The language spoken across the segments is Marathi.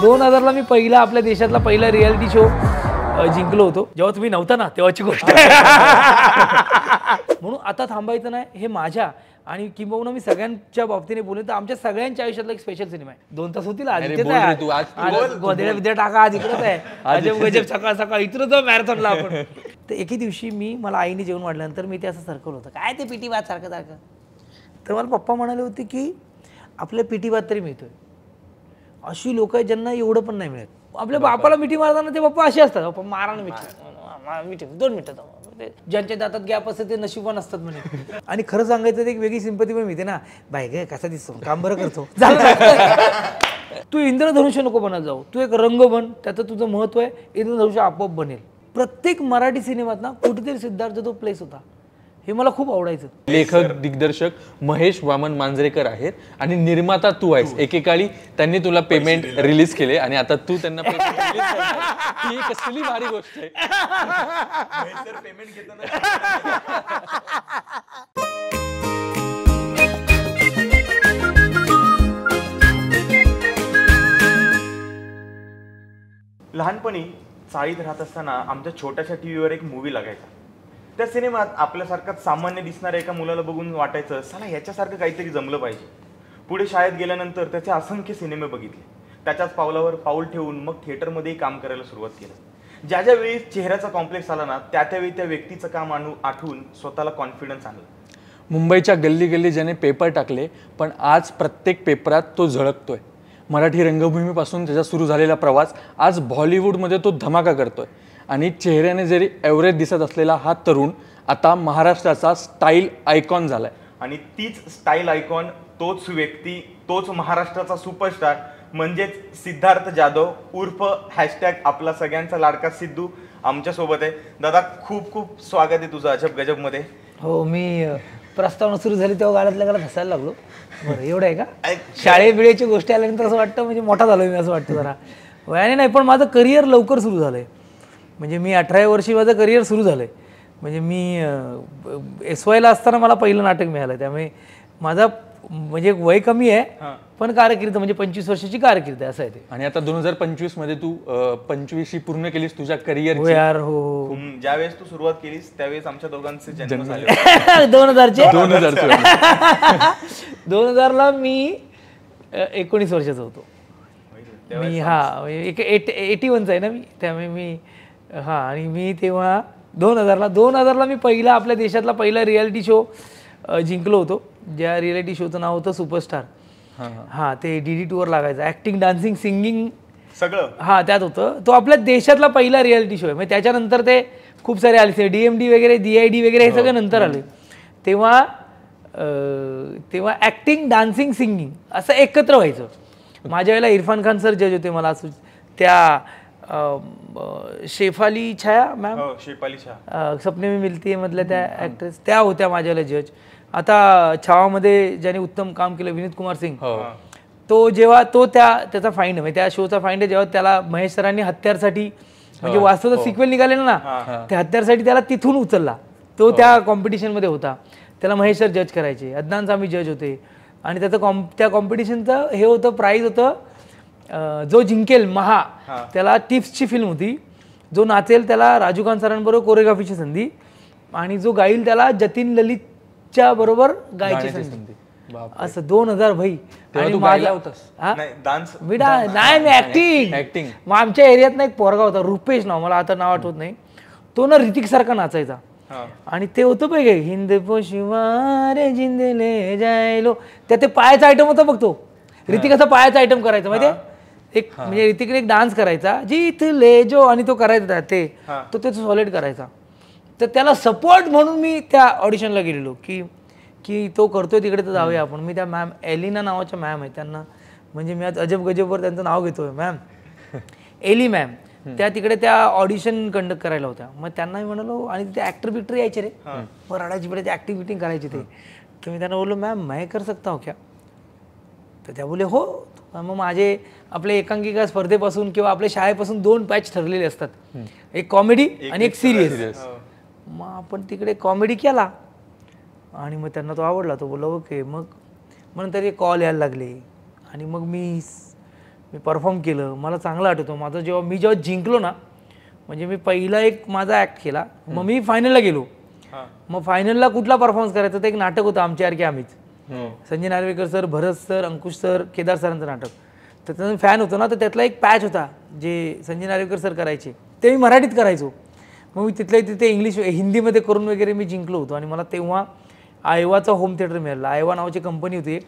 2000ला मी पहिला आपल्या देशातला पहिला रियालिटी शो जिंकलो होतो, जेव्हा तुम्ही नव्हता ना तेव्हाची गोष्ट म्हणून आता थांबायचं नाही हे माझ्या आणि किंबहुना मी सगळ्यांच्या बाबतीने बोलेन तर आमच्या सगळ्यांच्या आयुष्यातला एक स्पेशल सिनेमा आहे. 2 तास होतील आज विद्या टाका आज इकडंच आहे अजब गजब सकाळ सकाळ इथं जाऊ मॅरेथॉनला आपण. तर एके दिवशी मला आईने जेवण वाढल्यानंतर मी ते असं सरकवलं होतं काय ते पिटी भात सारखं सारखं. तर मला पप्पा म्हणाले होते की आपल्या पिटी भात तरी मिळतोय. अशी लोक आहेत ज्यांना एवढं पण नाही मिळत. आपल्या बापाला मिठी मारताना ते पप्पा असे असतात, पप्पा मारा ना मिठी 2 मिनिटं ज्यांच्या दातात गॅप असते ते नशिबवान असतात म्हणे. आणि खरं सांगायचं तर एक वेगळी सिंपती पण मिळते ना, बाय गे कसा दिसतो काम बरं करतो. तू इंद्रधनुष्य नको बनत जाऊ, तू एक रंग बन, त्याचं तुझं महत्व आहे, इंद्रधनुष्य आपोआप बनेल. प्रत्येक मराठी सिनेमात ना कुठेतरी सिद्धार्थ तो प्लेस होता, हे मला खूप आवडायचं. लेखक दिग्दर्शक महेश वामन मांजरेकर आहेत आणि निर्माता तू आहेस. एकेकाळी त्यांनी तुला पेमेंट रिलीज केले आणि आता तू त्यांना ही कसली भारी गोष्ट आहे. लहानपणी चाळीत राहत असताना आमच्या छोट्याशा टीव्हीवर एक मूवी लागायचा. त्या सिनेमात आपल्यासारखाच सामान्य दिसणाऱ्या एका मुलाला बघून वाटायचं साला याच्यासारखं काहीतरी जमलं पाहिजे. पुढे शाळेत गेल्यानंतर त्याचे असंख्य सिनेमे बघितले. त्याच्याच पावलावर पाऊल ठेवून मग थिएटरमध्येही काम करायला सुरुवात केलं. ज्या ज्या वेळी चेहऱ्याचा कॉम्प्लेक्स आला ना त्यावेळी त्या व्यक्तीचं काम आठवून स्वतःला कॉन्फिडन्स आणलं. मुंबईच्या गल्ली गल्ली ज्याने पेपर टाकले पण आज प्रत्येक पेपरात तो झळकतोय. मराठी रंगभूमीपासून त्याचा सुरू झालेला प्रवास आज बॉलिवूडमध्ये तो धमाका करतोय. आणि चेहऱ्याने जरी एव्हरेज दिसत असलेला हा तरुण आता महाराष्ट्राचा स्टाईल आयकॉन झालाय. आणि तीच स्टाईल आयकॉन, तोच व्यक्ती, तोच महाराष्ट्राचा सुपरस्टार म्हणजेच सिद्धार्थ जाधव उर्फ हॅशटॅग आपला सगळ्यांचा लाडका सिद्धू आमच्यासोबत आहे. दादा खूप खूप स्वागत आहे तुझं अजब गजब मध्ये. हो, मी प्रस्तावना सुरू झाली तेव्हा गालातल्या गालात हसायला लागलो. बरं एवढं आहे का? शाळे बिळेची गोष्टी आल्यानंतर असं वाटतं म्हणजे मोठा झालोय मी असं वाटतं जरा. वयाने नाही पण माझं करिअर लवकर सुरू झालंय. म्हणजे मी 18 वर्षी माझं करिअर सुरू झालं आहे. म्हणजे मी SYला असताना मला पहिलं नाटक मिळालं, त्यामुळे माझा म्हणजे वय कमी आहे पण कारकीर्द म्हणजे 25 वर्षाची कारकीर्द आहे असं आहे ते. आणि आता 2025 मध्ये तू 25 पूर्ण केलीस तुझ्या करिअर. हो यार हो. ज्यावेळेस तू सुरुवात केलीस त्यावेळेस आमच्या दोघांचे जन्म झाले. 2000ला मी 19 वर्षाचा होतो मी. हा 81चा आहे ना मी, त्यामुळे मी आणि मी तेव्हा 2000ला मी पहिला आपल्या देशातला पहिला रियालिटी शो जिंकलो होतो, ज्या रियालिटी शोचं नाव होतं सुपरस्टार. ते DD2वर लागायचं, ॲक्टिंग डान्सिंग सिंगिंग सगळं त्यात होतं. तो आपल्या देशातला पहिला रियालिटी शो आहे. म्हणजे त्याच्यानंतर ते खूप सारे आले, DMD वगैरे DID वगैरे हे सगळे नंतर आले. तेव्हा ॲक्टिंग डान्सिंग सिंगिंग असं एकत्र व्हायचं. माझ्या वेळेला इरफान खान सर जज होते. मला असं त्या शेफाली छाया मॅम, सपने में मिलती है मधल्या त्या ॲक्ट्रेस त्या होत्या माझ्याला जज. आता छावामध्ये ज्याने उत्तम काम केलं विनीत कुमार सिंग, तो जेव्हा त्याचा फाइंड म्हणजे त्या शोचा फाइंड आहे, जेव्हा त्याला महेश सरांनी हत्यारसाठी म्हणजे वास्तवात सिक्वेल निघालेला ना, त्या हत्यारसाठी त्याला तिथून उचलला. तो त्या कॉम्पिटिशनमध्ये होता, त्याला महेश सर जज करायचे, अदनान सामी जज होते. आणि त्याचं त्या कॉम्पिटिशनचं हे होतं, प्राईज होतं जो जिंकेल त्याला टिप्सची फिल्म होती, जो नाचेल त्याला राजू खान सरांबरोबर कोरिओग्राफीची संधी, आणि जो गाईल त्याला जतीन ललितच्या बरोबर गायची संधी. असं 2000 भाई. आणि माझा नाही मी ऍक्टिंग. मग आमच्या एरियात ना एक पोरगा होता रुपेश नाव, मला आता नाव आठवत नाही, तो ना ऋतिक सारखा नाचायचा. आणि ते होतं पाहिजे हिंद पोशिवारे जिंदले जायलो, त्या ते पायाचा आयटम होता बघ. तो ऋतिकाचा पायाचा आयटम करायचा माहिती आहे एक, म्हणजे ऋतिकने एक डान्स करायचा जीतले जो, आणि तो करायचा तो त्याचं सॉलिड करायचा. तर त्याला सपोर्ट म्हणून मी त्या ऑडिशनला गेलेलो की तो करतोय तिकडे तर जाऊया आपण. मी त्या मॅम एलिना नावाच्या मॅम आहे त्यांना, म्हणजे मी आज अजब गजबवर त्यांचं नाव घेतोय, मॅम एली मॅम, त्या तिकडे त्या ऑडिशन कंडक्ट करायला होत्या. मग त्यांना मी म्हणालो, आणि तिथे ॲक्टर बिक्टर यायचे रे, मग रडायची पडे ते ॲक्टिंग बिक्टिंग करायची ते. तर मी त्यांना बोललो मॅम मैं कर सकता हूँ क्या? तर त्या बोलले हो. मग माझे आपले एकांकिका स्पर्धेपासून किंवा आपल्या शाळेपासून 2 बॅच ठरलेले असतात, एक कॉमेडी आणि एक सिरियस. मग आपण तिकडे कॉमेडी केला आणि मग त्यांना तो आवडला. तो बोलला ओके. मग नंतर एक कॉल यायला लागले आणि मग मी मी परफॉर्म केलं, मला चांगलं आठवतं. माझं जेव्हा जिंकलो ना, म्हणजे मी पहिला एक माझा ॲक्ट केला, मग मी फायनलला गेलो. मग फायनलला कुठला परफॉर्मन्स करायचा, ते एक नाटक होतं आमच्यासारखे आम्हीच, संजय नार्वेकर सर, भरत सर, अंकुश सर, केदार सरांचं नाटक. तर त्याचं फॅन होतो ना, तर त्यातला एक पॅच होता जे संजय नार्वेकर सर करायचे, ते मी मराठीत करायचो. मग मी तिथल्या तिथे इंग्लिश हिंदीमध्ये करून वगैरे मी जिंकलो होतो. आणि मला तेव्हा आयवाचा होम थिएटर मिळाला. आयवा नावाची कंपनी होती एक,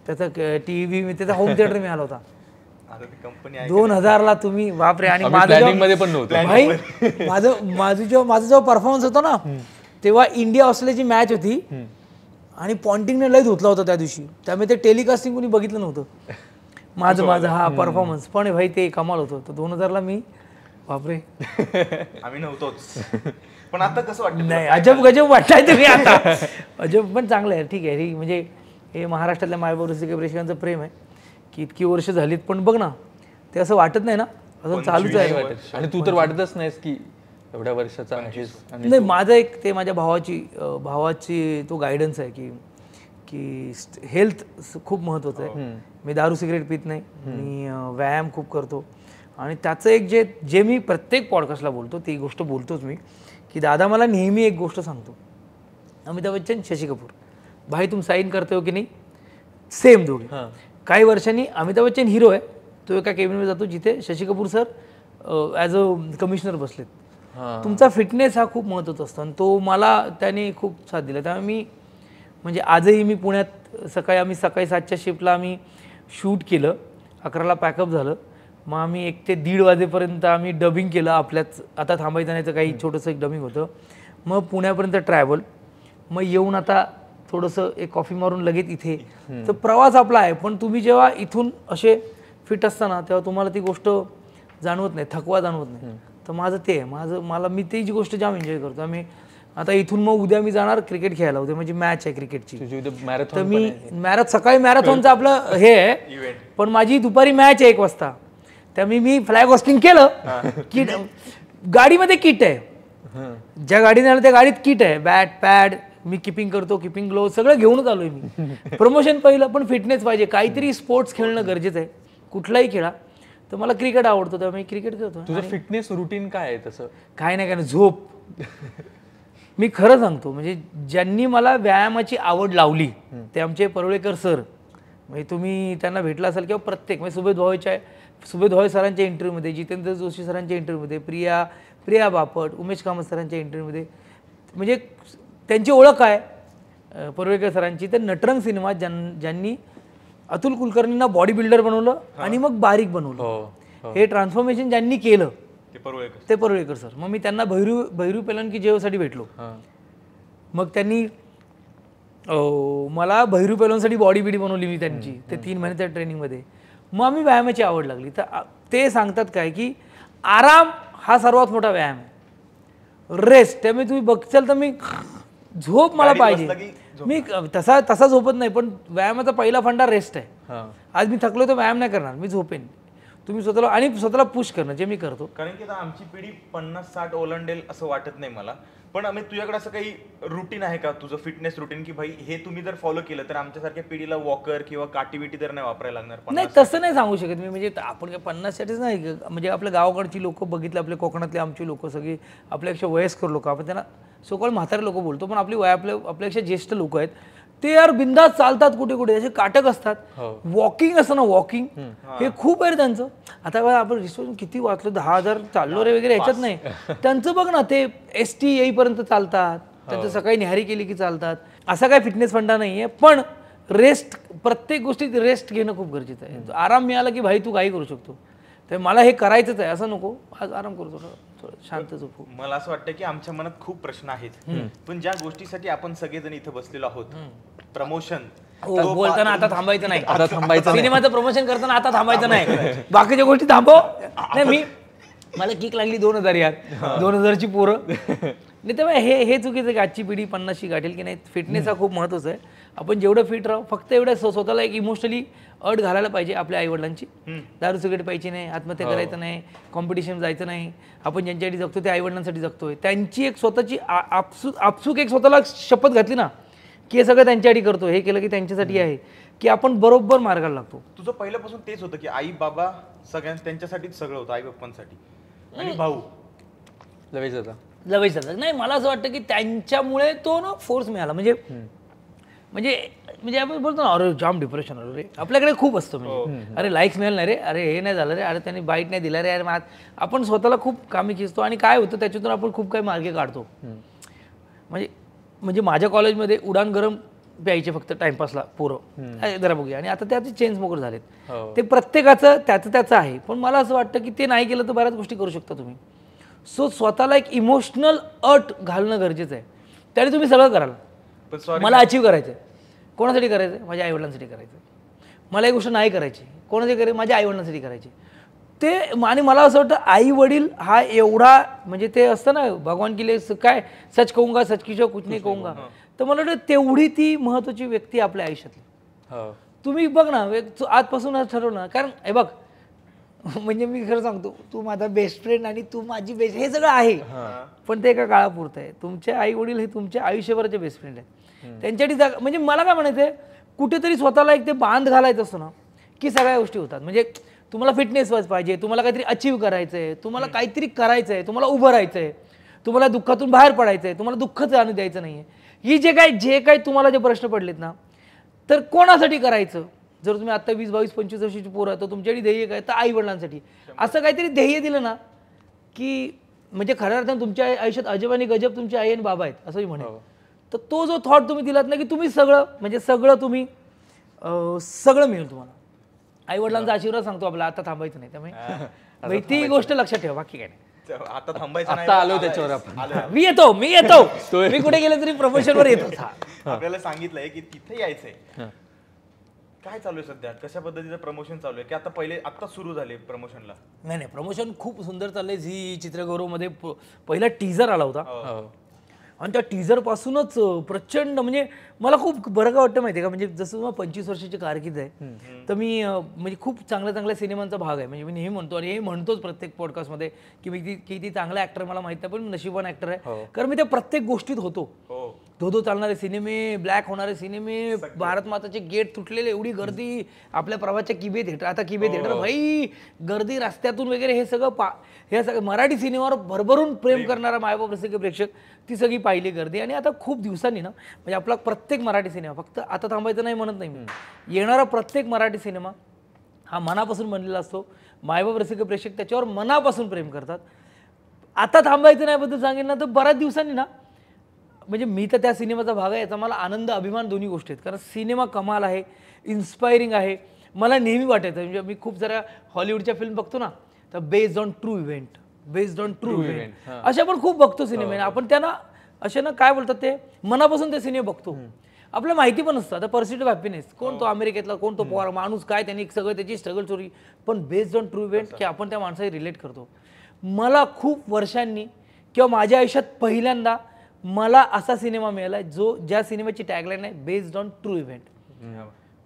त्याचा TV त्याचा होम थिएटर मिळाला होता 2000ला. तुम्ही बापरे. आणि माझा जेव्हा परफॉर्मन्स होता ना, तेव्हा इंडिया ऑस्ट्रेलियाची मॅच होती आणि पॉन्टिंगने लय धुतला होता त्या दिवशी, त्यामुळे ते टेलिकास्टिंग कोणी बघितलं नव्हतं माझं हा परफॉर्मन्स. पण भाई ते कमाल होतं. तर 2000ला मी बापरे आम्ही नव्हतोच. पण आता कसं वाटतं? नाही, अजब गजब वाटायचं तुम्ही आता. अजब पण चांगलं आहे, ठीक आहे. म्हणजे हे महाराष्ट्रातल्या मायबाप प्रेक्षकांचं प्रेम आहे की इतकी वर्ष झालीत, पण बघ ना, ते असं वाटत नाही ना, अजून चालूच आहे. आणि तू तर वाटतच नाहीस की एवढ्या वर्षाचा आहेस. नाही, माझं एक ते माझ्या भावाची तो गायडन्स आहे की हेल्थ खूप महत्त्वाचं आहे. मी दारू सिगरेट पित नाही, मी व्यायाम खूप करतो. आणि त्याचं एक जे मी प्रत्येक पॉडकास्टला बोलतो, ती गोष्ट बोलतोच मी, की दादा मला नेहमी एक गोष्ट सांगतो, अमिताभ बच्चन, शशी कपूर, भाई तुम साईन करते हो की नाही, सेम दोघे. काही वर्षांनी अमिताभ बच्चन हिरो आहे, तो एका केबिनमध्ये जातो जिथे Shashi Kapoor sir as a commissioner बसलेत. तुमचा फिटनेस हा खूप महत्त्वाचा असतो आणि तो मला त्याने खूप साथ दिला. त्यामुळे मी म्हणजे आजही मी पुण्यात सकाळी 7च्या शिफ्टला आम्ही शूट केलं, 11ला पॅकअप झालं. मग आम्ही 1 ते 1:30 वाजेपर्यंत आम्ही डबिंग केलं आपल्याच, आता थांबायचं नाही तर काही छोटंसं एक डबिंग होतं. मग पुण्यापर्यंत ट्रॅव्हल, मग येऊन आता थोडंसं एक कॉफी मारून लगेच इथे. तर प्रवास आपला आहे, पण तुम्ही जेव्हा इथून असे फिट असताना तेव्हा तुम्हाला ती गोष्ट जाणवत नाही, थकवा जाणवत नाही. तर माझं ते आहे, मी ती जी गोष्ट जाम एन्जॉय करतो. आम्ही आता इथून मग उद्या मी जाणार क्रिकेट खेळायला, उद्या माझी मॅच आहे क्रिकेटची. तर मी सकाळी मॅरेथॉनचं आपलं हे आहे, पण माझी दुपारी मॅच आहे 1 वाजता. त्यामुळे मी फ्लॅग होस्टिंग केलं. किट गाडीमध्ये किट आहे, ज्या गाडीने आलं त्या गाडीत किट आहे, बॅट पॅड, मी किपिंग करतो, किपिंग ग्लोव सगळं घेऊनच आलोय मी. प्रमोशन पहिलं, पण फिटनेस पाहिजे, काहीतरी स्पोर्ट्स खेळणं गरजेचं आहे, कुठलाही खेळा. तर मला क्रिकेट आवडतं, त्यामुळे क्रिकेट खेळतो. तुझं फिटनेस रुटीन काय आहे तसं? काय नाही झोप. मी खरं सांगतो, म्हणजे ज्यांनी मला व्यायामाची आवड लावली ते आमचे परुळेकर सर, म्हणजे तुम्ही त्यांना भेटला असाल किंवा प्रत्येक म्हणजे सुबोध भावे सरांच्या इंटरव्ह्यूमध्ये, जितेंद्र जोशी सरांच्या इंटरव्ह्यूमध्ये, प्रिया बापट, उमेश कामत सरांच्या इंटरव्ह्यूमध्ये, म्हणजे त्यांची ओळख आहे परुळेकर सरांची. तर नटरंग सिनेमा ज्यांनी अतुल कुलकर्णींना बॉडी बिल्डर बनवलं आणि मग बारीक बनवलं, हे ट्रान्सफॉर्मेशन ज्यांनी केलं ते परुळेकर सर. मग मी त्यांना भैरू पेलनकी जेवसाठी भेटलो. मग त्यांनी मला भैरू पेलनसाठी बॉडी बिडी बनवली मी त्यांची, ते 3 महिन्याच्या ट्रेनिंगमध्ये. मग आम्ही व्यायामाची आवड लागली. तर ते सांगतात काय की आराम हा सर्वात मोठा व्यायाम आहे, रेस्ट. त्यामुळे तुम्ही बघचाल तर मी झोप मला पाहिजे, मी तसा झोपत नाही, पण व्यायामाचा पहिला फंडा रेस्ट आहे. आज मी थकलो तर व्यायाम नाही करणार, मी झोपेन. तुम्ही स्वतःला पुश करणं, जे मी करतो. कारण की आता आमची पिढी 50-60 ओलांडेल असं वाटत नाही मला. पण आम्ही तुझ्याकडे असं काही रुटीन आहे का तुझं फिटनेस रुटीन, की भाई हे तुम्ही जर फॉलो केलं तर आमच्यासारख्या पिढीला वॉकर किंवा काटीविटी तर नाही वापरायला लागणार? नाही, तसं नाही सांगू शकत मी. म्हणजे आपण काय 50साठीच नाही, म्हणजे आपल्या गावाकडची लोक बघितले, आपल्या कोकणातले आमची लोक सगळी आपल्यापेक्षा वयस्कर लोक, आपण त्यांना सोकॉल्ड म्हातारे लोक बोलतो, पण आपल्यापेक्षा ज्येष्ठ लोक आहेत, ते यार बिंदास चालतात, कुठे कुठे असे काटक असतात. वॉकिंग असतं ना, वॉकिंग हे खूप आहे त्यांचं. आता आपण रिसोर्स किती वाचलो, 10,000 चाललो रे वगैरे ह्याच्यात नाही. त्यांचं बघ ना, ते ST येईपर्यंत चालतात, त्यांचं सकाळी न्याहारी केली की चालतात. असा काय फिटनेस फंडा नाही आहे, पण रेस्ट, प्रत्येक गोष्टीत रेस्ट घेणं खूप गरजेचं आहे. आराम मिळाला की भाई तू काही करू शकतो. तर मला हे करायचंच आहे असं नको, आज आराम करतो, शांत झोपू. मला असं वाटतं की आमच्या मनात खूप प्रश्न आहेत, पण ज्या गोष्टीसाठी आपण सगळेजण इथं बसलेलो आहोत, प्रमोशन बोलताना आता थांबायचं नाही, सिनेमाचं प्रमोशन करताना आता थांबायचं नाही, बाकीच्या गोष्टी थांबव. नाही, मला किक लागली 2000 यार, 2000ची पोरं नाही. तेव्हा हे चुकीचं की आजची पिढी 50शी गाठेल की नाही. फिटनेस हा खूप महत्त्वाचा आहे. आपण जेवढं फिट राहू, फक्त एवढं स्वतःला एक इमोशनली अट घालायला पाहिजे आपल्या आईवडिलांची. दारू सिगरेट प्यायची नाही, आत्महत्या करायचं नाही, कॉम्पिटिशन जायचं नाही. आपण ज्यांच्यासाठी जगतो ते आईवडिलांसाठी जगतोय. त्यांची एक स्वतःची आपसूक एक स्वतःला शपथ घातली ना की हे सगळं त्यांच्यासाठी करतो, हे केलं की त्यांच्यासाठी आहे, की आपण बरोबर मार्गाला लागतो. तुझं पहिल्यापासून तेच होतं की आई बाबा त्यांच्यासाठीच सगळं होतं, आई बाप्पांसाठी आणि भाऊ लवेश दादा. लवेश दादा नाही, मला असं वाटतं की त्यांच्यामुळे तो ना फोर्स मिळाला. म्हणजे म्हणजे म्हणजे आपण बोलतो ना, अरे जाम डिप्रेशन आलो रे, आपल्याकडे खूप असतं. म्हणजे अरे लाईक्स मिळालं नाही रे, अरे हे नाही झालं रे, अरे त्यांनी बाईट नाही दिला रे, अरे आपण स्वतःला खूप कामी खिचतो आणि काय होतं त्याच्यातून आपण खूप काही मार्गे काढतो. म्हणजे माझ्या कॉलेजमध्ये उडान गरम प्यायचे फक्त टाइमपासला पोरं, जरा बघूया, आणि आता त्याचे चेंज स्मोकर झालेत. ते प्रत्येकाचं त्याचं आहे, पण मला असं वाटतं की ते नाही केलं तर बऱ्याच गोष्टी करू शकता तुम्ही. सो स्वतःला एक इमोशनल अट घालणं गरजेचं आहे, त्याने तुम्ही सगळं कराल. मला अचीव करायचं आहे, कोणासाठी करायचं आहे? माझ्या आईवडिलांसाठी करायचं. मला एक गोष्ट नाही करायची, कोणासाठी करायची? माझ्या आईवडिलांसाठी करायची. ते आणि मला असं वाटतं आई वडील हा एवढा, म्हणजे ते असतं ना भगवान की लिए काय सच कहूंगा सच की जो कुछ नाही कहूंगा, तर मला वाटतं तेवढी ती महत्त्वाची व्यक्ती आपल्या आयुष्यातली. तुम्ही बघ ना, आजपासूनच ठरव ना, कारण हे बघ म्हणजे मी खरं सांगतो, तू माझा बेस्ट फ्रेंड आणि तू माझी बेस्ट, हे सगळं आहे, पण ते एका काळापुरतं आहे. तुमचे आई वडील हे तुमच्या आयुष्यभराचे बेस्ट फ्रेंड आहेत. त्यांच्यासाठी जागा, म्हणजे मला काय म्हणायचं आहे, कुठेतरी स्वतःला एक ते बांध घालायचं असतं ना, की सगळ्या गोष्टी होतात. म्हणजे तुम्हाला फिटनेस वाच पाहिजे, तुम्हाला काहीतरी अचीव करायचं आहे, तुम्हाला काहीतरी करायचं आहे, तुम्हाला उभं राहायचं आहे, तुम्हाला दुःखातून बाहेर पडायचं आहे, तुम्हाला दुःखच आणू द्यायचं नाही आहे. ही जे काही तुम्हाला जे प्रश्न पडलेत ना, तर कोणासाठी करायचं? जर तुम्ही आता 20, 22, 25 वर्षाची पोरं आहे, तर तुमच्यासाठी ध्येय काय? तर आई वडिलांसाठी. असं काहीतरी ध्येय दिलं ना, की म्हणजे खऱ्या अर्थानं तुमच्या आयुष्यात अजब आणि गजब तुमची आई आणि बाबा आहेत असंही म्हणेल. तर तो जो थॉट तुम्ही दिलात ना, की तुम्ही सगळं म्हणजे सगळं तुम्ही सगळं मिळेल तुम्हाला. आई वडिलांचा आशीर्वाद सांगतो आपला, आता थांबायचं नाही. त्यामुळे ती गोष्ट लक्षात ठेवा, बाकी काय नाही. आता थांबायचं आता आलो त्याच्यावर आपण. मी येतो मी कुठे गेलो तरी प्रमोशनवर येतो. आपल्याला सांगितलंय की तिथे यायचंय. काय चालू आहे सध्या, कशा पद्धतीचं प्रमोशन चालू आहे? की आता सुरू झाले प्रमोशनला? नाही, प्रमोशन खूप सुंदर चाललंय. झी चित्रगौरवमध्ये पहिला टीजर आला होता, आणि त्या टीजर पासूनच प्रचंड, म्हणजे मला खूप बरं का वाटतं माहिती आहे का. म्हणजे जसं मला 25 वर्षाची कारकीर्द आहे, तर मी म्हणजे खूप चांगल्या सिनेमांचा भाग आहे. म्हणजे मी नेहमी म्हणतो, आणि हे म्हणतोच प्रत्येक पॉडकास्टमध्ये, की मी किती चांगला ॲक्टर मला माहित नाही, पण नशिबान ॲक्टर आहे, कारण मी त्या प्रत्येक गोष्टीत होतो. धोधो चालणारे सिनेमे, ब्लॅक होणारे सिनेमे, भारत माताचे गेट तुटलेले, एवढी गर्दी, आपल्या प्रवासच्या किबे थिएटर, आता किबे थिएटर भाई, गर्दी रस्त्यातून वगैरे, हे सगळं मराठी सिनेमावर भरभरून प्रेम करणारा मायबाप रसिक प्रेक्षक, ती सगळी पाहिली गर्दी. आणि आता खूप दिवसांनी ना, म्हणजे आपला प्रत्येक मराठी सिनेमा, फक्त आता थांबायचं नाही म्हणत नाही मी, येणारा प्रत्येक मराठी सिनेमा हा मनापासून बनलेला असतो. मायबाप रसिक प्रेक्षक त्याच्यावर मनापासून प्रेम करतात. आता थांबायचं नाही बद्दल सांगेन ना, तर बऱ्याच दिवसांनी ना, म्हणजे मी तर त्या सिनेमाचा भाग आहे, याचा मला आनंद अभिमान दोन्ही गोष्टी आहेत. कारण सिनेमा कमाल आहे, इन्स्पायरिंग आहे. मला नेहमी वाटायचं, म्हणजे मी खूप साऱ्या हॉलिवूडच्या फिल्म बघतो ना, तर बेस्ड ऑन ट्रू इव्हेंट अशा पण खूप बघतो सिनेमे. आपण त्यांना असे ना, काय बोलतात ते, मनापासून ते सिनेमे बघतो. आपल्याला माहिती पण असतं, आता पर्स्यूट ऑफ हॅपीनेस, कोण तो अमेरिकेतला, कोण तो पोर माणूस, काय त्यांनी सगळं त्याची स्ट्रगल स्टोरी, पण बेस्ड ऑन ट्रू इव्हेंट, की आपण त्या माणसाशी रिलेट करतो. मला खूप वर्षांनी किंवा माझ्या आयुष्यात पहिल्यांदा मला असा सिनेमा मिळाला ज्या सिनेमाची टॅगलाईन आहे बेस्ड ऑन ट्रू इव्हेंट.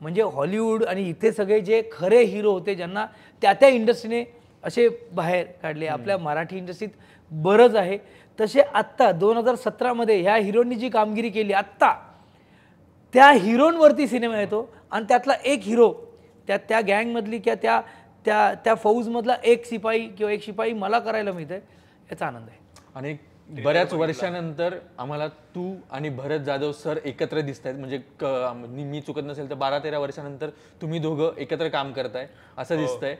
म्हणजे हॉलिवूड आणि इथे सगळे जे खरे हिरो होते, ज्यांना त्या इंडस्ट्रीने असे बाहेर काढले, आपल्या मराठी इंडस्ट्रीत बरंच आहे, तसे आत्ता 2017मध्ये ह्या हिरोनी जी कामगिरी केली, आत्ता त्या हिरोंवरती सिनेमा येतो, आणि त्यातला एक हिरो, त्या गँगमधली किंवा त्या फौजमधला एक सिपाही किंवा एक शिपाई मला करायला मिळतंय, याचा आनंद आहे. आणि बऱ्याच वर्षानंतर आम्हाला तू आणि भरत जाधव सर एकत्र दिसत आहेत. म्हणजे मी चुकत नसेल तर 12-13 वर्षानंतर तुम्ही दोघं एकत्र काम करताय असं दिसतंय.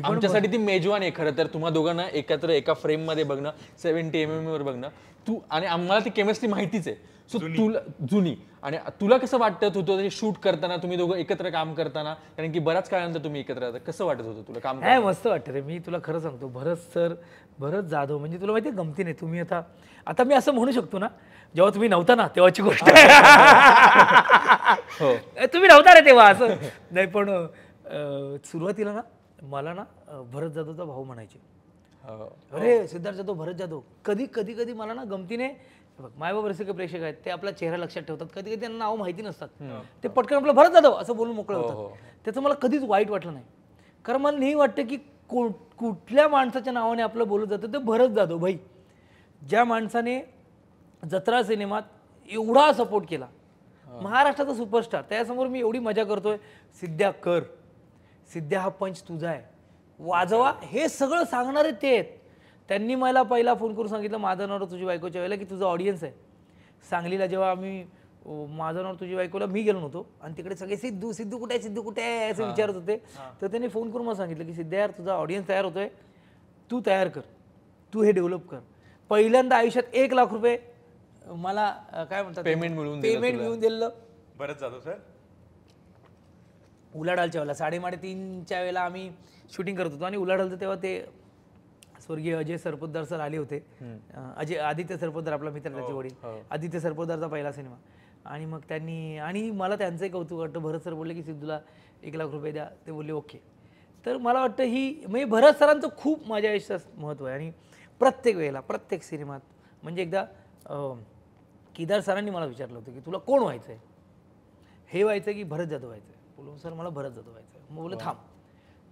आमच्यासाठी ती मेजवान आहे खरं तर, तुम्हा दोघांना एकत्र एका फ्रेम मध्ये बघणं, 70mm वर बघणं, तू आणि आम्हाला ती केमिस्ट्री माहितीच आहे. सो तुला जुनी, आणि तुला कसं वाटत होतं शूट करताना, तुम्ही दोघं एकत्र काम करताना, कारण की बऱ्याच काळानंतर तुम्ही एकत्र राहता, कसं वाटत होतं तुला काम? काय मस्त वाटतं रे. मी तुला खरं सांगतो, भरत जाधव म्हणजे तुला माहिती आहे गमती नाही, तुम्ही आता मी असं म्हणू शकतो ना, जेव्हा तुम्ही नव्हता ना तेव्हाची गोष्ट तुम्ही नव्हता रे तेव्हा, असं नाही, पण सुरुवातीला ना मला ना भरत जाधवचा भाऊ म्हणायचे. अरे सिद्धार्थ जाधव, भरत जाधव. कधी मला ना गमतीने, मायबाप रसिक प्रेक्षक आहेत, ते आपला चेहरा लक्षात ठेवतात, कधी त्यांना नाव माहिती नसतात, ते पटकन आपलं भरत जाधव असं बोलून मोकळं होतात. त्याचं मला कधीच वाईट वाटलं नाही, कारण मला नेहमी वाटतं की कुठल्या माणसाच्या नावाने आपलं बोललं जातं ते भरत जाधव भाई, ज्या माणसाने जत्रा सिनेमात एवढा सपोर्ट केला, महाराष्ट्राचा सुपरस्टार, त्यासमोर मी एवढी मजा करतोय. सिद्ध्या कर, सिद्ध्या हा पंच तुझा आहे, वाजवा, हे सगळं सांगणारे ते आहेत. त्यांनी मला पहिला फोन करून सांगितलं माझं नाव तुझी बायकोच्या वेळेला की तुझं ऑडियन्स आहे. सांगलीला जेव्हा आम्ही माझं नाव तुझी बायकोला मी गेलो नव्हतो आणि तिकडे सगळे सिद्धू सिद्धू कुठे आहे, सिद्धू कुठे आहे असं विचारत होते. तर त्यांनी फोन करून मला सांगितलं की सिद्ध्या यार तुझा ऑडियन्स तयार होतोय, तू तयार कर, तू हे डेव्हलप कर. पहिल्यांदा आयुष्यात 1 लाख रुपये मला काय म्हणतात पेमेंट मिळून दिलं. बरंच जातो सर. उलाढालच्या वेळेला 3:30च्या वेळेला आम्ही शूटिंग करत होतो आणि उलाढालचं तेव्हा ते स्वर्गीय अजय सरपोतदार सर आले होते. आदित्य सरपोतदार आपला मित्र, त्याचे वडील, आदित्य सरपोतदारचा पहिला सिनेमा. आणि मग त्यांनी, आणि मला त्यांचंही कौतुक वाटतं, भरत सर बोलले की सिद्धूला 1 लाख रुपये द्या, ते बोलले ओके. तर मला वाटतं ही म्हणजे भरत सरांचं खूप माझ्या आयुष्यात महत्त्व आहे. आणि प्रत्येक वेळेला प्रत्येक सिनेमात म्हणजे एकदा केदार सरांनी मला विचारलं होतं की तुला कोण व्हायचं आहे, हे व्हायचं की भरत जाधव व्हायचं आहे. बोलून सर मला भरत जाधव व्हायचं आहे. मग बोललं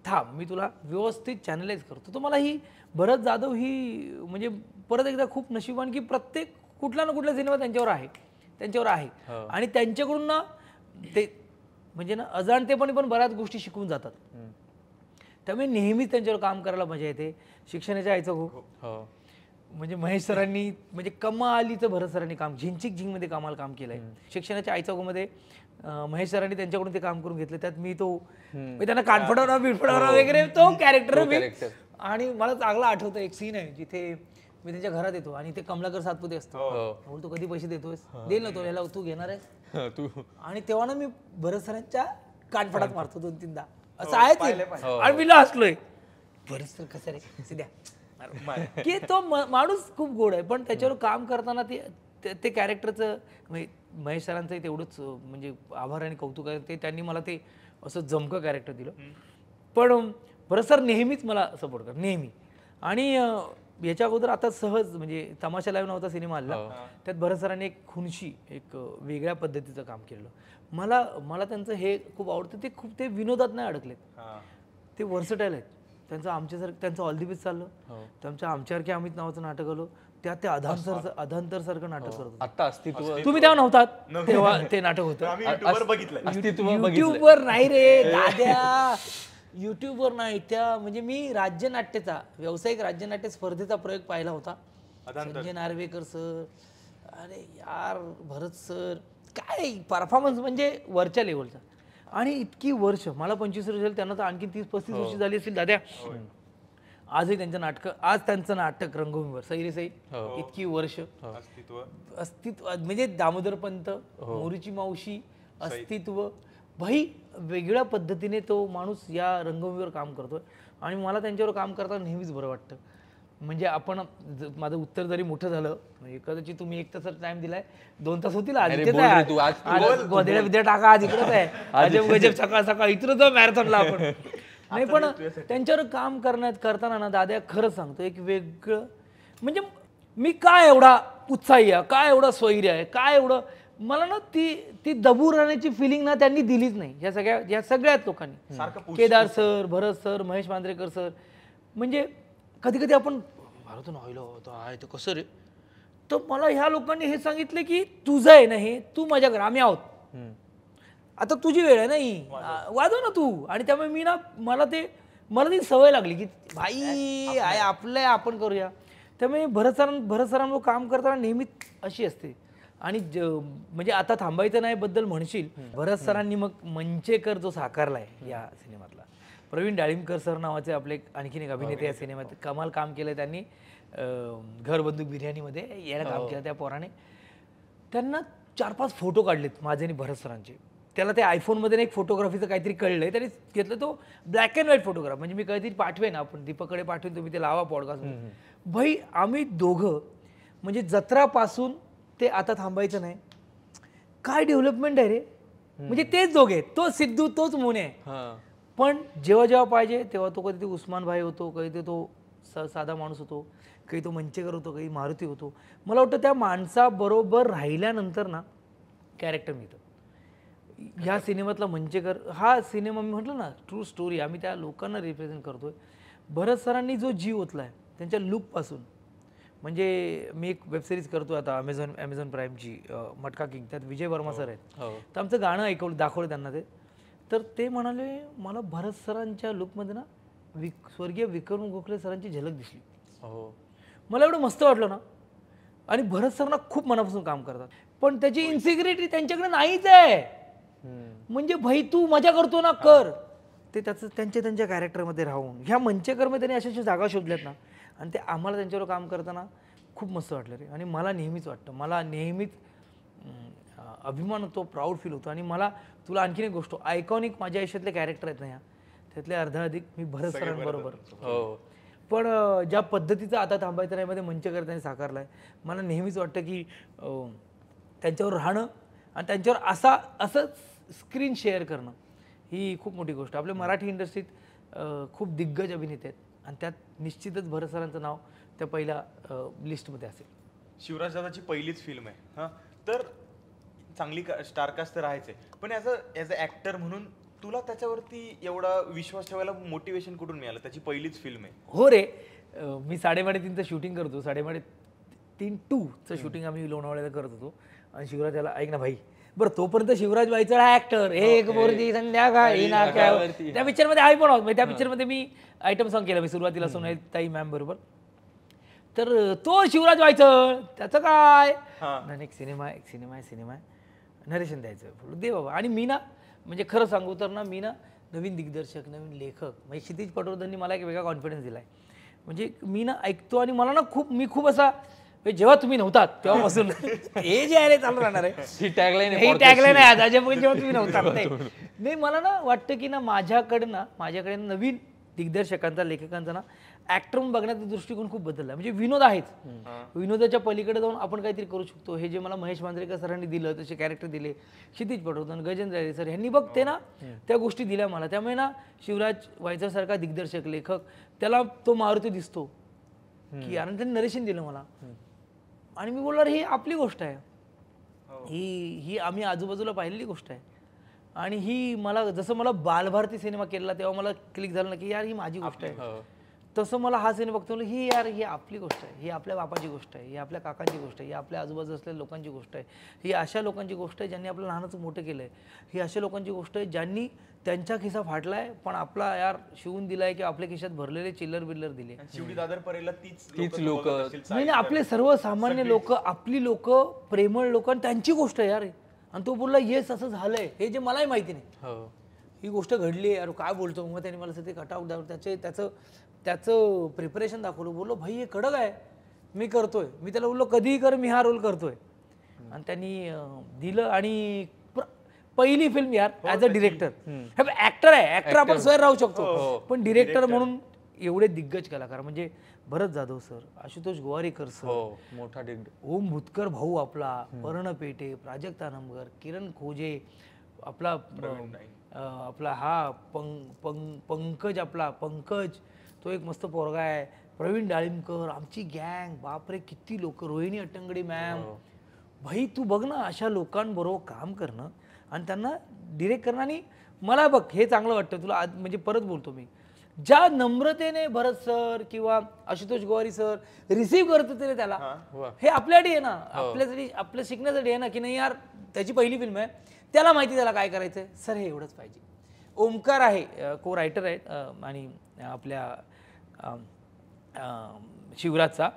थांब मी तुला व्यवस्थित चॅनलाइज करतो. तर मला ही भरत जाधव ही म्हणजे परत एकदा खूप नशिबान की प्रत्येक कुठला ना कुठला सिनेमा त्यांच्यावर आहे आणि त्यांच्याकडून ना ते म्हणजे ना अजाणतेपणी पण बऱ्याच गोष्टी शिकून जातात. त्यामुळे नेहमीच त्यांच्यावर काम करायला मजा येते. शिक्षणाच्या आईचा खूप म्हणजे महेश सरांनी म्हणजे कमालीचं भरत सरांनी काम झिंचिक झिंगमध्ये कामाला काम केलंय. शिक्षणाच्या आईचा मध्ये महेश सरांनी त्यांच्याकडून ते काम करून घेतलं. त्यात मी तो त्यांना कानफडवणार बिडफडवणार वगैरे तो कॅरेक्टर. आणि मला चांगला आठवतं एक सीन आहे जिथे मी त्यांच्या घरात येतो आणि ते कमलाकर सातपुते असतो. बोलतो कधी पैसे देतोयस, देईल ना तो, याला तू घेणार आहेस तू. आणि तेव्हा ना मी भरत सरांच्या कानफडात मारतो 2-3दा, असं आहे. आणि मी हसलोय, भरत सर कसं रे सिद्ध्या की तो माणूस खूप गोड आहे. पण त्याच्यावर काम करताना ते कॅरेक्टरचं महेश सरांचंही तेवढंच म्हणजे आभार आणि कौतुक आहे. ते त्यांनी मला ते असं जमकं कॅरेक्टर दिलं. पण भरत सर नेहमीच मला सपोर्ट करतात नेहमी. आणि याच्या अगोदर आता सहज म्हणजे तमाशा लाईव्ह नावाचा सिनेमा आला, त्यात भरत सरांनी एक खुनशी एक वेगळ्या पद्धतीचं काम केलं. मला त्यांचं हे खूप आवडतं. ते विनोदात नाही अडकलेत, ते वर्सटाईल आहेत. त्यांचं ऑल दी बेस्ट चाललं. आमच्यासारखे अमित नावाचं नाटक आलं, त्यात ते अधांतर सारखं नाटक करत होतं. तुम्ही तेव्हा नव्हतात, तेव्हा ते नाटक होतं. युट्यूबवर नाही रे दाद्या, युट्यूबवर नाही. त्या म्हणजे मी राज्यनाट्याचा व्यावसायिक राज्यनाट्य स्पर्धेचा प्रयोग पाहिला होता. संजय नार्वेकर सर, अरे यार भरत सर काय परफॉर्मन्स म्हणजे वरच्या लेवलचा. आणि इतकी वर्ष, मला 25 वर्ष झाली, त्यांना तर आणखी 30-35 वर्ष झाली असतील दाद्या. आजही त्यांचं नाटक रंगभूमीवर सैरी सई इतकी वर्ष अस्तित्व म्हणजे दामोदर पंत, मोरीची मावशी, अस्तित्व भाई वेगळ्या पद्धतीने तो माणूस या रंगभूमीवर काम करतोय. आणि मला त्यांच्यावर काम करताना नेहमीच बरं वाटतं. म्हणजे आपण माझं उत्तर जरी मोठं झालं म्हणजे कदाचित तुम्ही 1 तास टाइम दिलाय, 2 तास होतील. गोधड्या विद्या टाका, आज इकडंच आहे अजब गजब सकाळ सकाळ इथं जाऊ मॅरेथॉनला आपण. नाही पण त्यांच्यावर काम करताना ना दाद्या खरंच सांगतो एक वेगळं म्हणजे मी काय एवढा उत्साही आहे, काय एवढा स्वैर्य आहे, काय एवढं मला ना ती दबू राहण्याची फिलिंग ना त्यांनी दिलीच नाही या सगळ्याच लोकांनी. केदार सर, भरत सर, महेश मांजरेकर सर. म्हणजे कधी कधी आपण भारतून आहे ते कसं रे, तर मला ह्या लोकांनी हे सांगितलं की तुझं आहे ना हे, तू माझ्याकडे आम्ही आहोत, आता तुझी वेळ आहे नाही, वाजव ना तू. आणि त्यामुळे मला ती सवय लागली की भाई आहे आपलं आहे, आपण करूया. त्यामुळे भरत सरांवर काम करताना नेहमीच अशी असते. आणि म्हणजे आता थांबायचं नाही बद्दल म्हणशील, भरत सरांनी मग मंचेकर जो साकारलाय या सिनेमातला, प्रवीण डाळिंबकर सर नावाचे आपले आणखीन एक अभिनेते या सिनेमात कमाल काम केलं त्यांनी. घर बंदूक बिर्याणीमध्ये याला काम केलं त्या पोराने. त्यांना 4-5 फोटो काढलेत माझे आणि भरत सरांचे. त्याला ते आयफोनमध्ये एक फोटोग्राफीचं काहीतरी कळलंय, त्यांनी घेतलं तो ब्लॅक अँड व्हाईट फोटोग्राफ. म्हणजे मी कधीतरी पाठवेन, आपण दीपकडे पाठवेन, तुम्ही ते लावा पॉडकास्ट. भाई आम्ही दोघं म्हणजे जत्रापासून ते आता थांबायचं नाही काय डेव्हलपमेंट आहे रे. म्हणजे तेच दोघे आहेत, तो सिद्धू तोच मोने आहे. पण जेव्हा पाहिजे तेव्हा तो कधी उस्मान भाई होतो, कधी तो साधा माणूस होतो, काही तो मंचेकर होतो, काही मारुती होतो. मला वाटतं त्या माणसाबरोबर राहिल्यानंतर ना कॅरेक्टर मिळतं. ह्या सिनेमातला मंचेकर हा सिनेमा मी म्हटलं ना ट्रू स्टोरी, आम्ही त्या लोकांना रिप्रेझेंट करतोय. भरत सरांनी जो जीव ओतलाय त्यांच्या लुकपासून, म्हणजे मी एक वेबसिरीज करतो आता ॲमेझॉन प्राईमची मटका किंग, त्यात विजय वर्मा सर आहेत. तर आमचं गाणं ऐकवलं, दाखवलं त्यांना ते. तर ते म्हणाले मला भरत सरांच्या लुकमध्ये ना स्वर्गीय विक्रम गोखले सरांची झलक दिसली. मला एवढं मस्त वाटलं ना. आणि भरत सरांना खूप मनापासून काम करतात, पण त्याची इन्सिक्युरिटी त्यांच्याकडे नाहीच आहे. म्हणजे भाई तू मजा करतो ना, कर. ते त्याचं त्यांच्या कॅरेक्टरमध्ये राहून ह्या मंचेकरमध्ये त्यांनी अशा जागा शोधल्यात ना, आणि ते आम्हाला त्यांच्यावर काम करताना खूप मस्त वाटलं रे. आणि मला नेहमीच वाटतं, मला नेहमीच अभिमान होतो, प्राऊड फील होतो. आणि मला तुला आणखीन एक गोष्ट, आयकॉनिक माझ्या आयुष्यातले कॅरेक्टर आहेत ना ह्या, त्यातले अर्धाधिक मी भरत सरांबरोबर. पण ज्या पद्धतीचं आता थांबायचं नाही मध्ये मंचकर त्यांनी साकारला आहे, मला नेहमीच वाटतं की त्यांच्यावर राहणं आणि त्यांच्यावर असं स्क्रीन शेअर करणं ही खूप मोठी गोष्ट. आपल्या मराठी इंडस्ट्रीत खूप दिग्गज अभिनेते आहेत आणि त्यात निश्चितच भरत सरांचं नाव त्या पहिल्या लिस्टमध्ये असेल. शिवराज दादाची पहिलीच फिल्म आहे हां, तर चांगली स्टारकास्ट तर आहेच आहे, पण ॲज अ ॲक्टर म्हणून तुला त्याच्यावरती एवढा विश्वास ठेवायला मोटिवेशन कुठून मिळालं? त्याची पहिलीच फिल्म आहे. हो रे, मी 3:30चं शूटिंग करतो, 3:30 शूटिंग आम्ही लोणावळ्याला करत होतो. आणि शिवराज त्याला ऐक ना भाई, बरं तोपर्यंत शिवराज व्हायचा ऍक्टर, एक बोरची संध्याकाळी नाक्यावर, त्या पिक्चरमध्ये आहे पण आहोत. त्या पिक्चरमध्ये मी आयटम सॉन्ग केलं मी सुरुवातीला सोनाली ताई मॅम बरोबर. तर तो शिवराज व्हायचं, त्याचं काय एक सिनेमा आहे नरेशन द्यायचं दे बाबा. आणि मी ना म्हणजे खरं सांगू तर ना, मी ना नवीन दिग्दर्शक, नवीन लेखक म्हणजे क्षितिज पटवर्धननी मला एक वेगळा कॉन्फिडन्स दिला आहे. म्हणजे मी ना ऐकतो आणि मला ना मी खूप असा, जेव्हा तुम्ही नव्हतात तेव्हापासून हे जे आहे चालू राहणार आहे, ही टॅगलाईन आहे आज जेव्हा तुम्ही नव्हतात. नाही मला ना वाटतं की ना माझ्याकडे नवीन दिग्दर्शकांचा, लेखकांचा ना ऍक्टर म्हणून बघण्याचा दृष्टिकोन खूप बदलला. म्हणजे विनोद आहेच, विनोदाच्या पलीकडे जाऊन आपण काहीतरी करू शकतो. हे जे मला महेश मांजरेकर सरांनी दिलं, तसे कॅरेक्टर दिले, क्षितिज पटवर्धन, गजेंद्र सर यांनी बघते ना त्या गोष्टी दिल्या मला. त्यामुळे ना शिवराज व्हायच्यासारखा दिग्दर्शक, लेखक, त्याला तो मारुती दिसतो की आणि त्यांनी नरेशन दिलं मला. आणि मी बोलणार ही आपली गोष्ट आहे, ही आम्ही आजूबाजूला पाहिलेली गोष्ट आहे. आणि ही मला जसं मला बालभारती सिनेमा केला तेव्हा मला क्लिक झालं ना की यार ही माझी गोष्ट आहे, तसं मला हा सिनेमा बघतो ही यार ही आपली गोष्ट आहे, ही आपल्या बापाची गोष्ट आहे, ही आपल्या काकांची गोष्ट आहे, ही आपल्या आजूबाजू असलेल्या लोकांची गोष्ट आहे, ही अशा लोकांची गोष्ट आहे ज्यांनी आपलं लहानाचं मोठं केलं आहे, ही अशा लोकांची गोष्ट आहे ज्यांनी त्यांचा खिसा फाटला आहे पण आपला यार शिवून दिलाय की आपल्या खिशात भरलेले चिल्लर बिल्लर दिले. शिवडी दादर परेला तीच लोक नाही, आपले सर्वसामान्य लोक, आपली लोक, प्रेमळ लोक, आणि त्यांची गोष्ट आहे यार. आणि तो बोलला येस असं झालंय, हे जे मलाही माहिती नाही, ही गोष्ट घडली आहे यार, काय बोलतो. मग त्याने मला ते कटआउट दाखवलं, त्याचं प्रिपरेशन दाखवलं. बोललो भाई हे कडक आहे, मी करतोय. मी त्याला बोललो कधीही कर, मी हा रोल करतोय. आणि त्यांनी दिलं. आणि पहिली फिल्म यार ॲज अ डिरेक्टर, ऍक्टर आहे, ऍक्टर आपण स्वयं राहू शकतो, पण डिरेक्टर म्हणून एवढे दिग्गज कलाकार म्हणजे भरत जाधव सर, आशुतोष गोवारीकर सर, मोठा ओम भूतकर भाऊ आपला, पर्ण पेटे, प्राजक्ता नमगर, किरण खोजे, आपला हा पंकज, आपला पंकज तो एक मस्त पोरगा आहे, प्रवीण डाळिंबकर, आमची गँग, बापरे किती लोक, रोहिणी अट्टंगडी मॅम. भाई तू बघ ना अशा लोकांबरोबर काम करणं आणि त्यांना डिरेक्ट करणं. आणि मला बघ हे चांगलं वाटतं तुला म्हणजे परत बोलतो मी, ज्या नम्रतेने भरत सर किंवा आशुतोष गोवारी सर रिसीव्ह करत होते त्याला, हे आपल्यासाठी आहे ना, आपल्यासाठी, आपल्या शिकण्यासाठी आहे ना की नाही यार. त्याची पहिली फिल्म आहे, त्याला माहिती त्याला काय करायचंय, सर हे एवढंच पाहिजे. ओमकार आहे, को रायटर आहेत आणि आपल्या शिवराजचा,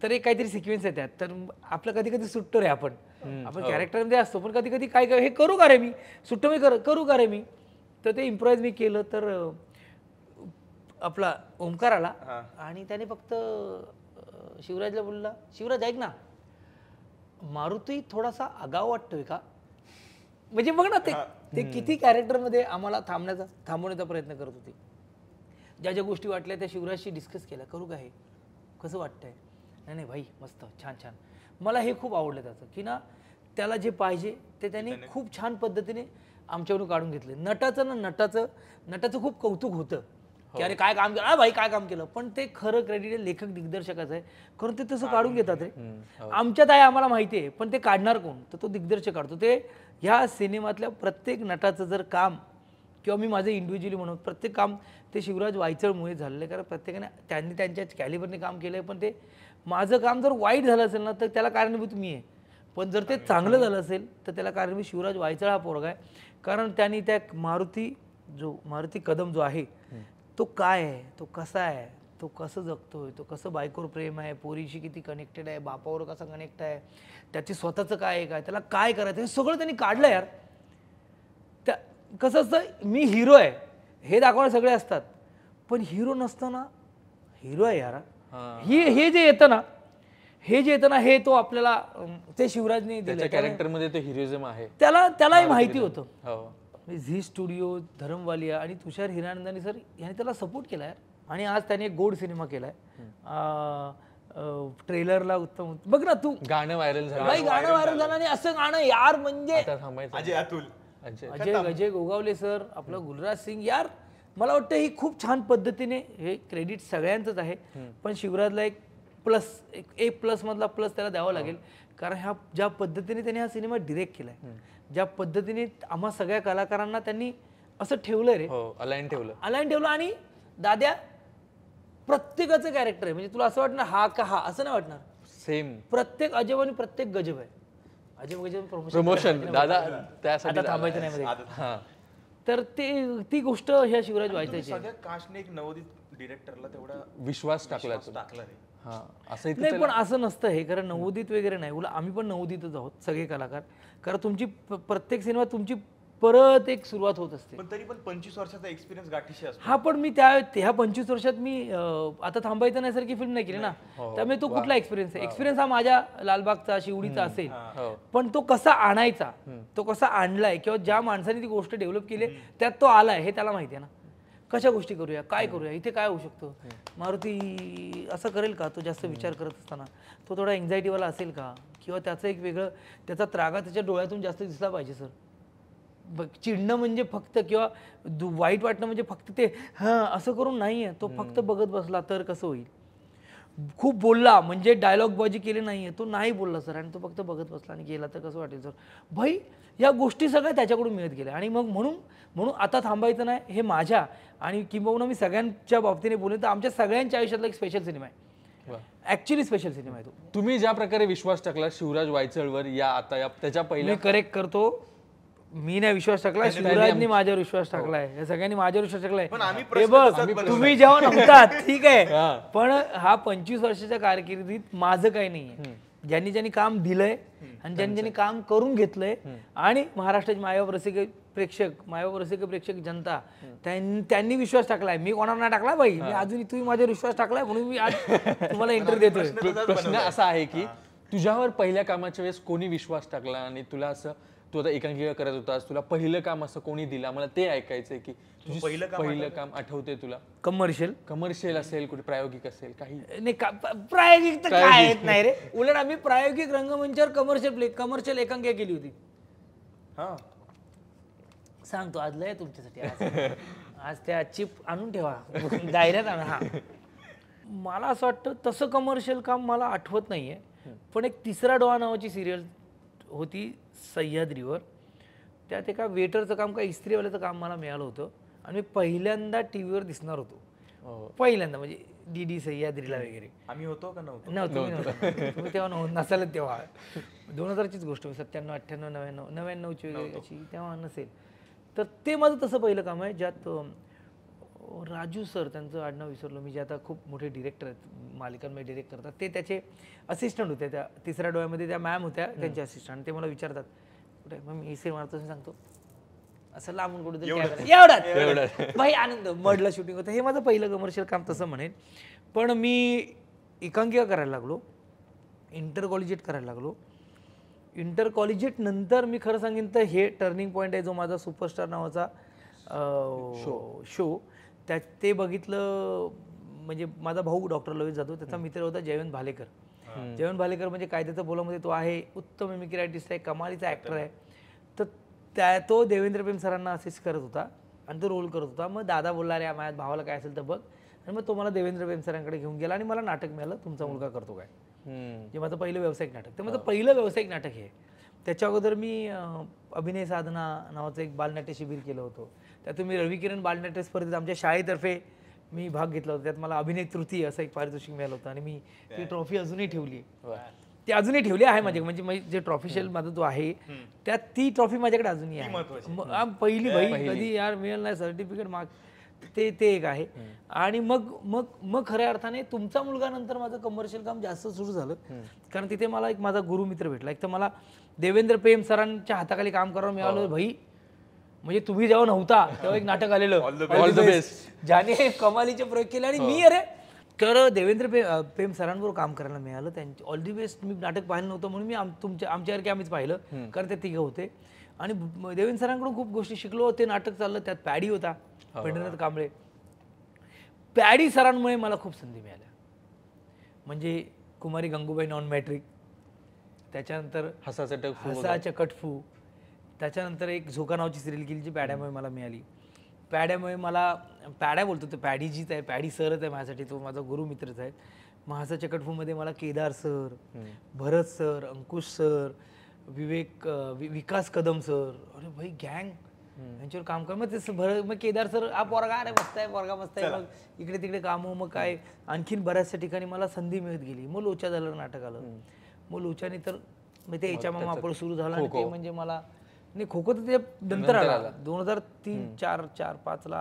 तर एक काहीतरी सिक्वेन्स आहे त्यात, तर आपलं कधी कधी सुटतो रे, आपण कॅरेक्टरमध्ये असतो, पण कधी कधी काय हे करू का रे मी, सुट्टं मी करू का रे मी, तर ते इम्प्रोवाइज मी केलं. तर आपला ओमकार आला आणि त्याने फक्त शिवराजला बोलला, शिवराज ऐक ना, मारुती थोडासा आगाव वाटतोय का. म्हणजे बघ ना ते किती कॅरेक्टरमध्ये आम्हाला थांबवण्याचा प्रयत्न करत होते. ज्या ज्या गोष्टी वाटल्या त्या शिवराजशी डिस्कस केल्या, करू का हे, कसं वाटतंय, नाही भाई मस्त, छान छान. मला हे खूप आवडलं त्याचं की ना त्याला जे पाहिजे ते त्याने खूप छान पद्धतीने आमच्याकडून काढून घेतले. नटाचं खूप कौतुक होतं की अरे काय काम केलं, भाई काय काम केलं, पण ते खरं क्रेडिट लेखक दिग्दर्शकाचं आहे, कारण ते तसं काढून घेतात रे. आमच्यात आहे आम्हाला माहिती आहे, पण ते काढणार कोण, तर तो दिग्दर्शक काढतो. ते ह्या सिनेमातल्या प्रत्येक नटाचं जर काम किंवा मी माझं इंडिव्हिज्युअली म्हणून प्रत्येक काम ते शिवराज वायचळमुळे झालेलं आहे, कारण प्रत्येकाने त्यांनी त्यांच्या कॅलिबरने काम केलं आहे, पण ते माझं काम जर वाईट झालं असेल ना तर त्याला कारणीभूत मी आहे, पण जर ते चांगलं झालं असेल तर त्याला कारणीभूत शिवराज वायचळ हा पोरगा आहे. कारण त्यांनी त्या मारुती कदम जो आहे तो काय आहे, तो कसा आहे, तो कसं जगतोय, तो कसं बायकोवर प्रेम आहे, पोरीशी किती कनेक्टेड आहे, बापावर कसा कनेक्ट आहे, त्याची स्वतःचं काय आहे, काय त्याला काय करायचं हे सगळं त्यांनी काढलं यार. त्या कसं असतं मी हिरो आहे हे दाखवणे सगळे असतात, पण हिरो नसताना हिरो आहे यार. हे जे येतं ना हे तो आपल्याला ते शिवराजने दिलं. कॅरेक्टरमध्ये ते हिरोइझम आहे त्यालाही माहिती होतं. हो. झी स्टुडिओ, धरमवालिया आणि तुषार हिरानंदानी सर यांनी त्याला सपोर्ट केला यार. आणि आज त्याने एक गोड सिनेमा केलाय, ट्रेलरला उत्तम बघ ना तू, गाणं व्हायरल झालं, गाणं व्हायरल झालं. आणि असं गाणं यार म्हणजे अजय अजय गोगावले सर, आपलं गुलराज सिंग यार, मला वाटतं ही खूप छान पद्धतीने, हे क्रेडिट सगळ्यांचंच आहे पण शिवराजला एक प्लस मधला प्लस त्याला द्यावा लागेल. कारण ह्या ज्या पद्धतीने त्यांनी हा सिनेमा डिरेक्ट केलाय, ज्या पद्धतीने आम्हा सगळ्या कलाकारांना त्यांनी असं ठेवलंय रे, अलाइन ठेवलं. आणि दाद्या प्रत्येकाचं कॅरेक्टर आहे, म्हणजे तुला असं वाटणार हा का हा असं नाही वाटणार, सेम प्रत्येक अजब आणि प्रत्येक गजब आहे. अजब गजब प्रमोशन दादा त्यासाठी आता थांबायचं नाही मध्ये. तर ती गोष्ट ह्या शिवराज वायचायची सगळ्या कास्टने एक नवोदित डिरेक्टरला तेवढा विश्वास टाकला रे. नाही पण असं नसतं हे, कारण नवोदित वगैरे नाही, उलट आम्ही पण नवोदितच आहोत सगळे कलाकार. कारण तुमची प्रत्येक सिनेमा तुमची परत एक सुरुवात होत असते. पण तरी पण 25 वर्षाचा एक्सपिरियन्स गाठीशी असतो. हा पण मी ह्या 25 वर्षात मी आता थांबायचं नाही सारखी फिल्म नाही केली ना, त्यामुळे तो कुठला एक्सपिरियन्स आहे. एक्सपिरियन्स हा माझ्या लालबागचा शिवडीचा असेल, पण तो कसा आणायचा, तो कसा आणलाय, किंवा ज्या माणसाने ती गोष्ट डेव्हलप केली त्यात तो आलाय हे त्याला माहिती आहे ना. कशा गोष्टी करूया, काय करूया, इथे काय होऊ शकतं, मारुती असं करेल का, तो जास्त विचार करत असताना तो थोडा एन्झायटीवाला असेल का, किंवा त्याचं एक वेगळं त्याचा त्रागा त्याच्या डोळ्यातून जास्त दिसला पाहिजे सर. चिडणं म्हणजे फक्त किंवा वाईट वाटणं म्हणजे फक्त ते असं करून नाहीये, तो फक्त बघत बसला तर कसं होईल. खूप बोलला म्हणजे डायलॉग बाजी केली नाहीये, तो नाही बोलला सर, आणि तो फक्त बघत बसला आणि गेला तर कसं वाटेल सर. भाई या गोष्टी सगळ्या त्याच्याकडून मिळत गेल्या. आणि मग म्हणून आता थांबायचं नाही हे माझ्या आणि किंबहुना मी सगळ्यांच्या बाबतीने बोलेन तर आमच्या सगळ्यांच्या आयुष्यातला एक स्पेशल सिनेमा आहे, ऍक्च्युअली स्पेशल सिनेमा आहे तो. तुम्ही ज्या प्रकारे विश्वास टाकला शिवराज वायचळवर त्याच्या पहिल्या, मी करेक्ट करतो, मी नाही विश्वास टाकला, शिवराजनी माझ्यावर विश्वास टाकलाय, या सगळ्यांनी माझ्यावर विश्वास टाकलाय. हे बघ तुम्ही जेव्हा नव्हतात ठीक आहे, पण हा 25 वर्षाच्या कारकिर्दीत माझं काही नाहीये. ज्यांनी काम दिलंय आणि ज्यांनी काम करून घेतलंय, आणि महाराष्ट्राचे मायबाप रसिक प्रेक्षक जनता त्यांनी विश्वास टाकलाय. मी कोणावर नाही टाकला बाई, मी अजून तुम्ही माझ्यावर विश्वास टाकलाय म्हणून मी आज तुम्हाला इंटरव्ह्यू देतोय. प्रश्न असा आहे की तुझ्यावर पहिल्या कामाच्या वेळेस कोणी विश्वास टाकला, आणि तुला असं तू आता एकांकिका करत होतास, तुला पहिलं काम असं कोणी दिलं, मला ते ऐकायचंय की पहिलं काम आठवते तुला. कमर्शियल असेल, कुठे प्रायोगिक असेल, काही नाही. प्रायोगिक तर काय नाही रे, उलट आम्ही प्रायोगिक रंगमंचावर कमर्शियल एकांकिका केली होती. सांगतो आज लय तुमच्यासाठी, आज त्या चिप आणून ठेवा डायऱ्यात आणा. मला असं वाटतं तसं कमर्शियल काम मला आठवत नाहीये, पण एक तिसरा डोळा नावाची सिरियल होती सह्याद्रीवर, त्यात एका वेटरचं काम का इस्त्रीवाल्याचं काम मला मिळालं होतं, आणि मी पहिल्यांदा टीव्हीवर दिसणार होतो, पहिल्यांदा म्हणजे डीडी सह्याद्रीला वगैरे. आम्ही होतो का नव्हतो? तुम्ही तेव्हा नसाल, तेव्हा 2000चीच गोष्ट, 97, 98, 99ची वगैरे अशी तेव्हा नसेल. तर ते माझं तसं पहिलं काम आहे, ज्यात राजू सर, त्यांचं आडनाव विसरलो मी, जे आता खूप मोठे डिरेक्टर आहेत, मालिकांमध्ये डिरेक्ट करतात, ते त्याचे असिस्टंट होते. त्या तिसऱ्या डोळ्यामध्ये त्या मॅम होत्या, त्यांचे असिस्टंट. ते मला विचारतात कुठे, मग मी इसे मारतो सांगतो असं लांबून कुठे एवढ्यात भाई आनंद मडला शूटिंग होतं. हे माझं पहिलं कमर्शियल काम तसं म्हणेन. पण मी एकांकिका करायला लागलो, इंटर कॉलेजिएट करायला लागलो. इंटर कॉलेजिएट नंतर मी खरं सांगेन तर हे टर्निंग पॉईंट आहे, जो माझा सुपरस्टार नावाचा शो ते बघितलं. म्हणजे माझा भाऊ डॉक्टर ललित जाधव, त्याचा मित्र होता जयवंत भालेकर. जयवंत भालेकर म्हणजे कायद्याचं बोलामध्ये तो आहे, उत्तम मिमिक्री आर्टिस्ट आहे, कमालीचा ॲक्टर आहे. तर तो देवेंद्र प्रेम सरांना असिस्ट करत होता आणि तो रोल करत होता. मग दादा बोलला, अरे माझ्या भावाला काय असेल तर बघ, आणि मग तो मला देवेंद्र प्रेम सरांकडे घेऊन गेला आणि मला नाटक मिळालं, तुमचा मुलगा करतो काय, जे माझं पहिलं व्यावसायिक नाटक. तर माझं पहिलं व्यावसायिक नाटक हे. त्याच्या अगोदर मी अभिनय साधना नावाचं एक बालनाट्य शिबिर केलं होतं. त्यातून मी रवी किरण बालनाट्य स्पर्धेत आमच्या शाळेतर्फे मी भाग घेतला होता. त्यात मला अभिनय तृतीय असं एक पारितोषिक मिळालं होतं आणि मी ती ट्रॉफी अजूनही ठेवली आहे. ती अजूनही ठेवली आहे माझ्याकडे. म्हणजे जे ट्रॉफिशियल माझा जो आहे त्यात ती ट्रॉफी माझ्याकडे अजूनही आहे. पहिली भाई कधी यार मिळेल नाही सर्टिफिकेट ते एक आहे. आणि मग मग मग खऱ्या अर्थाने तुमचा मुलगा नंतर माझं कमर्शियल काम जास्त सुरू झालं. कारण तिथे मला एक माझा गुरुमित्र भेटला. एक तर मला देवेंद्र पेम सरांच्या हाताखाली काम करायला मिळालं. भाई म्हणजे तुम्ही जेव्हा नव्हता तेव्हा एक नाटक आलेलं ऑल द बेस्ट, ज्याने कमालीचे प्रयोग केले. आणि मी अरे तर देवेंद्र पेम सरांबरोबर काम करायला मिळालं. त्यांचे ऑल दी बेस्ट मी नाटक पाहिलं नव्हतं म्हणून मी आमच्यासारखे आम्हीच पाहिलं, कारण ते तिघं होते. आणि देवेंद्र सरांकडून खूप गोष्टी शिकलो. ते नाटक चाललं, त्यात पॅडी होता, पंढरीनाथ कांबळे. पॅडी सरांमुळे मला खूप संधी मिळाल्या. म्हणजे कुमारी गंगूबाई नॉन मॅट्रिक, त्याच्यानंतर हसा चकटफू, त्याच्यानंतर एक झोका नावाची सिरियल केली जी पॅड्यामुळे मला मिळाली. पॅड्यामुळे मला पॅड्या बोलतो तो पॅडीजीच आहे, पॅडी सरच आहे माझ्यासाठी, तो माझा गुरुमित्रच आहे. हसा चकटफूमध्ये मला केदार सर, भरत सर, अंकुश सर, विकास कदम सर, अरे भाई गँग यांच्यावर काम कर. मग ते मग केदार सर हा पोरगा अरे मस्त आहे, पोरगा मस्त आहे. मग इकडे तिकडे कामं, मग काय आणखीन बऱ्याचशा ठिकाणी मला संधी मिळत गेली. मग लोचा झालं नाटक आलं. मग लोचाने तर मग ते याच्या मामा आपण सुरू झाला. आणि ते म्हणजे मला नाही खो खो तर ते नंतर आला 2003-4-5 ला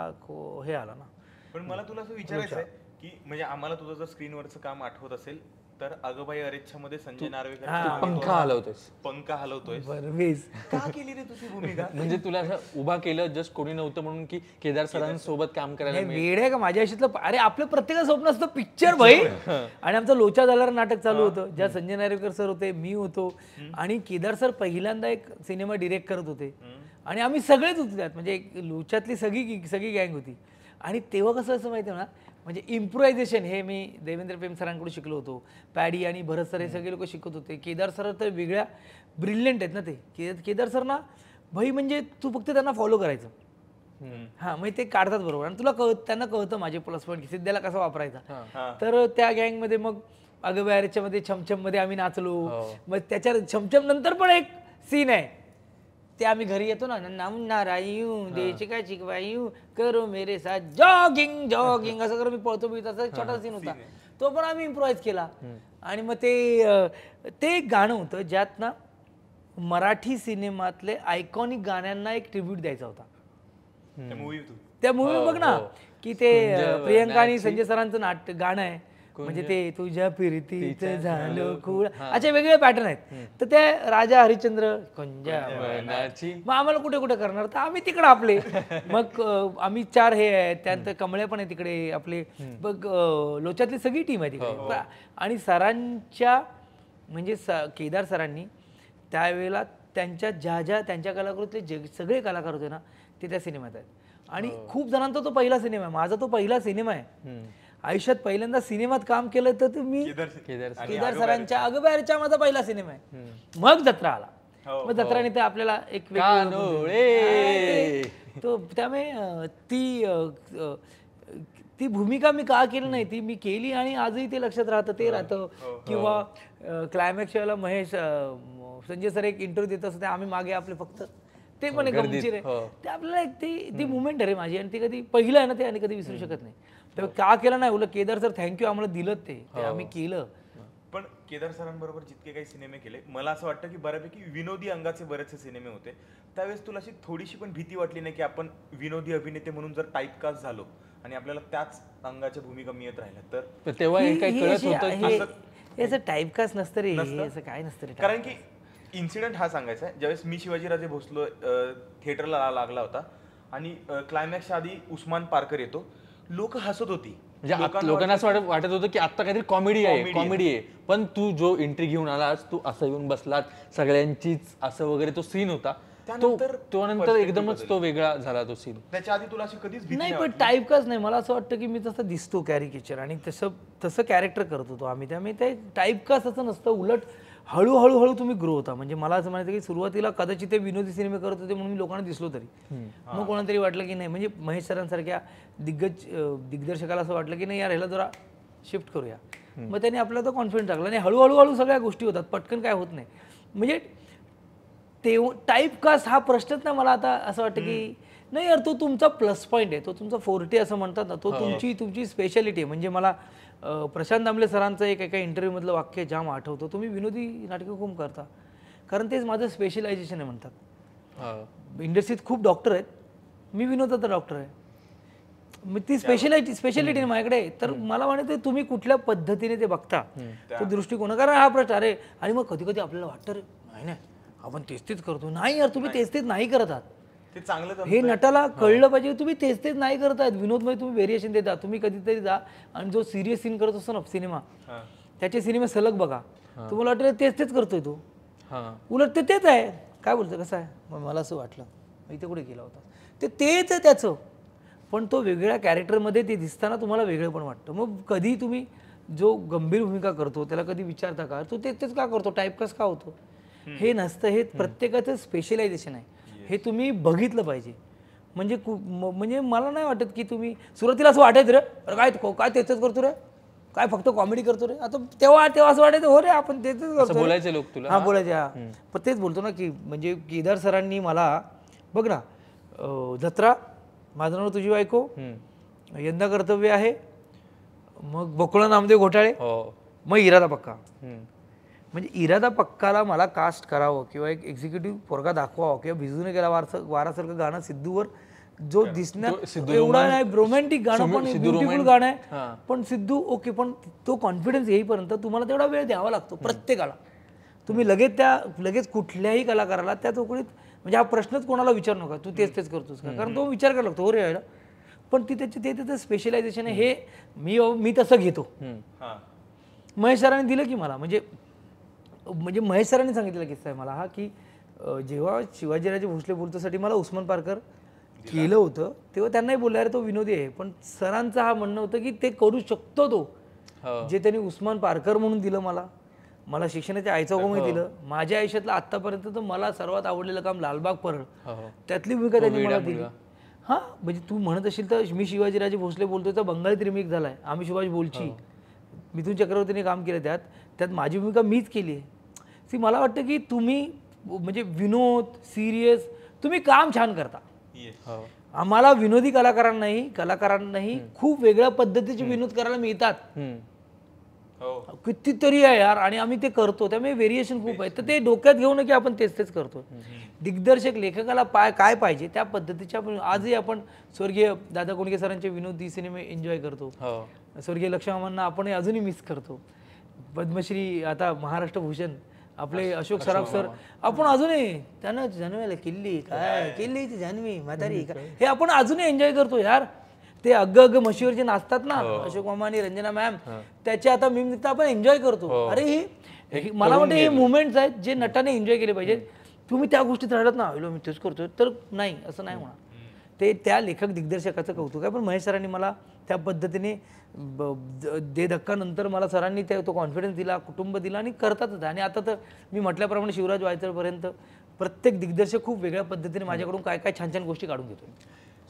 हे आला ना. पण मला तुला असं विचारायचं आहे की म्हणजे आम्हाला तुझं जर स्क्रीनवरचं काम आठवत असेल तर अगबाई अरेच्छा मध्ये संजय नार्वेकर पंखा हलवतोय. का केली रे तुझी भूमिका? म्हणजे तुला असं उभा केलं जस्ट कोणी नव्हतं म्हणून की केदार सरांसोबत काम करायला वेळ आहे का माझ्या आयुष्यातलं? अरे आपलं प्रत्येकाचं स्वप्न असतं पिक्चर भाई. आणि आमचं लोचा झाल्यावर नाटक चालू होतं, ज्या संजय नार्वेकर सर होते, मी होतो आणि केदार सर पहिल्यांदा एक सिनेमा डिरेक्ट करत होते. आणि आम्ही सगळेच होतो त्यात, म्हणजे लोच्यातली सगळी गँग होती. आणि तेव्हा कसं असं माहिती आहे ना, म्हणजे इम्प्रोव्हायझेशन हे मी देवेंद्र पेम सरांकडून शिकलो होतो. पॅडी आणि भरत सर हे सगळे लोक शिकत होते. केदार सर तर वेगळ्या ब्रिलियंट आहेत ना ते. केदार सर ना भाई म्हणजे तू फक्त त्यांना फॉलो करायचं. हां म्हणजे ते काढतात बरोबर. आणि तुला त्यांना कळतं माझे प्लस पॉईंट सिद्ध्याला कसा वापरायचा. तर त्या गँगमध्ये मग अगबाई मध्ये छमछममध्ये आम्ही नाचलो. मग त्याच्या छमछम नंतर पण एक सीन आहे, ते आम्ही घरी येतो ना, नारायू देश काय शिकवायू करो मेरे साथ जॉगिंग जॉगिंग असं करून मी पळतो मी, तसा छोटा सीन होता तो पण आम्ही इम्प्रोव्हाइज केला. आणि मग ते एक गाणं होतं ज्यात ना मराठी सिनेमातले आयकॉनिक गाण्यांना एक ट्रिब्यूट द्यायचा होता. त्या मूवी बघ ना की ते प्रियंका आणि संजय सरांचं गाणं आहे, म्हणजे ते तुझ्या फिरतीचं झालं खूळ, असे वेगवेगळे पॅटर्न आहेत. तर ते राजा हरिश्चंद्र कुंजावनाची मग आम्हाला कुठे कुठे करणार, तर आम्ही तिकडे आपले मग आम्ही 4 हे आहेत, त्यानंतर कमळे पण आहे तिकडे आपले, बघ लोच्यातली सगळी टीम आहे तिकडे. आणि सरांच्या म्हणजे केदार सरांनी त्यावेळेला ज्या त्यांच्या कलाकृतीतले सगळे कलाकार होते ना ते त्या सिनेमात आहेत. आणि खूप जणांचा तो पहिला सिनेमा आहे, माझा तो पहिला सिनेमा आहे आयुष्यात. पहिल्यांदा सिनेमात काम केलं तर मी केदार सरांच्या अगबाईच्या माझा पहिला सिनेमा आहे. मग जत्रा आला, मग जत्राने ते आपल्याला एक तो त्यामुळे ती भूमिका मी का केली नाही, ती मी केली आणि आजही ते लक्षात राहतं, ते राहतं. किंवा क्लायमॅक्स वेळेला महेश संजय सर एक इंटरव्ह्यू देत असते, आम्ही मागे आपले फक्त ते पण एक गमतीशीर आहे. ते आपल्याला एक ती मुवमेंट आहे माझी, आणि ती कधी पहिलं आहे ना ते आणि कधी विसरू शकत नाही. तर का केलं नाही उलट केदार सर थँक्यू आम्हाला दिलं ते आम्ही केलं. पण केदार सरांबरोबर जितके काही सिनेमे केले मला असं वाटतं की बऱ्यापैकी विनोदी अंगाचे बरेचसे सिनेमे होते. त्यावेळेस तुला अशी थोडीशी पण भीती वाटली नाही की आपण विनोदी अभिनेते म्हणून जर टाईपकास्ट झालो आणि आपल्याला त्याच अंगाच्या भूमिका मिळत राहिल्या तर? तेव्हा याचं टाईपकास्ट नसतं रे, असं काय नसतं रे. कारण की इन्सिडेंट हा सांगायचा आहे, ज्यावेळेस मी शिवाजीराजे भोसले थिएटरला लागला होता आणि क्लायमॅक्सच्या आधी उस्मान पारकर येतो, लोक हसत होती. लोकांना असं वाटत होतं की आता काहीतरी कॉमेडी आहे, पण तू जो एंट्री घेऊन आलास, तू असं येऊन बसलात सगळ्यांचीच असं वगैरे तो सीन होता, तो नंतर एकदमच तो वेगळा झाला तो सीन. त्याच्या आधी तुला अशी कधीच नाही, पण टाईपकास्ट नाही. मला असं वाटतं की मी तसं दिसतो कॅरिकेचर, आणि तसं कॅरेक्टर करत होतो आम्ही, त्यामुळे ते टाईपकास्ट असं नसतं. उलट हळूहळू तुम्ही ग्रो होता. म्हणजे मला असं म्हणायचं की सुरुवातीला कदाचित ते विनोदी सिनेमे करत होते म्हणून मी लोकांना दिसलो तरी, मग कोणाला तरी वाटलं की नाही, म्हणजे महेश सरांसारख्या दिग्दर्शकाला असं वाटलं की नाही यार ह्याला जरा शिफ्ट करूया. मग त्याने आपला तो कॉन्फिडन्स टाकला, आणि हळूहळू सगळ्या गोष्टी होतात, पटकन काय होत नाही. म्हणजे ते टाईपकास्ट हा प्रश्नच नाही मला आता असं वाटतं की नाही यार, तो तुमचा प्लस पॉईंट आहे, तो तुमचा फोर्टे असं म्हणतात ना, तो तुमची स्पेशालिटी आहे. म्हणजे मला प्रशांत दामले सरांचं एका इंटरव्ह्यूमधलं वाक्य जाम आठवतं, तुम्ही विनोदी नाटकं खूप करता कारण तेच माझं स्पेशलायझेशन आहे म्हणतात. इंडस्ट्रीत खूप डॉक्टर आहेत, मी विनोदाचा डॉक्टर आहे, मग ती स्पेशालिटी माझ्याकडे. तर मला म्हणायचं तुम्ही कुठल्या पद्धतीने ते बघता, तो दृष्टिकोन. कारण हा प्रश्न अरे, आणि मग कधी कधी आपल्याला वाटतं रे नाही आपण तेच करतो. नाही यार, तुम्ही तेच नाही करत आहात. ते चांगलं हे नटाला कळलं पाहिजे, तुम्ही तेच नाही करत आहेत. विनोदमध्ये तुम्ही व्हेरिएशन देता. तुम्ही कधीतरी जा आणि जो सिरियस सीन करत असतो ना सिनेमा, त्याचे सिनेमा सलग बघा, तुम्हाला वाटतं तेच करतोय तो, उलट तेच आहे. काय बोलतो कसं आहे, मग मला असं वाटलं इथे कुठे गेला होता, तेच आहे त्याचं, पण तो वेगळ्या कॅरेक्टरमध्ये ते दिसताना तुम्हाला वेगळं पण वाटतं. मग कधी तुम्ही जो गंभीर भूमिका करतो त्याला कधी विचारता का तो तेच का करतो, टाईपकास्ट का होतो? हे नसतं. हे प्रत्येकाचं स्पेशलायझेशन आहे, हे तुम्ही बघितलं पाहिजे. म्हणजे मला नाही वाटत की तुम्ही सुरुवातीला असं वाटायचं रे काय तेच करतो रे, काय फक्त कॉमेडी करतो रे. आता तेव्हा असं वाटायचं हो रे आपण तेच करतो, बोलायचे लोक तुला. हा बोलायचे. पण तेच बोलतो ना की म्हणजे केदार सरांनी मला बघ ना, जत्रा, माझं नाव तुझी बायको, यंदा कर्तव्य आहे, मग बकुळा नामदेव घोटाळे, मग इरादा पक्का. म्हणजे इरादा पक्काला मला कास्ट करावं किंवा एक एक्झिक्युटिव्ह पोरगा दाखवावं किंवा भिजून गेला वारासारखं गाणं सिद्धूवर जो दिसण्यात एवढा नाही रोमॅन्टिक गाणं पण ब्युटिफुल गाणं आहे, पण सिद्धू ओके, पण तो कॉन्फिडन्स येईपर्यंत तुम्हाला तेवढा वेळ द्यावा लागतो प्रत्येकाला. तुम्ही लगेच कुठल्याही कलाकाराला त्या चौकडीत म्हणजे हा प्रश्नच कोणाला विचारू नका तू तेच करतोस का, कारण तो विचार करायला लागतो हो रे यायला. पण त्याचं स्पेशलायझेशन आहे, हे मी तसं घेतो. महेश सरांनी दिलं की मला म्हणजे महेश सरांनी सांगितलेला किस्सा आहे मला हा, की जेव्हा शिवाजीराजे भोसले बोलतोसाठी मला उस्मान पारकर केलं होतं तेव्हा त्यांनाही बोलला अरे तो विनोदी आहे, पण सरांचं हा म्हणणं होतं की ते करू शकतो तो, जे त्यांनी उस्मान पारकर म्हणून दिलं मला शिक्षणाच्या आईचा गोमही दिलं. माझ्या आयुष्यातलं आत्तापर्यंत तर मला सर्वात आवडलेलं काम लालबाग परळ, त्यातली भूमिका त्यांनी मला दिली. हां, म्हणजे तू म्हणत असेल तर मी शिवाजीराजे भोसले बोलतोय तर बंगालीत रिमेक झाला आहे, आम्ही शिवाजी बोलची, मिथुन चक्रवर्तीने काम केलं, त्यात माझी भूमिका मीच केली आहे. मला वाटतं की तुम्ही म्हणजे विनोद सिरियस तुम्ही काम छान करता. आम्हाला विनोदी कलाकारांनाही खूप वेगळ्या पद्धतीचे विनोद करायला मिळतात, कितीतरी आहे यार, आणि आम्ही ते करतो, त्यामुळे व्हेरिएशन खूप आहे. तर ते डोक्यात घेऊ नये की आपण तेच करतो. दिग्दर्शक लेखकाला काय पाहिजे त्या पद्धतीच्या आजही आपण स्वर्गीय दादा कोंडके सरांचे विनोदी सिनेमे एन्जॉय करतो, स्वर्गीय लक्ष्मणांना आपण अजूनही मिस करतो, पद्मश्री आता महाराष्ट्र भूषण आपले अशोक सराफ सर आपण अजूनही त्यांना जान्हवीला किल्लीची जान्हवी म्हातारी हे आपण अजूनही एन्जॉय करतो यार. ते अग्ग म्हशीवर जे नाचतात ना अशोक मामा आणि रंजना मॅम, त्याचे आता मी आपण एन्जॉय करतो. अरे ही मला वाटतं हे मुवमेंट्स आहेत जे नटाने एन्जॉय केले पाहिजे. तुम्ही त्या गोष्टीत राहिलात ना मी तेच करतो तर नाही, असं नाही म्हणा. ते त्या लेखक दिग्दर्शकाचं कौतुक आहे. पण महेश सरांनी मला त्या पद्धतीने धक्का नंतर मला सरांनी तो कॉन्फिडन्स दिला, कुटुंब दिला आणि करतातच. आणि आता तर मी म्हटल्याप्रमाणे शिवराज वायचळपर्यंत प्रत्येक दिग्दर्शक खूप वेगळ्या पद्धतीने माझ्याकडून काय छान गोष्टी काढून घेतो.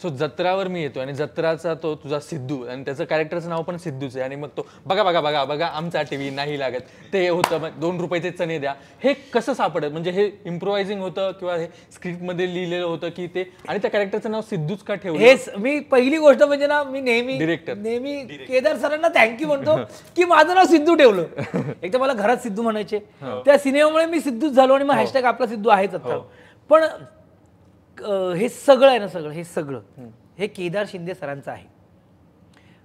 सो जत्रावर मी येतो आणि जत्राचा तो तुझा सिद्धू आणि त्याचं कॅरेक्टरचं नाव पण सिद्धूच आहे, आणि मग तो बघा आमचा टीव्ही नाही लागत ते होतं, मग 2 रुपयाचे चणे द्या, हे कसं सापडत? म्हणजे हे इम्प्रोवायझिंग होतं किंवा हे स्क्रिप्टमध्ये लिहिलेलं होतं की ते, आणि त्या कॅरेक्टरचं नाव सिद्धूच का ठेवलं? हेच मी पहिली गोष्ट म्हणजे ना, मी नेहमी केदार सरांना थँक्यू म्हणतो की माझं नाव सिद्धू ठेवलं. एक तर मला घरात सिद्धू म्हणायचे, त्या सिनेमामुळे मी सिद्धूच झालो आणि मग हॅशटॅग आपला सिद्धू आहेच आता. पण हे सगळं आहे ना, हे केदार शिंदे सरांचं आहे.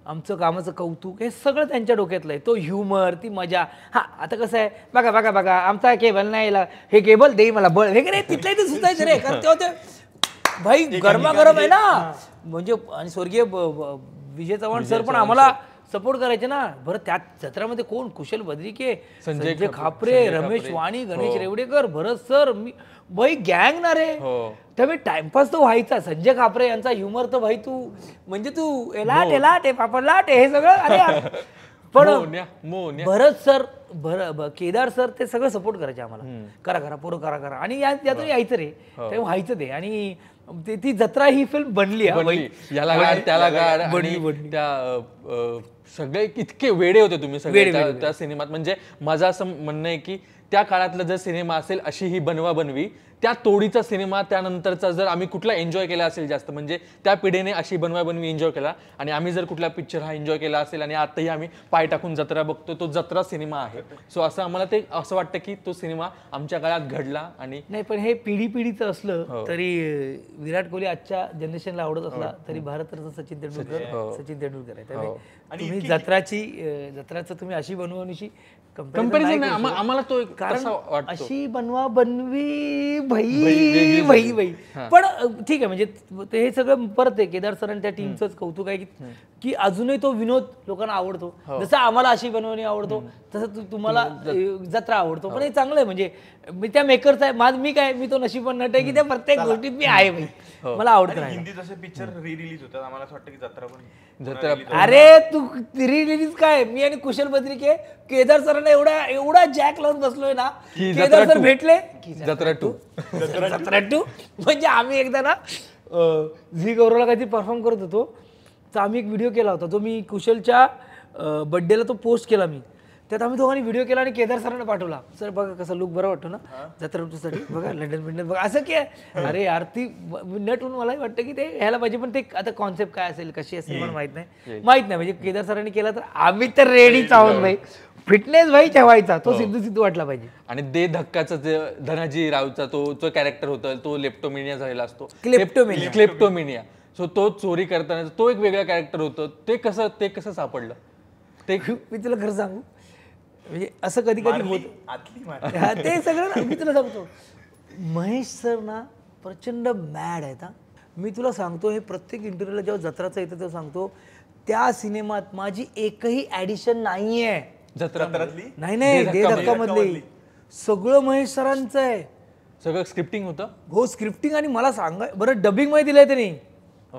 आमचं कामाचं कौतुक हे सगळं त्यांच्या डोक्यातलं आहे. तो ह्युमर, ती मजा. हा आता कसं आहे बघा आमचा केबल नाही, हे केबल दे मला बळ वगैरे तिथल्या इथे सुचायचं रे, कारण तेव्हा ते भाई गरमागरम आहे ना. म्हणजे आणि स्वर्गीय विजय चव्हाण सर पण आम्हाला सपोर्ट करायचे ना. बरं त्यात जत्रामध्ये कोण, कुशल बद्रिके, संजय खापरे, रमेश वाणी, गणेश रेवडेकर, भरत सर, मी भाई गँग ना रे. त्यामुळे टाइमपास तो व्हायचा. संजय खापरे यांचा ह्युमर तर भाई तू म्हणजे तू एलाट पापड लाट हे सगळं. अरे पण भरत सर केदार सर ते सगळं सपोर्ट करायचे आम्हाला, करा पोरं करा, आणि यातून यायचं रे, ते व्हायचं ते. आणि ती जत्रा ही फिल्म बनली, याला गाड त्याला गाड, त्या सगळे इतके वेडे होते तुम्ही सगळे त्या सिनेमात. म्हणजे माझं असं म्हणणं आहे की त्या काळातला जर सिनेमा असेल अशी ही बनवी त्या तोडीचा सिनेमा त्यानंतरचा जर आम्ही कुठला एन्जॉय केला असेल जास्त, म्हणजे त्या पिढीने अशी बनवी एन्जॉय केला आणि आम्ही जर कुठला पिक्चर हा एन्जॉय केला असेल आणि आताही आम्ही पाय टाकून जत्रा बघतो, तो जत्रा सिनेमा आहे. सो असं आम्हाला ते असं वाटतं की तो सिनेमा आमच्या काळात घडला. आणि नाही पण हे पिढीचं असलं तरी विराट कोहली आजच्या जनरेशनला आवडत असला तरी भारतरत्न सचिन तेंडुलकर आहे. तुम्ही जत्राचं तुम्ही अशी बनवणीशी कंपॅरिझन नाही, आम्हाला तो कारण अशी बनवी भाई. पण ठीक आहे, म्हणजे हे सगळं परत आहे केदार सर आणि त्या टीमचंच कौतुक आहे की अजूनही तो विनोद लोकांना आवडतो. जसं आम्हाला अशी बनवणी आवडतो तसं तुम्हाला जत्रा आवडतो. पण हे चांगलं आहे, म्हणजे मी त्या मेकरचा आहे. मी तो नशीबवान नट आहे की त्या प्रत्येक गोष्टीत मी आहे भाई. मला आवडतं. हिंदी जसे पिक्चर रिलीज होतात आम्हाला असं वाटतं की जत्रा अरे तू रिलीज काय, मी आणि कुशल बद्रिके केदार सरांना एवढा जॅक लावून बसलोय ना, केदार सर भेटले जत्रा टू म्हणजे आम्ही एकदा ना झी गौरवला काहीतरी परफॉर्म करत होतो, तर आम्ही एक व्हिडिओ केला होता जो मी कुशलच्या बर्थडेला तो पोस्ट केला मी. त्यात आम्ही दोघांनी व्हिडिओ केला आणि केदार सरांना पाठवला. सर बघा कसा लुक बरा वाटतो ना जत्रा टूसाठी, बघा लंडन बघा असं की. अरे यार ती नट म्हणून मलाही वाटतं की ते ह्याला पाहिजे, पण ते आता कॉन्सेप्ट काय असेल कशी असेल मला माहित नाही. म्हणजे केदार सरांनी केला तर आम्ही तर रेडीच आहोत भाई. फिटनेस भाई ठेवायचा, तो सिद्धू वाटला पाहिजे. आणि दे धक्काचा जे धनाजी रावचा तो कॅरेक्टर होता, तो लेप्टोमेनिया झालेला असतो, क्लेप्टोमेनिया. सो तो चोरी करताना तो एक वेगळा कॅरेक्टर होतं. ते कसं सापडलं ते मी तुला खरं सांगू, म्हणजे असं कधी होत ते सगळं मी तुला सांगतो. महेश सर ना प्रचंड मॅड आहेत. मी तुला सांगतो, हे प्रत्येक इंटरव्ह्यूला जेव्हा जत्राचं येतं तेव्हा सांगतो, त्या सिनेमात माझी एकही ऍडिशन नाहीये. जत्रातली नाही दे धक्का मधली सगळं महेश सरांचं आहे. सगळं स्क्रिप्टिंग होतं. हो स्क्रिप्टिंग. आणि मला सांगा बरं, डबिंग मध्ये दिलंय त्यांनी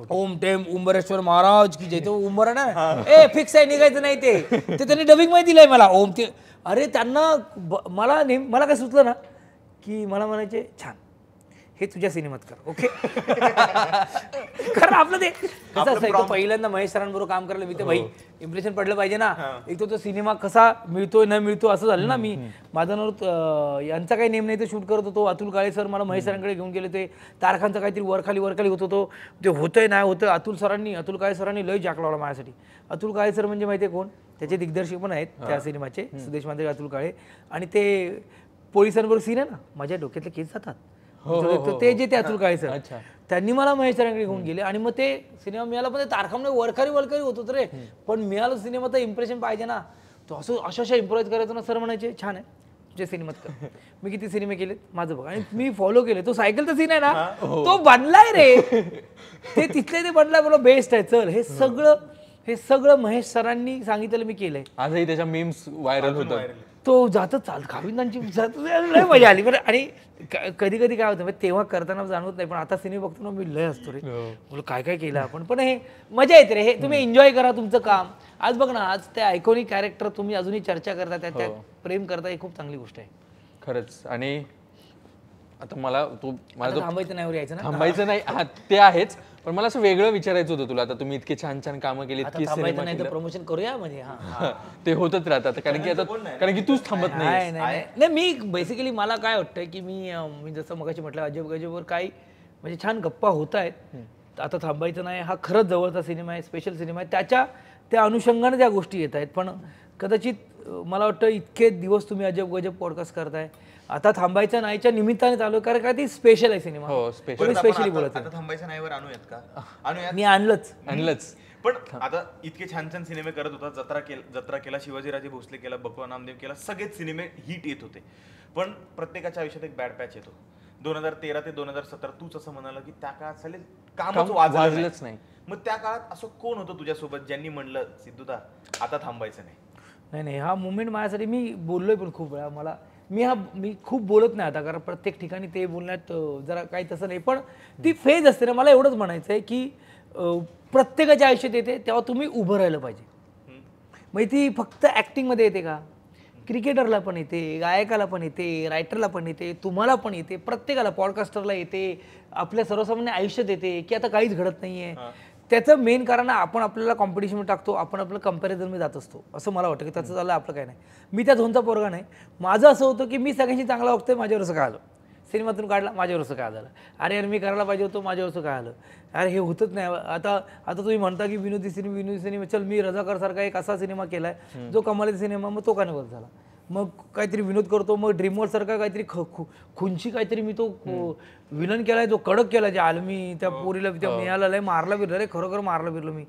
ओम टेम उंबरेश्वर महाराज की जय. तो उंबर ना फिक्स आहे, निघायचं नाही ते त्यांनी डबिंग मध्ये दिलंय मला ओम ते. अरे त्यांना मला काय सुचलं ना की मला म्हणायचे छान हे तुझ्या सिनेमात कर. ओके खरं आपलं ते कसं असायचं, पहिल्यांदा महेश सरांबरोबर काम करायला मी ते भाई इम्प्रेशन पडलं पाहिजे ना. एक तो सिनेमा कसा मिळतोय न मिळतो असं झालं ना. मी माझा यांचा काही नेम नाही, तो शूट करत होतो. अतुल काळे सर मला महेश सरांकडे घेऊन गेले. ते तारखांचा काहीतरी वरखाली होत होतो, ते होतंय नाही होतं. अतुल काळे सरांनी लय जाक लावला माझ्यासाठी. अतुल काळे सर म्हणजे माहिती आहे कोण, त्याचे दिग्दर्शक पण आहेत त्या सिनेमाचे, सुदेश मांजरे अतुल काळे. आणि ते पोलिसांबरोबर सीन आहे ना, माझ्या डोक्यातले केस जातात. ते जे अतुल काळे सर त्यांनी मला महेश सरांकडे घेऊन गेले आणि मग ते सिनेमा मिळाला. पण ते तारखामध्ये वरखारी होत होतं रे, पण मिळालं सिनेमा तर इम्प्रेशन पाहिजे ना. तो अशा इम्प्रोवाइज करायचो ना. सर म्हणायचे छान आहे तुझ्या सिनेमात कर. मी किती सिनेमे केलेत माझं बघ, आणि मी फॉलो केले. तो सायकलचा सीन आहे ना, तो बनलाय रे, ते तिथले ते बनलाय, बोला बेस्ट आहे. चल हे सगळं महेश सरांनी सांगितलं मी केलंय. आजही त्याच्या मीम्स व्हायरल होतात. तो जातं खाविंदांची लय मजा आली बरं. आणि कधी काय होतं तेव्हा करताना जाणवत नाही, पण आता सिनेमा बघतो ना मी लय असतो रे, बोल काय केलं आपण. पण हे मजा येते रे, हे तुम्ही एन्जॉय करा तुमचं काम. आज बघ ना, आज त्या आयकॉनिक कॅरेक्टर तुम्ही अजूनही चर्चा करता, त्या प्रेम करता, ही खूप चांगली गोष्ट आहे खरंच. आणि आता मला थांबायचं नाही यायचं ना, थांबायचं नाही ते आहेच, पण मला असं वेगळं विचारायचं होतं तुला. आता तुम्ही इतके छान कामं केली, प्रमोशन करूया म्हणजे ते होतच राहतात. कारण की तूच थांबत नाही. मी बेसिकली मला काय वाटतंय की मी जसं मगाशी म्हटलं अजब गजबवर काही म्हणजे छान गप्पा होत आहेत. आता थांबायचं नाही हा खरंच जवळचा सिनेमा आहे, स्पेशल सिनेमा आहे. त्या अनुषंगाने त्या गोष्टी येत आहेत. पण कदाचित मला वाटतं इतके दिवस तुम्ही अजब गजब पॉडकास्ट करताय, आता थांबायचं नाहीच्या निमित्ताने चालू, कारण काय ती स्पेशल आहे सिनेमा. स्पेशली बोलत आता थांबायचं नाहीवर आणूयात का? मी आणलंच. पण आता इतके छान सिनेमे करत होता. जत्रा केला, शिवाजीराजे भोसले केला, बकवा नामदेव केला, सगळेच सिनेमे हिट येत होते. पण प्रत्येकाच्या आयुष्यात एक बॅड पॅच येतो. 2013 ते 2017 तूच असं म्हणाला की त्या काळात चालेल कामच वाजलंच नाही. मग त्या काळात असं कोण होतं तुझ्यासोबत ज्यांनी म्हणलं सिद्धूदा आता थांबायचं नाही. हा मुवमेंट माझ्यासाठी मी बोललोय पण खूप वेळा. मी खूप बोलत नाही आता, कारण प्रत्येक ठिकाणी ते बोलण्यात जरा काही तसं नाही. पण ती फेज असते ना. मला एवढंच म्हणायचं आहे की प्रत्येकाच्या आयुष्यात येते तेव्हा तुम्ही उभं राहिलं पाहिजे. मग ती फक्त ॲक्टिंगमध्ये येते का? क्रिकेटरला पण येते, गायकाला पण येते, रायटरला पण येते, तुम्हाला पण येते, प्रत्येकाला, पॉडकास्टरला येते, आपल्या सर्वसामान्य आयुष्यात येते की आता काहीच घडत नाही आहे. त्याचं मेन कारण आपण आपल्याला कॉम्पिटिशन टाकतो, आपण आपलं कंपॅरिझनमध्ये जात असतो, असं मला वाटतं की त्याचं झालं आपलं काय नाही. मी त्या झोनचा पोरगा नाही. माझं असं होतं की मी सगळ्यांशी चांगला वागतोय, माझ्यावर असं काय आलं. सिनेमातून काढला, माझ्यावर असं काय झालं, अरे यार मी करायला पाहिजे होतं, माझ्यावर असं काय आलं, अरे हे होतच नाही. आता तुम्ही म्हणता की विनोदी सिनेमा, चल मी रजाकारसारखा एक असा सिनेमा केलाय जो कमालीचा सिनेमा, मग तो का नाही झाला. मग काहीतरी विनोद करतो, मग ड्रीमवर्ल्ड सारखा काहीतरी खुंची काहीतरी मी तो विलन केलाय, जो कडक केलाय, जे आलमी त्या पोरीला त्या मिळाला लय मारला बिरला रे, खरोखर मारला बिरलो मी.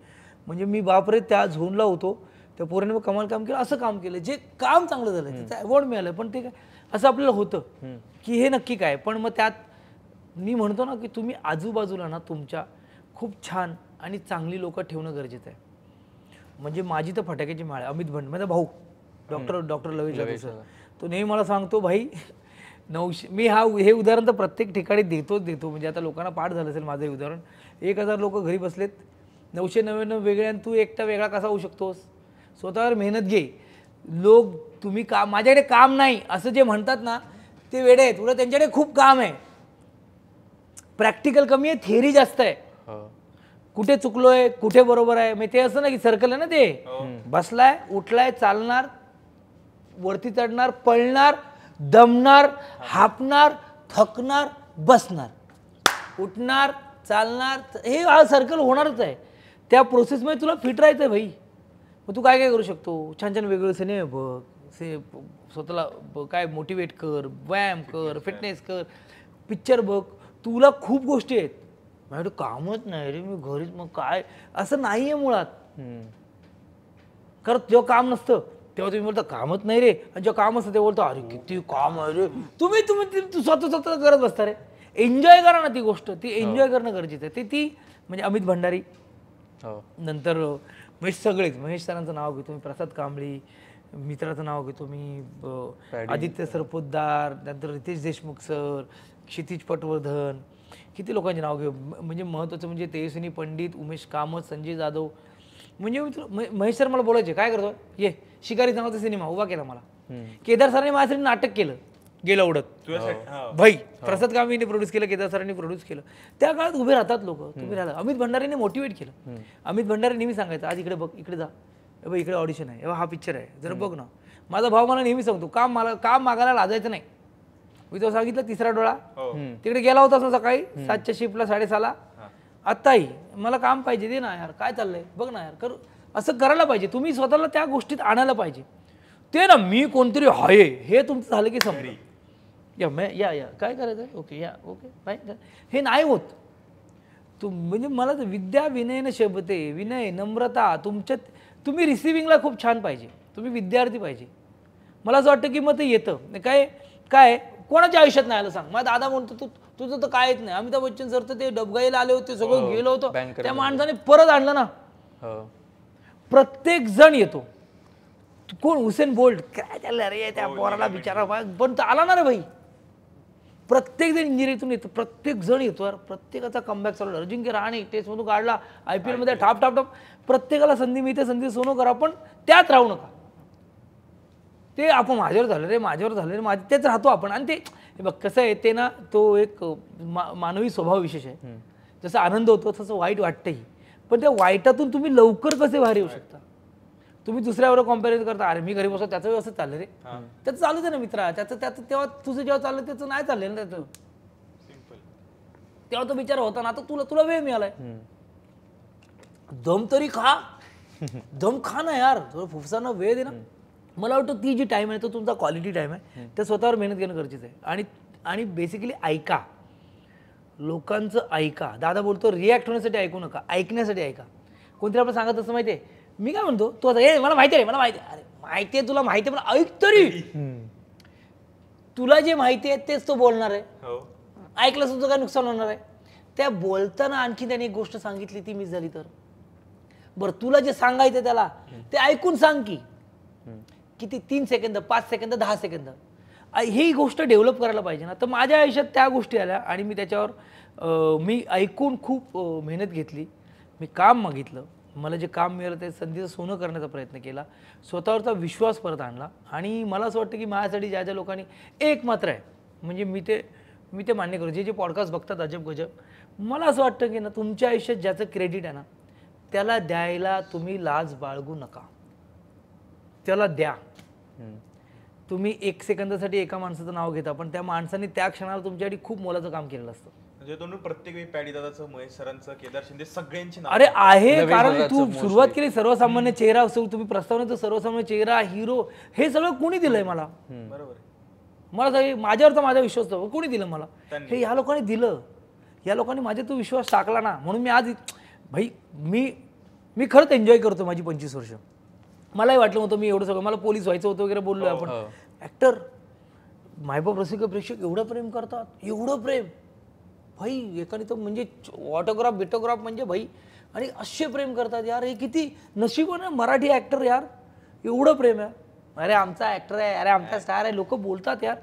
म्हणजे मी बापरे त्या झोनला होतो, त्या पोरीने मग कमाल काम केलं, असं काम केलं जे काम चांगलं झालं, त्याचं अवॉर्ड मिळालं. पण ते काय असं आपल्याला होतं की हे नक्की काय. पण मग त्यात मी म्हणतो ना की तुम्ही आजूबाजूला ना तुमच्या खूप छान आणि चांगली लोक ठेवणं गरजेचं आहे. म्हणजे माझी तर फटाक्याची माळ, अमित भंड माझा भाऊ, डॉक्टर लवेश जाधव सर, तो नेहमी मला सांगतो भाई 900, मी हे उदाहरण तर प्रत्येक ठिकाणी देतो. म्हणजे आता लोकांना पाठ झालं असेल माझं हे उदाहरण. 1000 लोक घरी बसलेत, 999 वेगळे आणि तू एकटा वेगळा कसा होऊ शकतोस. स्वतःवर मेहनत घे. लोक तुम्ही काम, माझ्याकडे काम नाही असं जे म्हणतात ना ते वेडे आहेत. तुला त्यांच्याकडे खूप काम आहे, प्रॅक्टिकल कमी आहे, थिअरी जास्त आहे. कुठे चुकलोय, कुठे बरोबर आहे. मग ते असं ना की सर्कल आहे ना, ते बसलाय, उठलाय, चालणार, वरती चढणार, पळणार, दमणार, हापणार, थकणार, बसणार, उठणार, चालणार, हे हा सर्कल होणारच आहे. त्या प्रोसेसमध्ये तुला फिट राहायचं आहे भाई. मग तू काय काय करू शकतो, छान छान वेगवेगळे सिनेमे बघ, स्वतःला काय मोटिवेट कर, व्यायाम कर, फिटनेस कर, पिक्चर बघ. तुला खूप गोष्टी आहेत. माझ्याकडे कामच नाही रे, मी घरीच, मग काय, असं नाही आहे मुळात. कारण जेव्हा काम नसतं तेव्हा तुम्ही बोलता कामच नाही रे, आणि जेव्हा काम असतं तेव्हा बोलतो अरे किती काम आहे रे. तुम्ही स्वतः करत बसता रे. एन्जॉय करा ना ती गोष्ट, ती एन्जॉय करणं गरजेचं आहे. ती म्हणजे अमित भंडारी, नंतर महेश सरांचं नाव घेतो मी, प्रसाद कांबळी, मित्राचं नाव घेतो मी, आदित्य सर पोद्दार, नंतर रितेश देशमुख सर, क्षितिज पटवर्धन, किती लोकांचे नाव घेऊ. म्हणजे महत्त्वाचं म्हणजे तेजस्विनी पंडित, उमेश कामत, संजय जाधव. म्हणजे महेश सर मला बोलायचे काय करतो, ये शिकारी नावाचा सिनेमा उभा केला मला. केदार सरांनी माझ्यासाठी नाटक केलं, गेलं उडत भाई. प्रसाद कांबळीने प्रोड्यूस केलं, केदार सरांनी प्रोड्यूस केलं. त्या काळात उभे राहतात लोक, तुम्ही राहता. अमित भंडारीने मोटिवेट केलं. अमित भंडारी नेहमी सांगायचं आज इकडे बघ, इकडे जा, बाबा इकडे ऑडिशन आहे, हा पिक्चर आहे, जरा बघ ना. माझा भाऊ मला नेहमी सांगतो काम मागायला लाजायचं नाही. मी तो सांगितलं तिसरा डोळा तिकडे गेला होता सकाळी 7च्या शिफ्टला 6:30ला. आत्ताही मला काम पाहिजे, दे ना यार, काय चाललंय बघ ना यार, करू. असं करायला पाहिजे. तुम्ही स्वतःला त्या गोष्टीत आणायला पाहिजे. ते ना मी कोणतरी आहे हे तुमचं झालं की समजा या काय करायचं, ओके या, ओके बाय, हे नाही होत. म्हणजे मला तर विद्या विनयन शब्दते, विनय नम्रता तुमच्यात, तुम्ही रिसिव्हिंगला खूप छान पाहिजे, तुम्ही विद्यार्थी पाहिजे. मला असं वाटतं की मग ते येतं काय काय कोणाच्या आयुष्यात नाही आलं सांग. माझा दादा म्हणतो तुझं तर कायच नाही. अमिताभ बच्चन सर तर ते डबगाईला आले होते, सगळं गेलो होतो, त्या माणसाने परत आणलं ना. प्रत्येक जण येतो. कोण हुसेन बोल्ट काय चाललं रे त्या पोराला बिचारा, पण आला ना रे भाई. प्रत्येक जण इंजिनिअरिंगतून येतो, प्रत्येक जण येतो यार. प्रत्येकाचा कमबॅक चालू. अजिंक्य रहाणे टेस्टमधून काढला, IPL मध्ये ठाप. प्रत्येकाला संधी मिळते, संधी सोनं करा, पण त्यात राहू नका. ते आपण माझ्यावर झालं रे तेच राहतो आपण. आणि ते बघ कसं आहे ते ना, तो एक मानवी स्वभाव विशेष आहे. जसं आनंद होतो तसं वाईट वाटतंही. पण त्या वाईटातून तुम्ही लवकर कसे बाहेर येऊ शकता. तुम्ही दुसऱ्यावर कॉम्पॅरिझन करता, अरे मी घरी बसतो त्याचं व्यवस्थित चाललं रे, त्याचं चालूच आहे ना मित्रा, त्याचं तेव्हा तुझं जेव्हा चाललं त्याचं नाही चाललं ना, त्याचं तेव्हा तो विचार होता ना. आता तुला वेळ मिळालाय, दम तरी खा, दम खा ना यार, फुफसांना वेळ दे ना. मला वाटतं ती जी टाइम आहे तो तुमचा क्वालिटी टाइम आहे, त्या स्वतःवर मेहनत घेणं गरजेचं आहे. आणि बेसिकली ऐका, लोकांचं ऐका. दादा बोलतो रिॲक्ट होण्यासाठी ऐकू नका, ऐकण्यासाठी ऐका. कोणतरी आपण सांगत असं माहिती आहे, मी काय म्हणतो तू आता हे मला माहिती आहे, अरे माहिती आहे तुला, माहिती आहे पण ऐक तरी. तुला जे माहिती आहे तेच तो बोलणार आहे, ऐकलं तुझं काय नुकसान होणार आहे. त्या बोलताना आणखी त्याने एक गोष्ट सांगितली ती मिस झाली तर बरं, तुला जे सांगायचं त्याला ते ऐकून सांग की किती 3 सेकंद 5 सेकंद 10 सेकंद ही गोष्ट डेव्हलप करायला पाहिजे ना. तर माझ्या आयुष्यात त्या गोष्टी आल्या आणि मी त्याच्यावर मी ऐकून खूप मेहनत घेतली. मी काम मागितलं, मला जे काम मिळालं ते संधीचं सोनं करण्याचा प्रयत्न केला, स्वतःवरचा विश्वास परत आणला. आणि मला असं वाटतं की माझ्यासाठी ज्या ज्या लोकांनी एक मात्र आहे, म्हणजे मी ते मान्य करू, जे पॉडकास्ट बघतात अजब गजब, मला असं वाटतं की ना तुमच्या आयुष्यात ज्याचं क्रेडिट आहे ना त्याला द्यायला तुम्ही लाज बाळगू नका, त्याला द्या. तुम्ही 1 सेकंदासाठी एका माणसाचं नाव घेता, पण त्या माणसाने त्या क्षणाला तुमच्यासाठी खूप मोलाचं काम केलेलं असतं. म्हणजे दोन प्रत्येक वेळी पॅडी दादाचं, महेश सरांचं, केदार शिंदे सगळ्यांची नाव. अरे आहे, कारण तू सुरुवात केली सर्वसामान्य चेहरा असो, तुम्ही प्रस्तावनेचा सर्वसामान्य चेहरा, हिरो, हे सगळं कोणी दिलंय मला? बरोबर आहे. मला माझ्यावर तर माझा विश्वास नव्हता, कोणी दिलं मला? हे या लोकांनी दिलं. या लोकांनी माझ्या तो विश्वास टाकला ना, म्हणून मी आज भाई मी खरंच एन्जॉय करतो माझी 25 वर्ष. मलाही वाटलं होतं मी एवढं सगळं, मला पोलीस व्हायचं होतं वगैरे बोललोय आपण. ऍक्टर, मायबाप रसिक प्रेक्षक एवढं प्रेम करतात, एवढं प्रेम भाई. एकाने तर म्हणजे ऑटोग्राफ बिटोग्राफ म्हणजे भाई, आणि असे प्रेम करतात यार. हे किती नशीब आहे मराठी ऍक्टर यार, एवढं प्रेम आहे. अरे आमचा ऍक्टर आहे, अरे आमचा स्टार आहे. लोक बोलतात यार,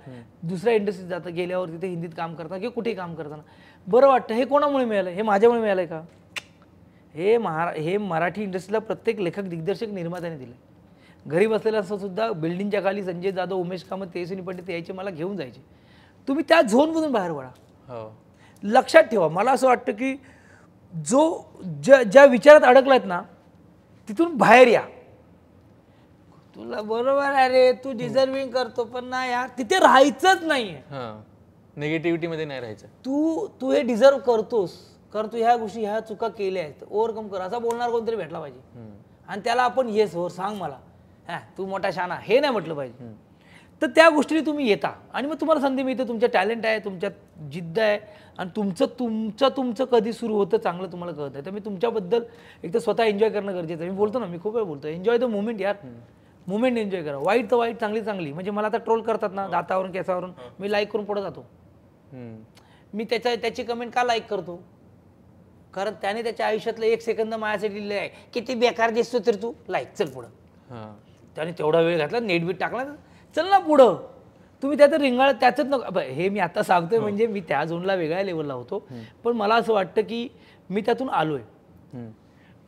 दुसऱ्या इंडस्ट्रीत जातं गेल्यावर, तिथे हिंदीत काम करताना किंवा कुठेही काम करताना बरं वाटतं. हे कोणामुळे मिळालं? हे माझ्यामुळे मिळालंय का? हे मराठी इंडस्ट्रीला प्रत्येक लेखक, दिग्दर्शक, निर्मात्याने दिलंय. घरी बसलेला असं सुद्धा बिल्डिंगच्या खाली संजय जाधव, उमेश कामत, तेजस्विनी पंडित यायचे, मला घेऊन जायचे. तुम्ही त्या झोनमधून बाहेर पडा. लक्षात ठेवा, मला असं वाटतं की ज्या विचारात अडकलात ना, तिथून बाहेर या. तुला बरोबर आहे रे, तू डिझर्विंग करतो, पण ना यार तिथे राहायचंच नाहीये. निगेटिव्हिटी मध्ये नाही राहायचं. तू हे डिझर्व करतोस, कारण तू ह्या गोष्टी, ह्या चुका केल्या आहेत, ओव्हरकम कर. असा बोलणार कोणतरी भेटला पाहिजे, आणि त्याला आपण येस हो सांग मला, तू मोठा शाना, हे नाही म्हटलं पाहिजे. तर त्या गोष्टीने तुम्ही येता, आणि मग तुम्हाला संधी मिळते. तुमच्या टॅलेंट आहे, तुमच्यात जिद्द आहे, आणि तुमचं कधी सुरू होतं चांगलं तुम्हाला कळत आहे. तर मी तुमच्याबद्दल एक तर स्वतः एन्जॉय करणं गरजेचं आहे. मी बोलतो ना, मी खूप वेळ बोलतो, एन्जॉय द मुमेंट यार. मुमेंट एन्जॉय करा. वाईट तर वाईट, चांगली. म्हणजे मला आता ट्रोल करतात ना दातावरून केसावरून, मी लाईक करून पुढे जातो. मी त्याची कमेंट का लाईक करतो? कारण त्याने त्याच्या आयुष्यातलं 1 सेकंद माझ्यासाठी लिहिलं आहे, किती बेकार दिसतो तर तू लाईक, चल पुढं. त्याने तेवढा वेळ घातला, नेटबीट टाकला, चल ना पुढं. तुम्ही त्यात रिंगाळ, त्याच नको. हे मी आता सांगतोय म्हणजे मी त्या झोनला वेगळ्या लेवलला होतो, पण मला असं वाटतं की मी त्यातून आलोय.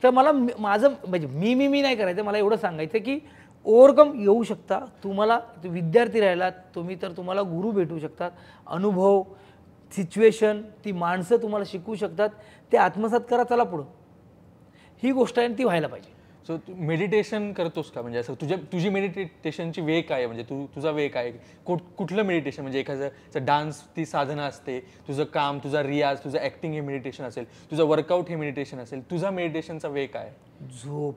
तर मला माझं म्हणजे मी नाही करायचं. मला एवढं सांगायचं की ओव्हरकम येऊ शकता. तुम्हाला विद्यार्थी राहिला तुम्ही तर तुम्हाला गुरु भेटू शकतात. अनुभव, सिच्युएशन, ती माणसं तुम्हाला शिकवू शकतात. ते आत्मसात करा, चला पुढं. ही गोष्ट आहे, ती व्हायला पाहिजे. सो तू मेडिटेशन करतोस का? म्हणजे असं तुझी मेडिटेशनची वे काय आहे? म्हणजे तुझा वे काय? कुठलं मेडिटेशन? म्हणजे एखादं डान्स ती साधना असते, तुझं काम, तुझा रियाज, तुझं ऍक्टिंग हे मेडिटेशन असेल, तुझं वर्कआउट हे मेडिटेशन असेल, तुझा मेडिटेशनचा वे काय? झोप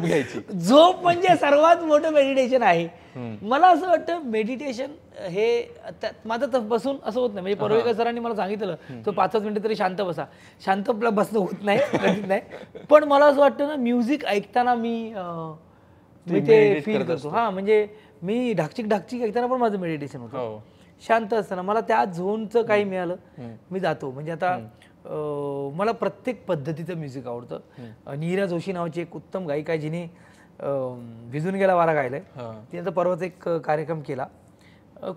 घ्यायची. झोप म्हणजे सर्वात मोठं मेडिटेशन आहे. मला असं वाटतं मेडिटेशन हे माझं तर बसून असं होत नाही. म्हणजे परोळेकर सरांनी मला सांगितलं, तो 5 मिनिटं तरी शांत बसा. शांत बसणं होत नाही. पण मला असं वाटतं ना, म्युझिक ऐकताना मी ते फील करतो. म्हणजे मी ढाकचिक ऐकताना पण माझं मेडिटेशन होतं. शांत असताना मला त्या झोनचं काही मिळालं, मी जातो. म्हणजे आता मला प्रत्येक पद्धतीचं म्युझिक आवडतं. नीरा जोशी नावाची एक उत्तम गायिका आहे, जिने भिजून गेला वारा गायलाय. तिने परवाच एक कार्यक्रम केला,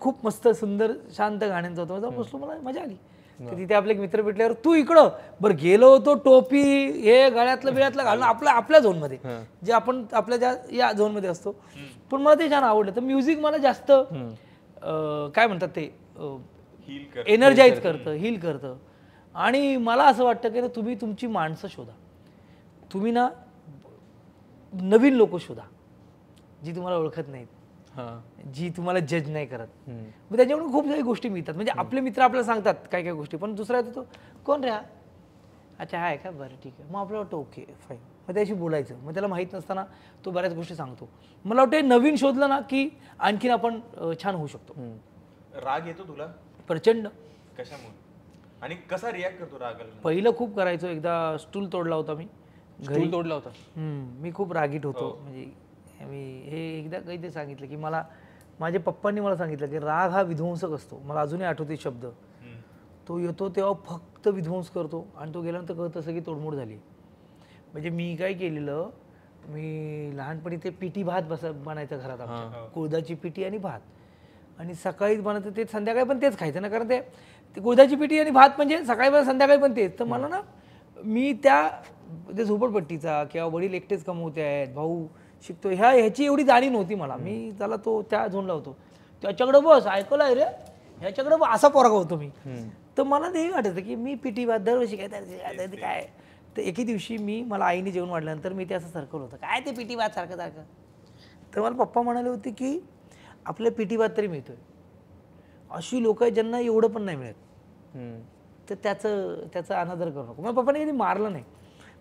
खूप मस्त सुंदर शांत गाण्यांचा होता. बसलो, मला मजा आली. तिथे आपले एक मित्र भेटल्यावर, तू इकडं बरं गेलो होतो, टोपी हे गळ्यातलं बिळ्यातलं घालून आपल्या झोनमध्ये, जे आपण आपल्या या झोनमध्ये असतो, पण मला ते छान आवडलं. तर म्युझिक मला जास्त काय म्हणतात ते एनर्जाईज करतं, हील करतं. आणि मला असं वाटतं की तुम्ही तुमची माणसं शोधा. तुम्ही ना नवीन लोक शोधा, जी तुम्हाला ओळखत नाहीत, जी तुम्हाला जज नाही करत. मग त्याच्याकडून खूप सारी गोष्टी मिळतात. म्हणजे आपले मित्र आपल्याला सांगतात काय काय गोष्टी, पण दुसरा येतो, तो कोण रे हा? अच्छा आहे का, बरं ठीक आहे. मग आपल्याला वाटतं ओके फाईन, मग त्याशी बोलायचं. मग त्याला माहीत नसताना तो बऱ्याच गोष्टी सांगतो. मला वाटतं नवीन शोधलं ना की आणखीन आपण छान होऊ शकतो. राग येतो तुला? प्रचंड. कशामुळे आणि कसा रिॲक्ट करतो रागाला? पहिलं खूप करायचो. एकदा स्टूल तोडला होता मी. स्टूल तोडला होता? मी खूप रागीट होतो. म्हणजे मी हे एकदा काहीतरी सांगितलं की मला माझ्या पप्पांनी मला सांगितलं की राग हा विध्वंसक असतो. मला अजूनही आठवते शब्द. तो येतो तेव्हा फक्त विध्वंस करतो, आणि तो गेल्यानंतर कळत असं की तोडमोड झाली. म्हणजे मी काय केलेलं, मी लहानपणी ते पिठी भात बनायचं घरात आमच्या, कुळदाची पिठी आणि भात. आणि सकाळीच बनायचं तेच, संध्याकाळी पण तेच खायचं ना, कारण ते कुळदाची पिठी आणि भात म्हणजे सकाळी पण संध्याकाळी पण तेच. तर मला ना, मी त्या झोपडपट्टीचा किंवा वडील एकटेच कमवते आहेत, भाऊ शिकतो, ह्याची एवढी जाणीव नव्हती मला. मी त्याला त्या झोनला होतो. त्याच्याकडं बस ऐकलं आहे रे, ह्याच्याकडं बस, असा पोरगा होतो मी. तर मला नेहमी वाटायचं की मी पिठी भात दरवर्षी काय. तर एके दिवशी मला आईने जेवण वाढल्यानंतर मी ते असं सरकवलं होतं, काय ते पिठी भात सारखं. तर मला पप्पा म्हणाले होते की आपल्या पिटी भात तरी मिळतोय, अशी लोक आहेत ज्यांना एवढं पण नाही मिळत, तर त्याचं अनादर करू नको. मग पप्पाने कधी मारलं नाही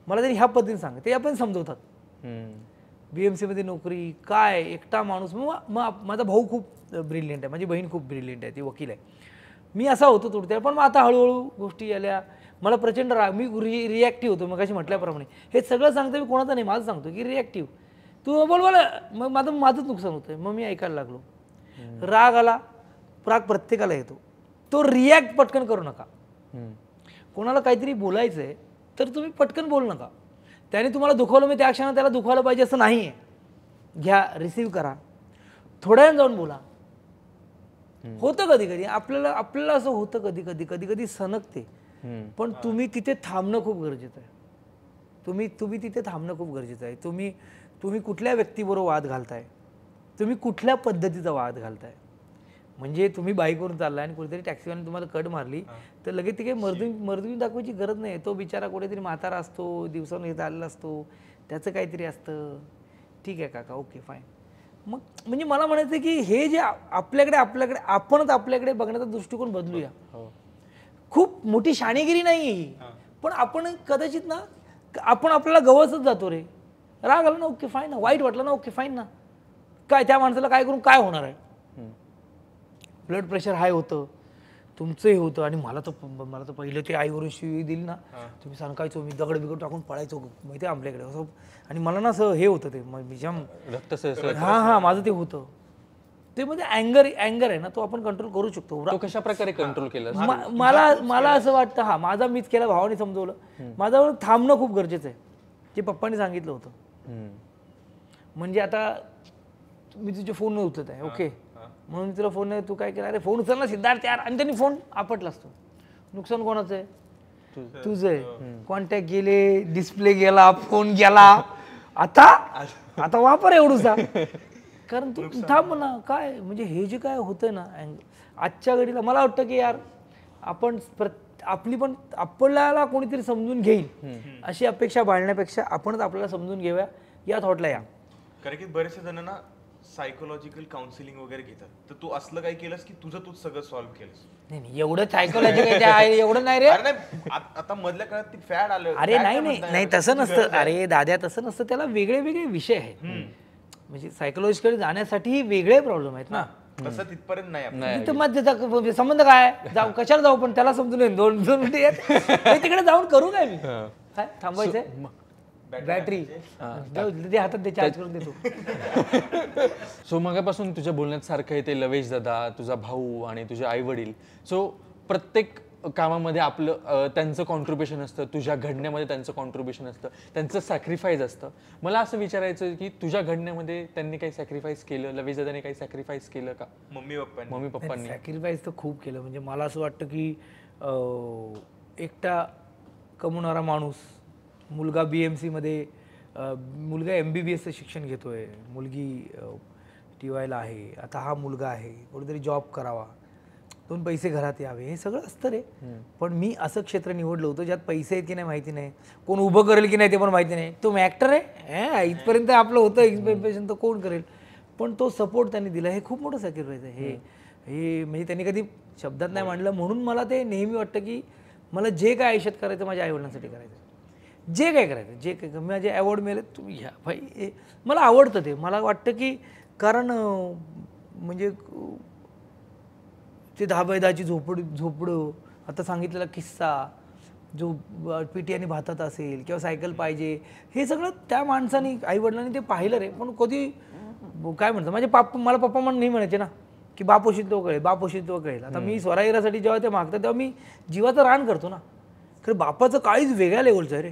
मला, तरी ह्या पद्धतीने सांग, ते आपण समजवतात. BMC मध्ये नोकरी काय, एकटा माणूस. मग माझा भाऊ खूप ब्रिलियंट आहे, माझी बहीण खूप ब्रिलियंट आहे, ती वकील आहे. मी असा होतो थोडं, पण मग आता हळूहळू गोष्टी आल्या, मला प्रचंड राग, मी रिॲक्टिव्ह होतो. मग कशी म्हटल्याप्रमाणे हे सगळं सांगतो मी, कोणाचं नाही, माझं सांगतो की रिॲक्टिव्ह तू बोल बोला, मग माझंच नुकसान होतंय. मग मी ऐकायला लागलो. राग आला, राग प्रत्येकाला येतो, तो रिॲक्ट पटकन करू नका. कोणाला काहीतरी बोलायचं आहे तर तुम्ही पटकन बोलू नका. त्याने तुम्हाला दुखवलं, मी त्या क्षणात त्याला दुखवायला पाहिजे असं नाही आहे. घ्या, रिसीव्ह करा, थोड्या वेळ जाऊन बोला. होतं कधी कधी आपल्याला असं होतं, कधी कधी सनकते, पण तुम्ही तिथे थांबणं खूप गरजेचं आहे. तुम्ही तिथे थांबणं खूप गरजेचं आहे. तुम्ही कुठल्या व्यक्तीबरोबर वाद घालताय, तुम्ही कुठल्या पद्धतीचा वाद घालताय. म्हणजे तुम्ही बाईकवरून चाललाय आणि कुठेतरी टॅक्सीवाल्याने तुम्हाला कट मारली तर लगेच ती काही मर्दून दाखवायची गरज नाही. तो बिचारा कुठेतरी म्हातारा असतो, दिवसानं येत आलेला असतो, त्याचं काहीतरी असतं. ठीक आहे काका, ओके फाईन. मग म्हणजे मला म्हणायचं की हे जे आपणच आपल्याकडे बघण्याचा दृष्टिकोन बदलूया. खूप मोठी शाणेगिरी नाही ही, पण आपण कदाचित ना, आपण आपल्याला गवसच जातो रे. राग आला ना, ओके फाईन ना, वाईट वाटलं ना, ओके फाईन ना, काय त्या माणसाला काय करून काय होणार आहे. ब्लड प्रेशर हाय होतं, तुमचंही होतं. आणि मला तर पहिलं ते आईवरून शिवी दिली ना, तुम्ही सांगायचो, मी दगड बिगड टाकून पळायचो माहिती आहे आपल्याकडे असं. आणि मला ना असं हे होतं, ते हां माझं ते होतं. ते म्हणजे अँगर आहे ना, तो आपण कंट्रोल करू शकतो. तो कशा प्रकारे कंट्रोल केला? मला असं वाटतं, हा माझा मीच केला, भावाने समजवलं. माझ्यावर थांबणं खूप गरजेचं आहे, जे पप्पांनी सांगितलं होतं. म्हणजे आता मी तुझ्या फोन उचलत आहे, ओके, म्हणून तुला फोन नाही, तू काय केला, अरे फोन उचलला सिद्धार्थ यार, आणि त्यांनी फोन आपटला असतो. नुकसान कोणाचं आहे? तुझं आहे. कॉन्टॅक्ट गेले, डिस्प्ले गेला, फोन गेला. आता वापर एवढूसा, कारण तू थांब ना. काय म्हणजे हे जे काय होतंय ना आजच्या घडीला, मला वाटतं की यार आपल्याला कोणीतरी समजून घेईल अशी अपेक्षा बाळण्यापेक्षा आपणच आपल्याला समजून घेऊया या थॉटला या. कारण की बरेचसे जण ना सायकोलॉजिकल काउन्सिलिंग वगैरे घेतात, तर तू असलं काही केलंस की तूच सगळं सॉल्व्ह केलंस. नाही एवढं सायकोलॉजिकल एवढं नाही रे. आता मधल्या काळात ती फॅड आलं. अरे नाही तसं नसतं. अरे दाद्या, तसं नसतं. त्याला वेगळे वेगळे विषय आहेत. म्हणजे सायकोलॉजिकडे जाण्यासाठी वेगळे प्रॉब्लेम आहेत ना. तसं तिथपर्यंत नाही. तिथं संबंध काय, जाऊ कशाला जाऊ, पण त्याला समजून येईल. 2 मिनिटे तिकडे जाऊन करू काय मी, काय थांबायचंय, बॅटरी हातात दे, चार्ज करून देतो. सो मगापासून तुझ्या बोलण्यात सारखं आहे ते लवेश दादा, तुझा भाऊ आणि तुझे आई वडील. सो प्रत्येक कामामध्ये आपलं त्यांचं कॉन्ट्रीब्युशन असतं, तुझ्या घडण्यामध्ये त्यांचं कॉन्ट्रीब्युशन असतं, त्यांचं सॅक्रिफाईस असतं. मला असं विचारायचं की तुझ्या घडण्यामध्ये त्यांनी काही सॅक्रिफाईस केलं, लवेश दादाने काही सॅक्रिफाईस केलं का? मम्मी पप्पांनी सॅक्रिफाईस तर खूप केलं. म्हणजे मला असं वाटतं की एकटा कमवणारा माणूस, मुलगा BMC मध्ये, मुलगा MBBSचं शिक्षण घेतोय, मुलगी TYला आहे, आता हा मुलगा आहे, कुठेतरी जॉब करावा, 2 पैसे घरात यावे, हे सगळं असतं रे. पण मी असं क्षेत्र निवडलं होतं ज्यात पैसे आहेत की नाही माहिती नाही, कोण उभं करेल की नाही ते पण माहिती नाही. तो ॲक्टर आहे, इथपर्यंत आपलं होतं एक्सपेक्टेशन, तर कोण करेल. पण तो सपोर्ट त्यांनी दिला, हे खूप मोठं सॅक्रिफाईस आहे. हे म्हणजे त्यांनी कधी शब्दात नाही मांडलं. म्हणून मला ते नेहमी वाटतं की मला जे काय आयुष्यात करायचं माझ्या आईवडिलांसाठी करायचं, जे काय करायचं, जे काय माझे अवॉर्ड मिळाले तुम्ही घ्या भाई, मला आवडतं ते. मला वाटतं की कारण म्हणजे ते 10x10ची झोपडं, आता सांगितलेला किस्सा, जो पिटी आणि भातात असेल किंवा सायकल पाहिजे, हे सगळं त्या माणसाने, आईवडिलांनी ते पाहिलं रे. पण कधी काय म्हणतं, माझे मला पप्पा म्हणून नाही म्हणायचे ना की बाप होशील तो कळेल. आता मी स्वराईरासाठी जेव्हा ते मागतात तेव्हा मी जीवाचं रान करतो ना. खरं बापाचं काळीच वेगळ्या लेवलचं आहे रे.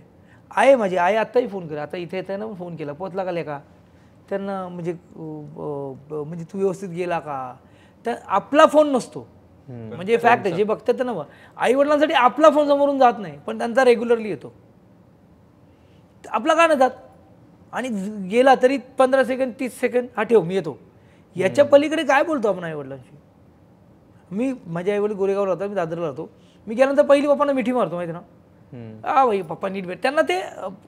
आहे माझी आई आत्ताही फोन केला, आता इथे येताना फोन केला, पोचला का लेका, त्यांना म्हणजे तू व्यवस्थित गेला का. तर आपला फोन नसतो, म्हणजे फॅक्ट आहे, जे बघतात ना. आई वडिलांसाठी आपला फोन समोरून जात नाही, पण त्यांचा रेग्युलरली येतो. आपला का नाही जात, आणि गेला तरी 15 सेकंद 30 सेकंद हा ठेव मी येतो. याच्या पलीकडे काय बोलतो आपण आई वडिलांशी. माझे आई वडील गोरेगावला होता, मी दादरला होतो. मी गेल्यानंतर पहिली पप्पांना मिठी मारतो माहिती ना, हा भाई पप्पा नीट भेट. त्यांना ते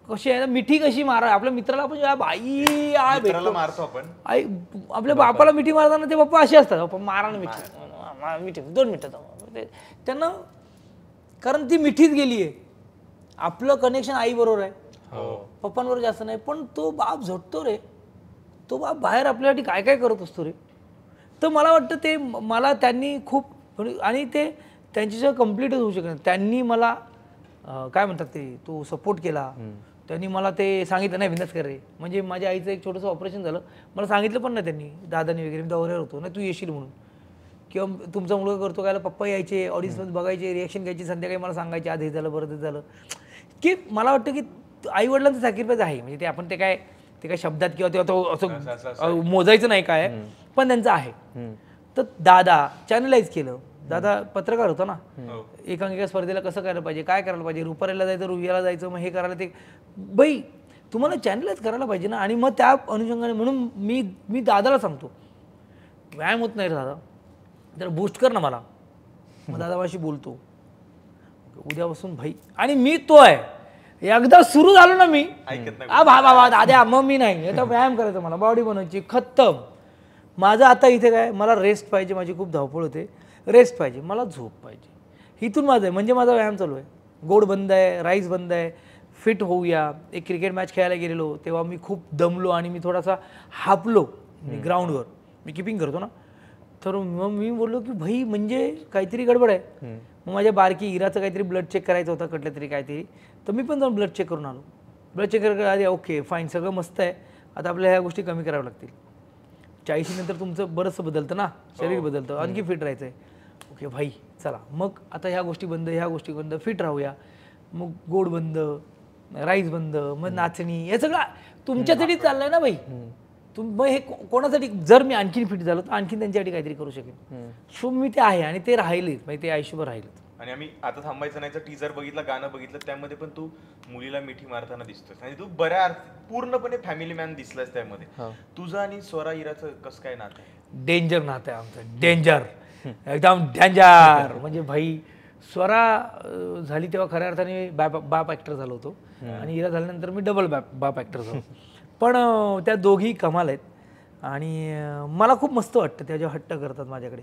कशी आहे मिठी कशी मारा आपल्या मित्राला आपण बाई मित्राला मारतो आपण. आई आपल्या बापाला मिठी मारताना ते पप्पा असे असतात, पप्पा मारा ना मिठी 2 मिनिटं. त्यांना कारण ती मिठीच गेली आहे. आपलं कनेक्शन आई बरोबर आहे, पप्पांबरोबर जास्त नाही, पण तो बाप झटतो रे. तो बाप बाहेर आपल्यासाठी काय काय करत असतो रे. तर मला वाटतं ते मला त्यांनी खूप आणि ते त्यांच्याशिवाय कम्प्लीटच होऊ शकत नाही. त्यांनी मला काय म्हणतात ते तो सपोर्ट केला. त्यांनी मला ते सांगितलं नाही बिंदास कर रे. म्हणजे माझ्या आईचं एक छोटंसं ऑपरेशन झालं, मला सांगितलं पण नाही त्यांनी, दादानी वगैरे. मी दौऱ्यावर होतो नाही, तू येशील म्हणून, किंवा तुमचा मुलगा करतो काय, पप्पा यायचे ऑडियन्समध्ये बघायचे, रिॲक्शन घ्यायची, संध्याकाळी मला सांगायचे आज हे झालं बरं ते झालं. की मला वाटतं की आईवडिलांचं सॅक्रिफाईस आहे. म्हणजे ते आपण ते काय शब्दात किंवा तेव्हा तो असं मोजायचं नाही काय, पण त्यांचं आहे. तर दादा चॅनलाइज केलं. दादा पत्रकार होता ना, एकांकिका स्पर्धेला कसं करायला पाहिजे, काय करायला पाहिजे, रुपारेला जायचं, रुवियाला जायचं, मग हे करायला ते बाई तुम्हाला चॅनलाइज करायला पाहिजे ना. आणि मग त्या अनुषंगाने म्हणून मी दादाला सांगतो व्यायाम होत नाही दादा तर बूस्ट कर ना मला. मग दादा माझी बोलतो उद्यापासून भाई, आणि मी तो आहे. एकदा सुरू झालो ना मी बाबा दाद्या मग मी नाही, आता व्यायाम करायचं, मला बॉडी बनवायची, खत्तम. माझं आता इथे काय, मला रेस्ट पाहिजे, माझी खूप धावपळ होते, रेस्ट पाहिजे, मला झोप पाहिजे. इथून माझं आहे म्हणजे माझा व्यायाम चालू आहे. गोड बंद आहे, राईस बंद आहे, फिट होऊया. एक क्रिकेट मॅच खेळायला गेलेलो तेव्हा मी खूप दमलो आणि मी थोडासा हापलो ग्राउंडवर, मी किपिंग करतो ना. तर मग मी बोललो की भाई म्हणजे काहीतरी गडबड आहे. मग माझ्या बारकी इराचं काहीतरी ब्लड चेक करायचं होतं कुठल्या तरी काहीतरी, तर मी पण जाऊन ब्लड चेक करून आलो. ब्लड चेक आधी ओके फाईन सगळं मस्त आहे, आता आपल्याला ह्या गोष्टी कमी कराव्या लागतील. 40 नंतर तुमचं बरंचसं बदलतं ना, शरीर बदलतं, आणखी फिट राहायचं आहे. ओके भाई चला मग आता ह्या गोष्टी बंद, ह्या गोष्टी बंद, फिट राहूया. मग गोड बंद, राईस बंद, मग नाचणी, हे सगळं तुमच्यासाठी चाललंय ना भाई. मग हे कोणासाठी, जर मी आणखीन फिट झालो तर आणखीन त्यांच्यासाठी काहीतरी करू शकेन. सो मी ते आहे आणि ते राहिलेच, म्हणजे ते आयुष्यभर राहिलेत. आणि आम्ही आता थांबायचं नाही, टीजर बघितलं, गाणं बघितलं, त्यामध्ये पण तू मुलीला मिठी मारताना दिसतोस आणि तू बऱ्या पूर्णपणे फॅमिली मॅन दिसलास त्यामध्ये. तुझं आणि स्वरा इराचं कसं काय नातं आहे? डेंजर नातं आहे आमचं, डेंजर, एकदम डेंजर. म्हणजे भाई स्वरा झाली तेव्हा खऱ्या अर्थाने बाप ॲक्टर झालो होतो आणि इरा झाल्यानंतर मी डबल बाप ॲक्टर झालो. पण त्या दोघी कमाल आहेत आणि मला खूप मस्त वाटतं त्या जेव्हा हट्ट करतात माझ्याकडे.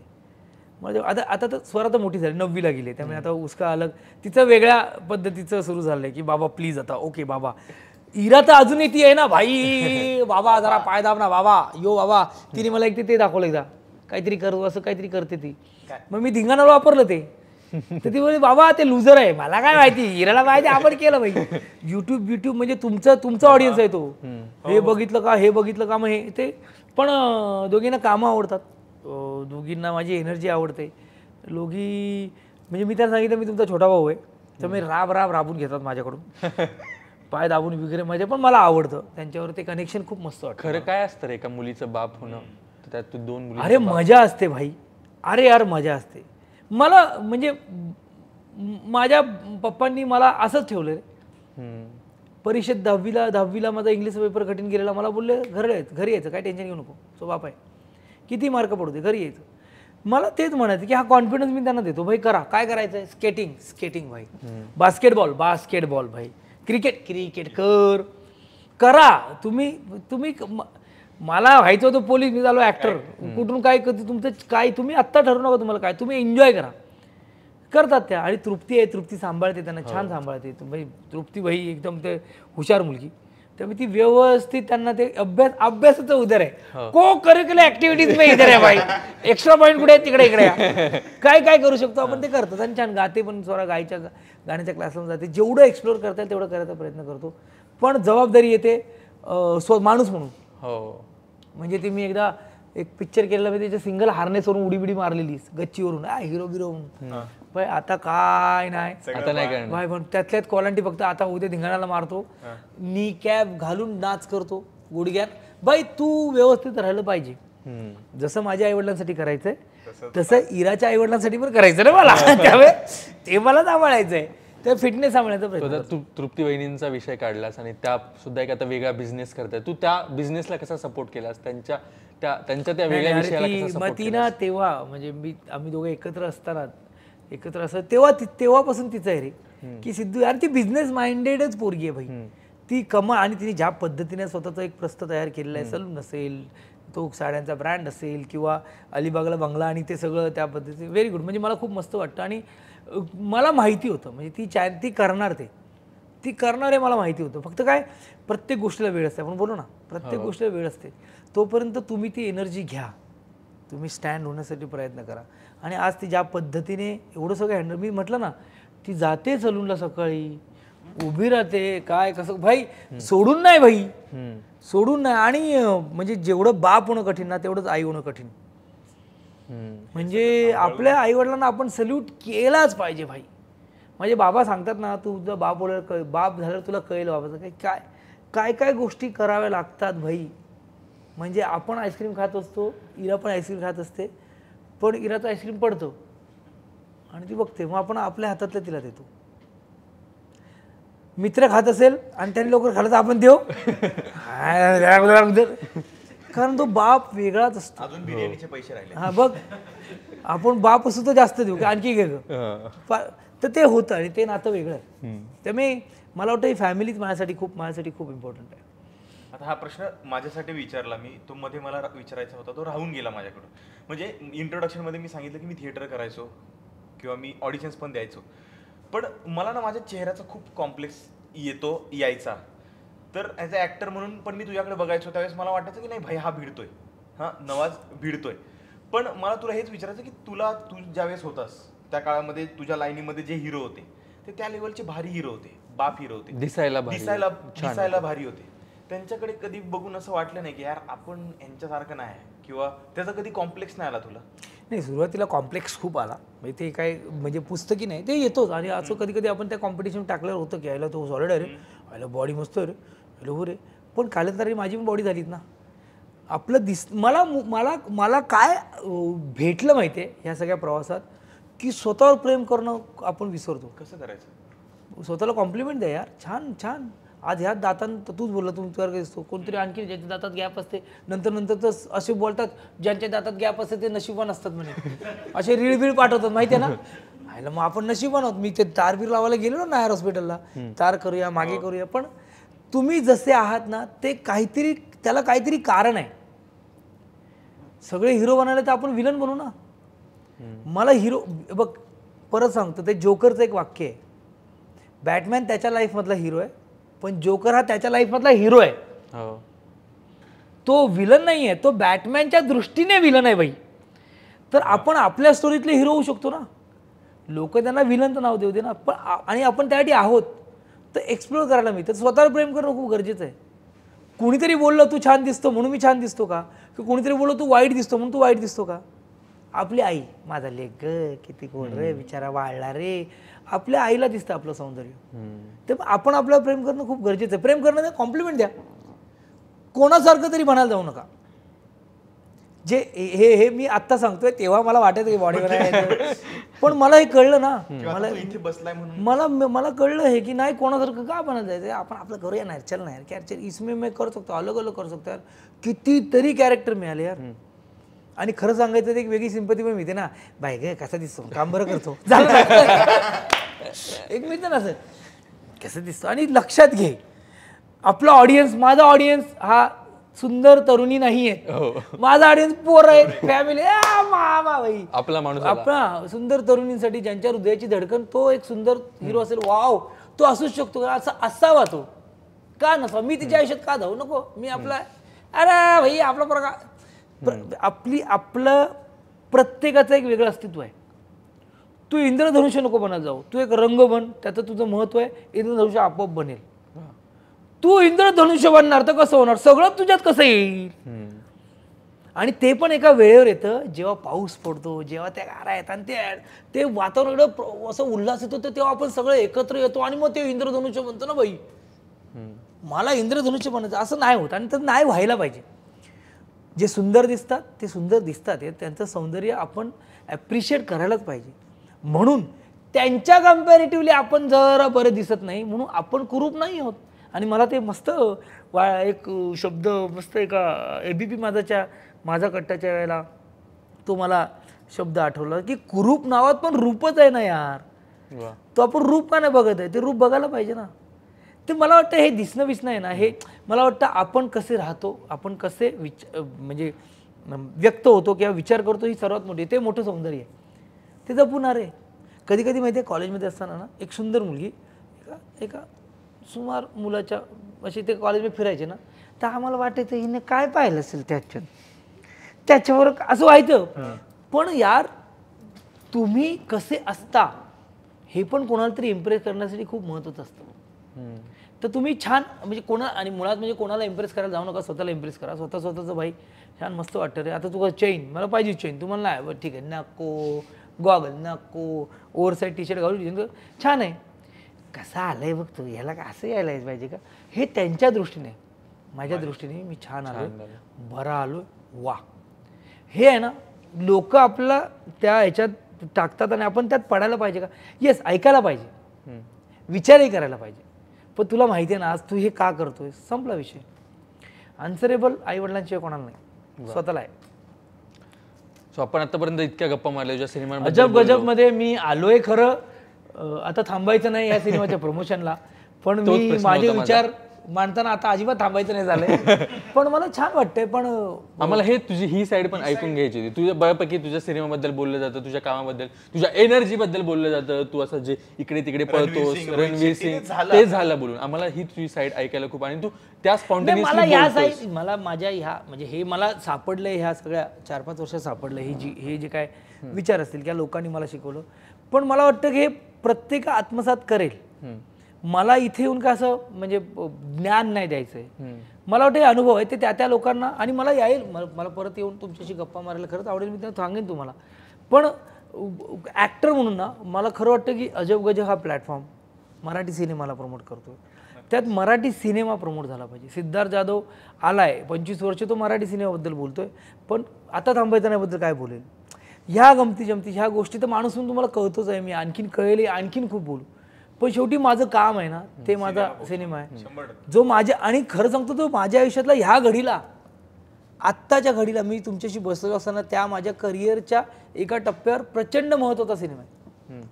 म्हणजे आता तर स्वरा तर मोठी झाली, 9वीला गेली, त्यामुळे आता उसका अलग तिचं वेगळ्या पद्धतीचं सुरू झालंय की बाबा प्लीज आता ओके बाबा. इरा तर अजूनही ती आहे ना भाई, बाबा जरा पाय दाब ना बाबा, यो बाबा. तिने मला एक ते दाखवलं एकदा, काहीतरी करू असं काहीतरी करते ती. मग मी धिंगाणाला वापरलं ते, तर ती बोलली बाबा ते लुजर आहे, मला काय माहिती, इराला माहिती, आपण केलं भाई. युट्यूब म्हणजे तुमचा ऑडियन्स आहे तो. हे बघितलं का, हे बघितलं का, मग हे ते. पण दोघींना कामं आवडतात, दोघींना माझी एनर्जी आवडते. दोघी म्हणजे मी त्यांना सांगितलं मी तुमचा छोटा भाऊ आहे, तर मी राबून घेतात माझ्याकडून, पाय दाबून वगैरे. म्हणजे पण मला आवडतं त्यांच्यावर, ते कनेक्शन खूप मस्त वाटतं. खरं काय असतं रे एका मुलीचं बाप होणं, त्यात तू 2 मुली. अरे मजा असते भाई, अरे यार मजा असते. मला म्हणजे माझ्या पप्पांनी मला असंच ठेवलं रे. परीक्षेत 10वीला माझा इंग्लिश पेपर कठीण गेलेला, मला बोलले घरी यायचं, काय टेन्शन घेऊ नको, सो बाप आहे, किती मार्क पडू दे, घरी यायचं. मला तेच म्हणायचं की हा कॉन्फिडन्स मी त्यांना देतो. भाई करा, काय करायचं आहे, स्केटिंग भाई, बास्केटबॉल भाई, क्रिकेट करा. तुम्ही मला व्हायचं होतं पोलीस, मी झालो ॲक्टर, कुठून काय तुमचं काय, तुम्ही आत्ता ठरवू नका तुम्हाला काय, तुम्ही एन्जॉय करा. करतात त्या. आणि तृप्ती सांभाळते त्यांना, छान सांभाळते. तृप्ती भाई एकदम ते हुशार मुलगी, त्यामुळे ती व्यवस्थित त्यांना ते अभ्यासाचं उदर आहे. को करिक्युलर ऍक्टिव्हिटीज में इधर आहे भाई, एक्स्ट्रा पॉईंट कुठे तिकडे इकडे काय करू शकतो आपण ते करतो. आणि छान गाते पण, स्वरा गाण्याच्या क्लासला जाते, जेवढं एक्सप्लोर करता येईल तेवढं करायचा प्रयत्न करतो. पण जबाबदारी येते माणूस म्हणून. म्हणजे ती मी एकदा एक पिक्चर केलेला, मी त्याच्या सिंगल हार्नेसवरून उडी मारलेली गच्चीवरून, हिरो म्हणून. भाई आता काय नाही, आता नाही करणार भाई. पण त्यातल्यात क्वालिटी फक्त आता उद्या धिंगाणाला मारतो, नी कॅप घालून नाच करतो गुडघ्यात. बाई तू व्यवस्थित राहिलं पाहिजे. जसं माझ्या आईवडिलांसाठी करायचंय तसं इराच्या आईवडिलांसाठी पण करायचं ना मला. त्यामुळे ते मला सांभाळायचंय, त्या फिटनेस सांभाळायचा प्रयत्न. तू तृप्ती वहिनींचा विषय काढलास आणि त्या सुद्धा एक आता वेगळा बिझनेस करताय, तू त्या बिझनेसला कसा सपोर्ट केलास, त्यांच्या त्या वेगळ्या विषयाला कसा सपोर्ट केलास? तेव्हा म्हणजे आम्ही दोघे एकत्र असताना तेव्हापासून तिचं आहे रे. की सिद्धू यार ती बिझनेस माइंडेडच पोरगी आहे भाई. ती आणि तिने ज्या पद्धतीने स्वतःचा एक प्रस्ताव तयार केलेला आहे, सलून असेल, तो साड्यांचा ब्रँड असेल किंवा अलिबागला बंगला आणि ते सगळं त्या पद्धतीने व्हेरी गुड. म्हणजे मला खूप मस्त वाटतं आणि मला माहिती होतं म्हणजे ती करणार ती करणार आहे मला माहिती होतं. फक्त काय प्रत्येक गोष्टीला वेळ असते, आपण बोलू ना प्रत्येक गोष्टीला वेळ असते. तोपर्यंत तुम्ही ती एनर्जी घ्या, तुम्ही स्टँड होण्यासाठी प्रयत्न करा. आणि आज ती ज्या पद्धतीने एवढं सगळं हँडल, मी म्हटलं ना ती जाते सलूनला सकाळी, उभी राहते, काय कसं भाई सोडून नाही भाई, सोडून नाही. आणि म्हणजे जेवढं बाप होणं कठीण ना तेवढंच आई होणं कठीण. म्हणजे आपल्या आईवडिलांना आपण सल्यूट केलाच पाहिजे भाई. म्हणजे बाबा सांगतात ना, तुझा बाप बाप झाल्यावर तुला कळेल बाबाचं काय काय काय गोष्टी कराव्या लागतात भाई. म्हणजे आपण आईस्क्रीम खात असतो, इरा पण आईस्क्रीम खात असते, पण इराचं आईस्क्रीम पडतो आणि ती बघते, मग आपण आपल्या हातातलं तिला देतो. मित्र खात असेल आणि त्यांनी लवकर खाल्लं तर आपण देऊ, कारण तो बाप वेगळाच असतो. अजून बिर्याणीचे पैसे राहिले. हा बघ, आपण बाप असू तर जास्त देऊ का आणखी घे ग, तर ते होतं आणि ते नातं वेगळं आहे. त्यामुळे मला वाटतं ही फॅमिलीच माझ्यासाठी खूप इम्पॉर्टंट आहे. आता हा प्रश्न माझ्यासाठी विचारला मी, तो मध्ये मला विचारायचा होता, तो राहून गेला माझ्याकडून. म्हणजे इंट्रोडक्शनमध्ये मी सांगितलं की मी थिएटर करायचो किंवा मी ऑडिशन्स पण द्यायचो, पण मला ना माझ्या चेहऱ्याचा खूप कॉम्प्लेक्स यायचा. तर ॲज अ ॲक्टर म्हणून पण मी तुझ्याकडे बघायचो, त्यावेळेस मला वाटायचं की नाही भाई हा भिडतोय, हा नवाज भिडतोय. पण मला तुला हेच विचारायचं की तू ज्यावेळेस होतास त्या काळामध्ये तुझ्या लाईनीमध्ये जे हिरो होते ते त्या लेवलचे भारी हिरो होते, बाप हिरो होते, दिसायला भारी होते. त्यांच्याकडे कधी बघून असं वाटलं नाही की यार आपण यांच्यासारखं नाही, किंवा त्याचा कधी कॉम्प्लेक्स नाही आला तुला? नाही, सुरुवातीला कॉम्प्लेक्स खूप आला. म्हणजे ते काय म्हणजे पुस्तकी नाही, ते येतोच. आणि असं कधी कधी आपण त्या कॉम्पिटिशन टाकल्यावर होतं की यायला तो सॉलिड आहे रे, यायला बॉडी मस्त आहे रे, यायला हो रे. पण कालांतराने माझी पण बॉडी झालीत ना. आपलं मला मला मला काय भेटलं माहिती आहे ह्या सगळ्या प्रवासात, की स्वतःवर प्रेम करणं आपण विसरतो. कसं करायचं? स्वतःला कॉम्प्लिमेंट द्या यार, छान छान. आज ह्या दातांत तूच बोलला तुमच्यावर दिसतो, कोणतरी आणखी ज्याच्या दातात गॅप असते नंतर तर असे बोलतात ज्यांच्या दातात गॅप असते ते नशिबान असतात म्हणे, असे रीळ पाठवतात माहिती आहे ना. मग आपण नशिबान आहोत. मी ते तारबीर लावायला गेलो ना नायर हॉस्पिटलला, तार करूया मागे करूया, पण तुम्ही जसे आहात ना ते काहीतरी, त्याला काहीतरी कारण आहे. सगळे हिरो बनायला तर आपण विलन बनू ना. मला हिरो बघ, परत सांगतो, ते जोकरचं एक वाक्य आहे, बॅटमॅन त्याच्या लाईफमधला हिरो आहे पण जोकर हा त्याच्या लाईफमधला हिरो आहे. तो विलन नाही आहे, तो बॅटमॅनच्या दृष्टीने विलन आहे बाई. तर आपण आपल्या स्टोरीतले हिरो होऊ शकतो ना. लोक त्यांना विलनचं नाव देऊ दे ना, पण आणि आपण त्यासाठी आहोत तर एक्सप्लोर करायला मिळतं. स्वतःवर प्रेम करणं खूप गरजेचं आहे. कुणीतरी बोललं तू छान दिसतो म्हणून मी छान दिसतो का, की कुणीतरी बोललं तू वाईट दिसतो म्हणून तू वाईट दिसतो का. आपली आई, माझा लेक ग किती गोड रे, बिचारा वाढला रे, आपल्या आईला दिसतं आपलं सौंदर्य. तर आपण आपल्याला प्रेम करणं खूप गरजेचं आहे. प्रेम करणं कॉम्प्लिमेंट द्या, कोणासारखं तरी म्हणायला जाऊ नका. जे हे मी आत्ता सांगतोय, तेव्हा मला वाटायचं की बॉडी बनायचं, पण मला हे कळलं ना, मला कळलं हे की नाही, कोणासारखं का बनायला जायचं, आपण आपलं करूया ना, चल ना यार, इसमें मैं कर सकतो, अलग अलग कर सकतो यार. कितीतरी कॅरेक्टर मिळाले यार. आणि खरं सांगायचं तर एक वेगळी सिंपती पण मिळते ना, बाय गे कसा दिसतो, काम बरं करतो, एक मिळतं ना सर कसं दिसतो. आणि लक्षात घे, आपला ऑडियन्स, माझा ऑडियन्स हा सुंदर तरुणी नाही आहे, माझा ऑडियन्स पोर आहे, फॅमिली, मामा भाई, आपला माणूस, आपला सुंदर तरुणींसाठी ज्यांच्या हृदयाची धडकन, तो एक सुंदर हिरो असेल, वाव, तो असूच शकतो, असा असावा तो, का नसावा. मी तिच्या आयुष्यात का धावू नको, मी आपला, अरे भाई आपला प्रकार, आपलं प्रत्येकाचं एक वेगळं अस्तित्व आहे. तू इंद्रधनुष्य नको बनत जाऊ, तू एक रंग बन, त्याचं तुझं महत्व आहे, इंद्रधनुष्य आपोआप बनेल. तू इंद्रधनुष्य बनणार तर कसं होणार, सगळं तुझ्यात कसं येईल. आणि ते पण एका वेळेवर येतं जेव्हा पाऊस पडतो, जेव्हा त्या गारा येतात आणि ते वातावरण एवढं असं उल्हास येतो, तर तेव्हा आपण सगळं एकत्र येतो आणि मग ते इंद्रधनुष्य बनतो ना बाई. मला इंद्रधनुष्य बनायचं असं नाही होत, आणि तर नाही व्हायला पाहिजे. जे सुंदर दिसतात ते सुंदर दिसतात, त्यांचं सौंदर्य आपण ॲप्रिशिएट करायलाच पाहिजे. म्हणून त्यांच्या कम्पॅरेटिव्हली आपण जरा बरं दिसत नाही म्हणून आपण कुरूप नाही आहोत. आणि मला ते मस्त एक शब्द मस्त एका ABP माझा कट्टाच्या वेळेला तो मला शब्द आठवला की कुरूप नावात पण रूपच आहे ना यार. तो आपण रूप का नाही बघत आहे, ते रूप बघायला पाहिजे ना. ते मला वाटतं हे दिसणं बिसणं आहे ना, हे मला वाटतं आपण कसे राहतो, आपण कसे म्हणजे व्यक्त होतो किंवा विचार करतो, ही सर्वात मोठी, ते मोठं सौंदर्य आहे, ते जपून आहे. कधी कधी माहिती आहे कॉलेजमध्ये असताना ना एक सुंदर मुलगी एका सुमार मुलाच्या अशी ते कॉलेजमध्ये फिरायचे ना, तर आम्हाला वाटायचं हिने काय पाहिलं असेल त्याच्यावर असं व्हायचं. पण यार तुम्ही कसे असता हे पण कोणाला तरी इम्प्रेस करण्यासाठी खूप महत्त्वाचं असतं. तर तुम्ही छान म्हणजे आणि मुळात म्हणजे कोणाला इम्प्रेस करायला जाऊ नका, स्वतःला इम्प्रेस करा. स्वतःचं भाई छान मस्त वाटतं रे, आता तुला चेन मला पाहिजे, चेन तुम्हाला नाही बरं ठीक आहे, नको गॉगल नको, ओव्हरसाईज टी शर्ट घालून छान आहे, कसा आलाय बघतो याला का असं यायलाच पाहिजे का, हे त्यांच्या दृष्टीने. माझ्या दृष्टीने मी छान आलो, बरा आलो, वा. हे आहे ना लोक आपल्याला त्या ह्याच्यात टाकतात आणि आपण त्यात पडायला पाहिजे का, येस ऐकायला पाहिजे, विचारही करायला पाहिजे. पण तुला माहिती आहे ना आज तू हे का करतोय, संपला विषय. आन्सरेबल आई वडिलांशिवाय कोणाला नाही, स्वतःला आहे. सो आपण आतापर्यंत इतक्या गप्पा मारल्या ज्या सिनेमा अजब गजब मध्ये मी आलोय खरं. आता थांबायचं नाही या सिनेमाच्या प्रमोशनला, पण मी माझे विचार मांडताना आता अजिबात थांबायचं नाही झालंय. पण मला छान वाटतंय. पण आम्हाला हे तुझी ही साईड पण ऐकून घ्यायची होती. तुझ्या बऱ्यापैकी तुझ्या सिनेमाबद्दल बोललं जातं, तुझ्या कामाबद्दल, तुझ्या एनर्जी बद्दल बोललं जातं, तू असं जे इकडे तिकडे पळतोस, रणवीर सिंग ते झालं बोलून. आम्हाला ही तुझी साईड ऐकायला खूप, आणि तू त्या मला या साईड मला माझ्या ह्या म्हणजे हे मला सापडलंय, ह्या सगळ्या 4-5 वर्षात सापडलं हे जे काय विचार असतील किंवा लोकांनी मला शिकवलं. पण मला वाटतं की हे प्रत्येक आत्मसात करेल. मला इथे येऊन का असं म्हणजे ज्ञान नाही द्यायचंय. मला वाटतं हे अनुभव आहे ते त्या लोकांना, आणि मला येईल, मला परत येऊन तुमच्याशी गप्पा मारायला खरंच आवडेल, मी त्यांना सांगेन तुम्हाला. पण ॲक्टर म्हणून ना मला खरं वाटतं की अजब गजब हा प्लॅटफॉर्म मराठी सिनेमाला प्रमोट करतोय. त्यात मराठी सिनेमा प्रमोट झाला पाहिजे. सिद्धार्थ जाधव आलाय, 25 वर्ष तो मराठी सिनेमाबद्दल बोलतोय, पण आता थांबायचं नाही बद्दल काय बोलेल. ह्या गमती जमती ह्या गोष्टी तर माणूस म्हणून तुम्हाला कळतोच आहे, मी आणखीन कळेल, आणखीन खूप बोलू. पण शेवटी माझं काम आहे ना, ते माझा सिनेमा आहे जो माझ्या, आणि खरं सांगतो तो माझ्या आयुष्यातला ह्या घडीला, आत्ताच्या घडीला मी तुमच्याशी बसलो असताना त्या माझ्या करिअरच्या एका टप्प्यावर प्रचंड महत्त्वाचा सिनेमा आहे.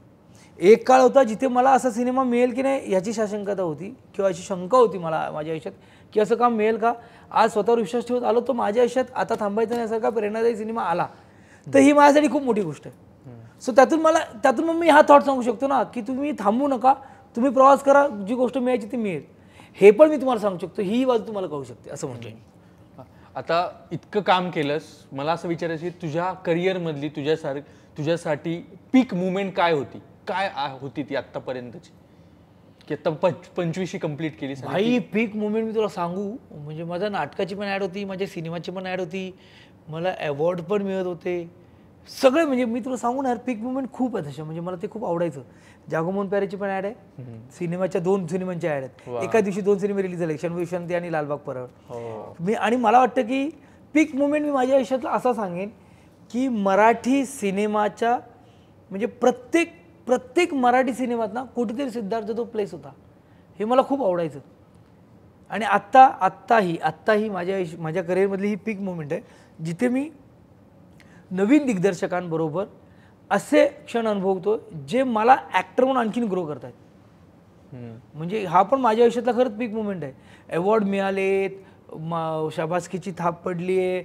एक काळ होता जिथे मला असा सिनेमा मिळेल की नाही याची साशंकता होती, किंवा अशी शंका होती मला माझ्या आयुष्यात की असं काम मिळेल का. आज स्वतःवर विश्वास ठेवत आलो, तो माझ्या आयुष्यात आता थांबायचं नाही सारखा प्रेरणादायी सिनेमा आला, तर ही माझ्यासाठी खूप मोठी गोष्ट आहे. सो त्यातून मग मी हा थॉट सांगू शकतो ना की तुम्ही थांबू नका, तुम्ही प्रवास करा, जी गोष्ट मिळायची ती मिळेल. हे पण मी तुम्हाला सांगू शकतो, ही बाजू तुम्हाला कळू शकते असं म्हणतोय. आता इतकं काम केलंस, मला असं विचारायचं तुझ्या करिअरमधली तुझ्यासाठी पीक मुवमेंट काय होती, काय होती ती आत्तापर्यंतची, की आता 25 कंप्लीट केली भाई. पीक मुवमेंट मी तुला सांगू म्हणजे माझ्या नाटकाची पण ॲड होती, माझ्या सिनेमाची पण ॲड होती, मला अवॉर्ड पण मिळत होते सगळे. म्हणजे मी तुला सांगू ना यार, पीक मुवमेंट खूप आहे तशा, म्हणजे मला ते खूप आवडायचं. जागो मोहन प्यारेची पण ॲड आहे, सिनेमाच्या 2 सिनेमांच्या ॲड आहेत. एका दिवशी 2 सिनेमे रिलीज झाले, क्षणविश्रांती आणि लालबाग परळ. आणि मला वाटतं की पीक मुवमेंट मी माझ्या आयुष्यातला असा सांगेन की मराठी सिनेमाच्या म्हणजे प्रत्येक मराठी सिनेमात ना कुठेतरी सिद्धार्थ जाधव प्लेस होता, हे मला खूप आवडायचं. आणि आत्ताही माझ्या करिअरमधली ही पीक मुवमेंट आहे जिथे मी नवीन दिग्दर्शकांबरोबर असे क्षण अनुभवतो जे मला ॲक्टर म्हणून आणखीन ग्रो करतात. म्हणजे हा पण माझ्या आयुष्यातला खरंच पीक मुवमेंट आहे. अवॉर्ड मिळालेत, शाबासकीची थाप पडली आहे,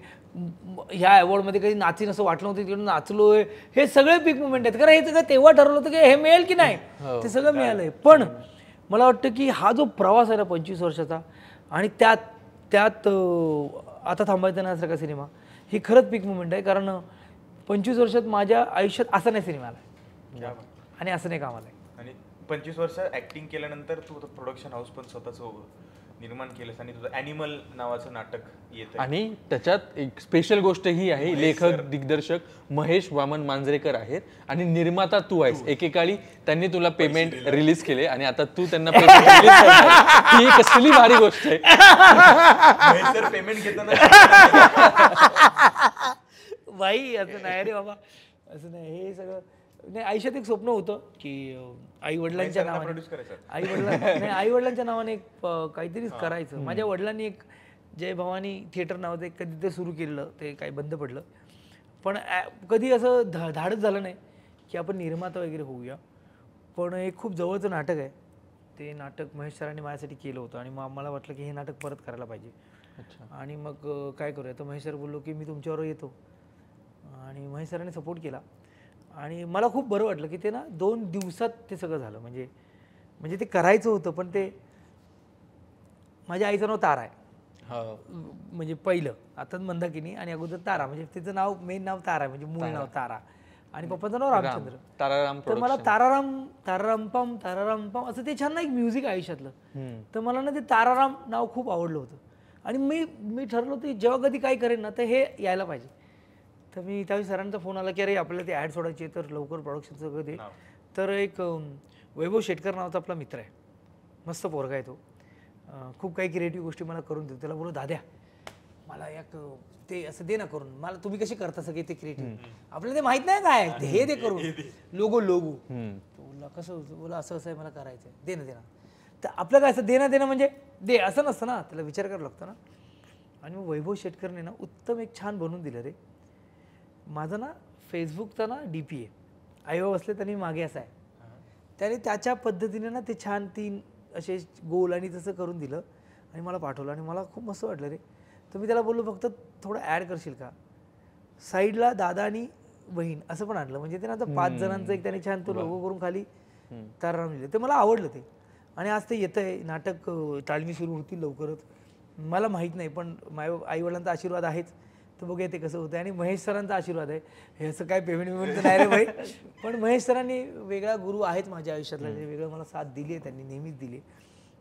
ह्या अवॉर्डमध्ये कधी नाचीन असं वाटलं नव्हतं, तिकडून नाचलोय, हे सगळे पीक मुवमेंट आहेत. कारण हे सगळं तेव्हा ठरवलं होतं की हे मिळेल की नाही, ते सगळं मिळालंय. पण मला वाटतं की हा जो प्रवास आहे ना 25 वर्षाचा, आणि त्यात आता थांबायचं नाही सारखा सिनेमा, ही खरंच पीक मुवमेंट आहे. कारण 25 वर्षात माझ्या आयुष्यात असा नाही सिनेमा आला आणि असं नाही काम आलंय. आणि 25 वर्ष ऍक्टिंग केल्यानंतर तू प्रोडक्शन हाऊस पण स्वतःच निर्माण केलंस, आणि तुझं ॲनिमल नावाचं नाटक येतं. आणि त्याच्यात एक स्पेशल गोष्ट ही आहे, लेखक दिग्दर्शक महेश वामन मांजरेकर आहेत आणि निर्माता तू आहेस. एकेकाळी त्यांनी तुला पेमेंट रिलीज केले आणि आता तू त्यांना पेमेंट रिलीज करणार, ही कसली भारी गोष्ट आहे. पेमेंट घेताना बाई असं नाही रे बाबा, असं नाही. हे सगळं नाही, आयुष्यात एक स्वप्न होतं की आई वडिलांच्या नावाने एक काहीतरीच करायचं. माझ्या वडिलांनी एक जय भवानी थिएटर नावाचं एक कधी ते सुरू केलं, ते काही बंद पडलं. पण कधी असं धाडच झालं नाही की आपण निर्माता वगैरे होऊया. पण एक खूप जवळचं नाटक आहे. ते नाटक महेश सरांनी माझ्यासाठी केलं होतं आणि मग मला वाटलं की हे नाटक परत करायला पाहिजे. आणि मग काय करूया, तर महेश सर बोललो की मी तुमच्याबरोबर येतो. आणि महेश सरांनी सपोर्ट केला आणि मला खूप बरं वाटलं की ते ना 2 दिवसात ते सगळं झालं. म्हणजे ते करायचं होतं, पण ते माझ्या आईचं नाव तारा आहे. म्हणजे पहिलं, आता मंदाकिनी आणि अगोदर तारा, म्हणजे तिचं नाव मेन नाव तारा आहे, म्हणजे मूळ नाव तारा, आणि पप्पाचं नाव रामचंद्र. ताराराम. तर मला ताराराम असं ते छान ना एक म्युझिक आयुष्यातलं. तर मला ना ते ताराराम नाव खूप आवडलं होतं आणि मी ठरलं होतं जेव्हा कधी काय करेन ना तर हे यायला पाहिजे. तर मी त्यावेळी सरांचा फोन आला की अरे आपल्याला ते ॲड सोडायची आहे, तर लवकर प्रोडक्शनचं सगळं दे. तर एक वैभव शेटकर नावाचा आपला मित्र आहे, मस्त पोरगा आहे तो, खूप काही क्रिएटिव्ह गोष्टी मला करून देतो. त्याला बोलू दाद्या मला एक ते असं दे ना करून, मला तुम्ही कशी करता सगळे ते क्रिएटिव्ह, आपल्याला ते माहित नाही काय हे दे करून, लोगो बोला कसं होतं, बोला असं आहे मला करायचं आहे, दे ना. तर आपलं काय असं देणं म्हणजे दे असं नसतं ना, त्याला विचार करावा लागतो ना. आणि मग वैभव शेटकरने ना उत्तम एक छान बनवून दिलं रे. माझं ना फेसबुकचा ना DP आहे, आईबाबा बसले त्यांनी मागे असा आहे, त्याने त्याच्या पद्धतीने ना ते छान 3 असे गोल आणि तसं करून दिलं आणि मला पाठवलं आणि मला खूप मस्त वाटलं रे. तर मी त्याला बोललो फक्त थोडं ॲड करशील का, साईडला दादा आणि बहीण असं पण आणलं, म्हणजे ते ना आता 5 जणांचं एक त्याने छान तो लोगो करून खाली ताराराम लिहिलं. ते मला आवडलं ते. आणि आज ते येतं आहे नाटक, तालमी सुरू होतील लवकरच, मला माहीत नाही, पण आईवडिलांचा आशीर्वाद आहेच, तर बघूया ते कसं होतं. आणि महेश सरांचा आशीर्वाद आहे, हे असं काय पेमेंट तर नाही रे भाई, पण महेश सरांनी वेगळा गुरु आहेत माझ्या आयुष्यातला, वेगळं मला साथ दिली आहे त्यांनी, नेहमीच दिली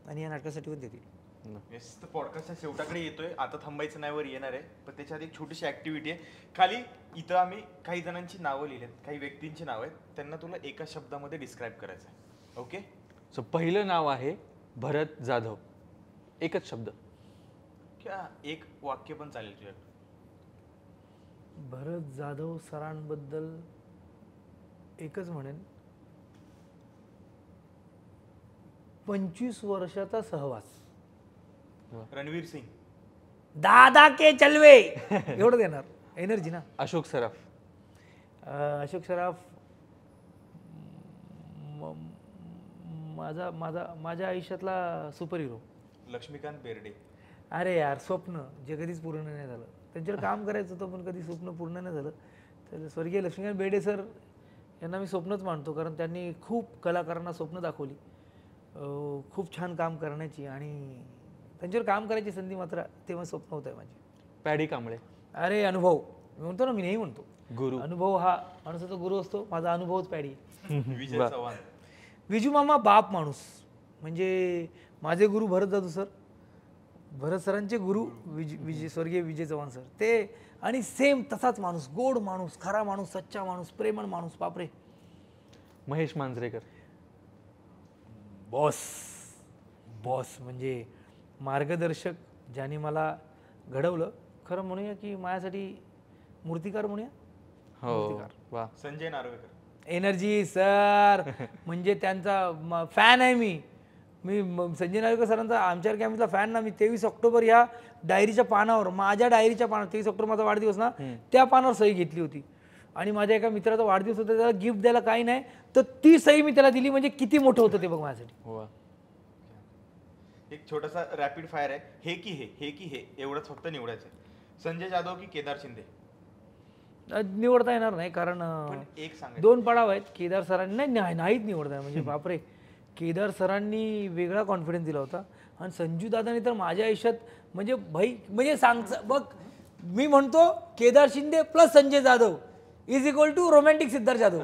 आणि या नाटकासाठी पण देतील. पॉडकास्टच्या शेवटाकडे येतोय, आता थांबायचं नाही वर येणार आहे, पण त्याच्यात एक छोटीशी ऍक्टिव्हिटी आहे. खाली इथं आम्ही काही जणांची नावं लिहिलेत, काही व्यक्तींची नावं आहेत, त्यांना तुला एका शब्दामध्ये डिस्क्राईब करायचं आहे. ओके, सो पहिलं नाव आहे भरत जाधव, एकच शब्द किंवा एक वाक्य पण चालेल तुझ्याकडे. भरत जाधव सरांबद्दल एकच म्हणेन, 25 वर्षाचा सहवास. रणवीर सिंग, दादा के चलवे एवढं देणार एनर्जी ना. अशोक सराफ. अशोक सराफ माझ्या आयुष्यातला सुपर हिरो. लक्ष्मीकांत बेर्डे. अरे यार स्वप्न जे कधीच पूर्ण नाही झालं, त्यांच्यावर काम करायचं होतं पण कधी स्वप्न पूर्ण नाही झालं. तर स्वर्गीय लक्ष्मीकांत बेर्डे सर यांना मी स्वप्नच मानतो, कारण त्यांनी खूप कलाकारांना स्वप्न दाखवली, खूप छान काम करण्याची, आणि त्यांच्यावर काम करायची संधी मात्र तेव्हा स्वप्न होतं आहे माझी. पॅडी कांबळे. अरे अनुभव, मी म्हणतो ना, मी नाही म्हणतो गुरु, अनुभव हा माणसाचा गुरु असतो, माझा अनुभवच पॅडी. विजय चव्हाण. विजू मामा बाप माणूस, म्हणजे माझे गुरु भरत जाधव सर, भरत सरांचे गुरु स्वर्गीय विजय चव्हाण सर, ते आणि सेम तसाच माणूस, गोड माणूस, खरा माणूस, सच्चा माणूस, प्रेमळ माणूस. बापरे. महेश मांजरेकर. बॉस म्हणजे मार्गदर्शक, ज्याने मला घडवलं, खरं म्हणूया की माझ्यासाठी मूर्तिकार म्हणूया. वा. संजय नार्वेकर. एनर्जी सर, म्हणजे त्यांचा फॅन आहे मी संजय नार्वेकर सरांचा आमच्यावर कॅम्पचा फॅन ना मी. 23 ऑक्टोबर या डायरीच्या पानावर, माझ्या डायरीच्या पानावर, 23 ऑक्टोबर माझा वाढदिवस ना, त्या पानावर सही घेतली होती. आणि माझ्या एका मित्राचा वाढदिवस होता, त्याला गिफ्ट द्यायला काही नाही, तर ती सही मी त्याला दिली, म्हणजे किती मोठं होतं ते बघ माझ्यासाठी. एक छोटासा रॅपिड फायर आहे, हे की हे एवढंच फक्त निवडायचं. संजय जाधव की केदार शिंदे. निवडता येणार नाही, कारण एक सांग, 2 पडाव आहेत. केदार सरांनी नाहीच निवडता, म्हणजे बापरे, केदार सरांनी वेगळा कॉन्फिडन्स दिला होता. आणि संजू दादानी तर माझ्या आयुष्यात म्हणजे म्हणजे बघ, मी म्हणतो Kedar Shinde plus Sanjay Jadhav is equal to romantic Siddharth Jadhav.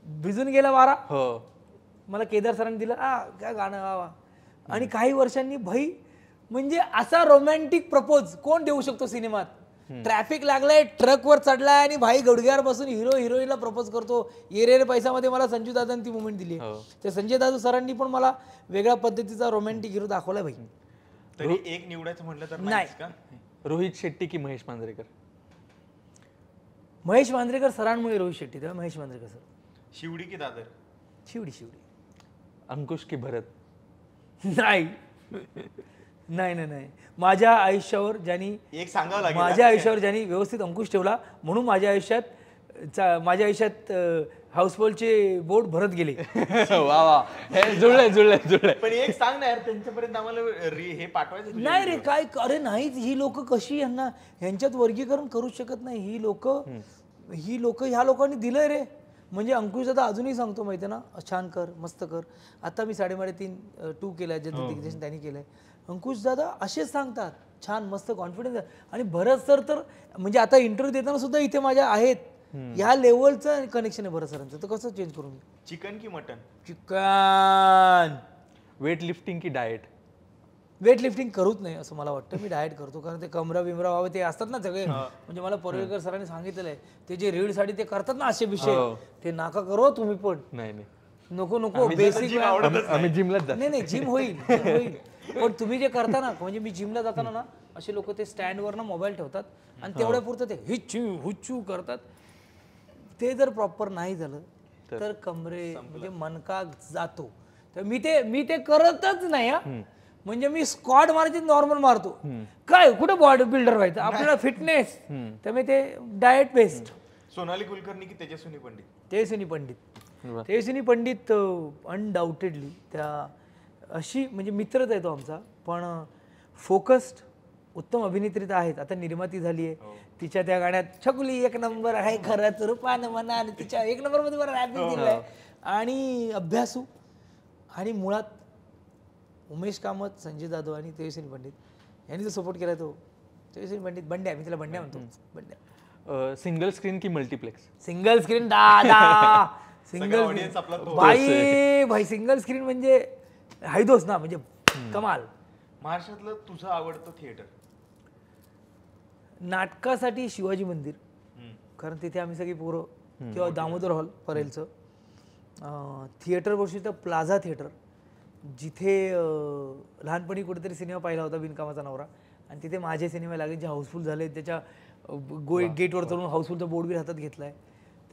भिजून गेला वारा. मला केदार सरांनी दिलं, काय गाणं वा. आणि काही वर्षांनी म्हणजे असा रोमॅन्टिक प्रपोज कोण देऊ शकतो सिनेमात. ट्रॅफिक लागलाय, ट्रकवर चढलाय आणि गुडघ्यावर बसून हिरो हिरोईनला प्रपोज करतो. ये रे पैसामध्ये मला संजू दादांनी ती मुवमेंट दिली. ते संजय दादू सरांनी पण मला वेगळ्या पद्धतीचा रोमॅन्टिक हिरो दाखवलाय भाई. तरी एक निवडायचं म्हटलं तर नाही का. रोहित शेट्टी की महेश मांजरेकर. महेश मांजरेकर सरांमुळे रोहित शेट्टी, तेव्हा महेश मांजरेकर सर. शिवडी की दादर. शिवडी. अंकुश की भरत. नाही, माझ्या आयुष्यावर ज्यांनी एक सांगावं लागेल, माझ्या आयुष्यावर ज्यांनी व्यवस्थित अंकुश ठेवला, म्हणून माझ्या आयुष्यात हाऊसफुलचे बोट भरत गेले. वा वा, हे जुळलंय. पण एक सांग ना यार, त्यांच्यापर्यंत आम्हाला हे पाठवायचं. नाही रे काय, अरे नाहीच, ही लोक कशी, ह्यांच्यात वर्गीकरण करू शकत नाही. ही लोक ह्या लोकांनी दिलंय रे. म्हणजे अंकुश दादा अजूनही सांगतो माहिती ना, छान कर, मस्त कर. आता मी 3.5 2 केलाय, जे दिग्दर्शन त्यांनी केलंय. अंकुश दादा असेच सांगतात, छान मस्त कॉन्फिडन्स. आणि भरत सर तर म्हणजे आता इंटरव्ह्यू देताना सुद्धा इथे माझ्या आहेत, ह्या लेवलचं कनेक्शन आहे भरत सरांचं. तर कसं चेंज करू मी? चिकन की मटन? चिकन. वेट लिफ्टिंग की डाएट? वेट लिफ्टिंग करूच नाही असं मला वाटतं. मी डाएट करतो, कारण ते कमरा बिमरा व्हावे ते असतात ना सगळे. म्हणजे मला परेकर सरांनी सांगितलेलं आहे, ते जे रीडसाठी ते करतात ना असे विषय, ते नाका करो तुम्ही पण. नाही नको बेसिक. आम्ही जिमलाच जातो. नाही जिम होईल. पण तुम्ही जे करता ना, म्हणजे मी जिमला जाताना ना, असे लोक ते स्टँडवर ना मोबाईल ठेवतात आणि तेवढ्या पुरतं ते हुच्चू करतात. ते जर प्रॉपर नाही झालं तर कमरे म्हणजे मनका जातो. तर मी ते करतच नाही. म्हणजे मी स्क्वॉट मारायची नॉर्मल मारतो. काय कुठे बॉडी बिल्डर व्हायचं, आपल्याला फिटनेस. त्यामुळे ते डाएट बेस्ड. सोनाली कुलकर्णी की तेजस्विनी पंडित? तेजस्विनी पंडित अनडाऊटेडली त्या अशी म्हणजे मित्रच आहे तो आमचा, पण फोकस्ड उत्तम अभिनेत्री तर आहेत. आता निर्माती झाली आहे. तिच्या त्या गाण्यात छकुली 1 नंबर आहे खरंच रूपानं म्हणा, आणि तिच्या 1 नंबरमध्ये मला रॅप दिलाय. आणि अभ्यासू, आणि मुळात उमेश कामत, संजय जाधव आणि तेजस्विनी पंडित यांनी जो सपोर्ट केला तो तेजस्विनी पंडित. बंड्या, मी तिला बंड्या म्हणतो. बंड्या. सिंगल स्क्रीन की मल्टीप्लेक्स? सिंगल स्क्रीन दादा. सिंगल भाई सिंगल स्क्रीन म्हणजे हायदोस ना, म्हणजे कमाल. महाराष्ट्रातलं तुझं आवडतं थिएटर? नाटकासाठी शिवाजी मंदिर, कारण तिथे आम्ही सगळी पोरं, किंवा दामोदर हॉल परेलचं. थिएटर गोष्टी तर प्लाझा थिएटर, जिथे लहानपणी कुठेतरी सिनेमा पाहिला होता बिनकामाचा नवरा, आणि तिथे माझे सिनेमा लागले जे हाऊसफुल झाले. त्याच्या गेटवर चढून हाऊसफुलचा बोर्ड बी हातात घेतलाय.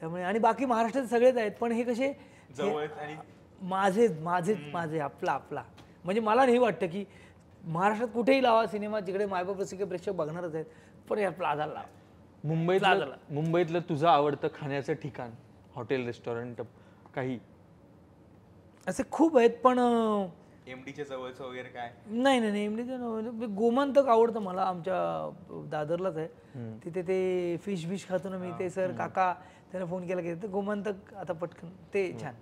त्यामुळे आणि बाकी महाराष्ट्रात सगळेच आहेत, पण हे कसे माझे आपला. म्हणजे मला नाही वाटतं की महाराष्ट्रात कुठेही लावा सिनेमा, जिकडे मायबाप रसिक प्रेक्षक बघणारच आहेत, पण या प्लाझाला लावा. मुंबईतलं तुझं आवडतं खाण्याचं ठिकाण, हॉटेल, रेस्टॉरंट काही? असे खूप आहेत, पण एमडीच्या जवळचं वगैरे काय? नाही एमडीचं गोमंतक आवडतं मला, आमच्या दादरलाच आहे. तिथे ते फिश खातो ना मी. ते सर काका त्याने फोन केला की गोमंतक आता पटकन, ते छान.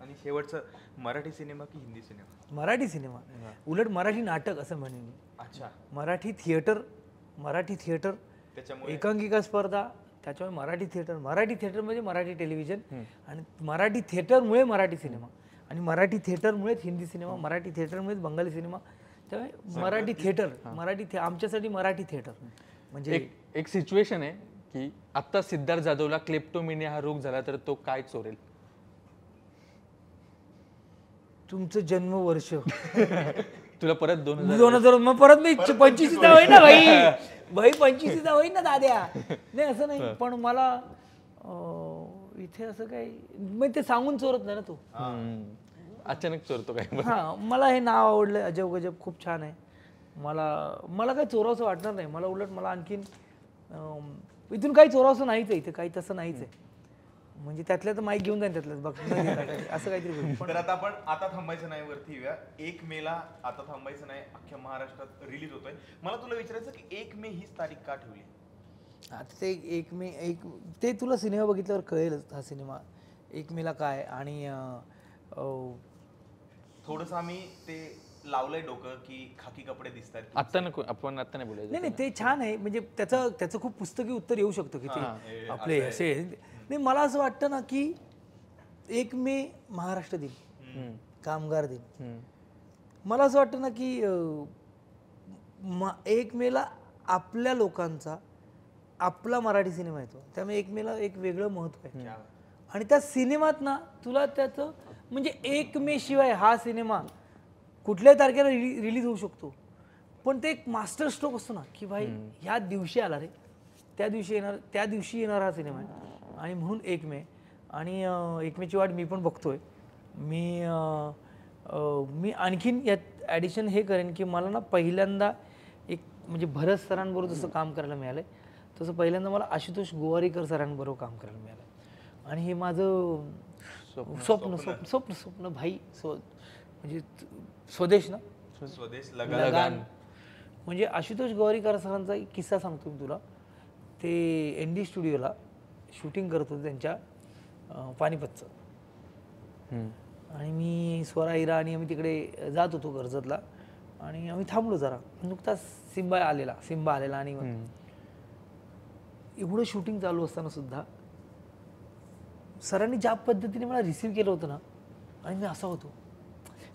आणि शेवटचं मराठी सिनेमा की हिंदी सिनेमा? मराठी सिनेमा, उलट मराठी नाटक असं म्हणेन मी. अच्छा. मराठी थिएटर त्याच्यामुळे एकांकिका स्पर्धा, त्याच्यामुळे मराठी थिएटर म्हणजे मराठी टेलिव्हिजन, आणि मराठी थिएटरमुळे मराठी सिनेमा, आणि मराठी थिएटरमुळेच हिंदी सिनेमा, मराठी थिएटरमुळेच बंगाली सिनेमा. त्यामुळे मराठी थिएटर, आमच्यासाठी मराठी थिएटर म्हणजे एक सिच्युएशन आहे की आता सिद्धार्थ जाधवला क्लेप्टोमेनिया हा रोग झाला तर तो काय चोरेल? तुमचं जन्मवर्ष. तुला परत 2000 मग परत मी 25चा होईन ना भाई 25चा होईन ना दाद्या. नाही असं नाही, पण मला इथे असं काही मग ते सांगून चोरत नाही ना तू, अचानक चोरतो काय? हा, मला हे नाव आवडलं, अजब गजब, खूप छान आहे. मला काही चोरावंसं वाटणार नाही. मला उलट मला आणखीन इथून काही चोरावंसं नाहीच आहे, इथे काही तसं नाहीच आहे. म्हणजे त्यातल्या तर माईक घेऊन जाईन त्यातल्याच बघ असं काहीतरी. तर आता आपण आता थांबायचं नाही वरती येऊया. 1 मेला आता थांबायचं नाही अख्ख्या महाराष्ट्रात रिलीज होतोय. मला तुला विचारायचं की 1 मे हीच तारीख का ठेवली? आता ते 1 मे ते तुला सिनेमा बघितल्यावर कळेलच हा सिनेमा 1 मेला काय. आणि थोडंसं आम्ही ते लावलंय डोकं की खाकी कपडे दिसतात. आता नको, आपण आता नाही बोलायचं. नाही ते छान आहे. म्हणजे त्याचं खूप पुस्तकी उत्तर येऊ शकतं की ते आपले असे. नाही मला असं वाटतं ना की 1 मे महाराष्ट्र दिन, कामगार दिन. मला असं वाटतं ना की 1 मेला आपल्या लोकांचा आपला मराठी सिनेमा येतो. त्यामुळे 1 मेला एक वेगळं महत्त्व आहे. आणि त्या सिनेमात ना तुला त्याचं म्हणजे 1 मे शिवाय हा सिनेमा कुठल्याही तारखेला रिलीज होऊ शकतो, पण ते एक मास्टर स्ट्रोक असतो ना की भाई ह्या दिवशी आला रे, त्या दिवशी येणार हा सिनेमा आहे. आणि म्हणून 1 मे. आणि 1 मेची वाट मी पण बघतोय. मी आणखीन यात ॲडिशन हे करेन की मला ना पहिल्यांदा एक म्हणजे भरत सरांबरोबर जसं काम करायला मिळालं आहे, तसं पहिल्यांदा मला आशुतोष गोवारीकर सरांबरोबर काम करायला मिळालं. आणि हे माझं स्वप्न स्वप्न स्वप्न स्वप्न भाई म्हणजे स्वदेश ना, स्वदेश लगान. म्हणजे आशुतोष गोवारीकर सरांचा एक किस्सा सांगतो मी तुला. ते ND स्टुडिओला शूटिंग करत होते त्यांच्या पानिपतचं, आणि मी स्वरा हिरा आणि आम्ही तिकडे जात होतो कर्जतला, आणि आम्ही थांबलो जरा. नुकताच सिम्बा आलेला आणि एवढं शूटिंग चालू असताना सुद्धा सरांनी ज्या पद्धतीने मला रिसीव्ह केलं होतं ना, आणि मी असा होतो,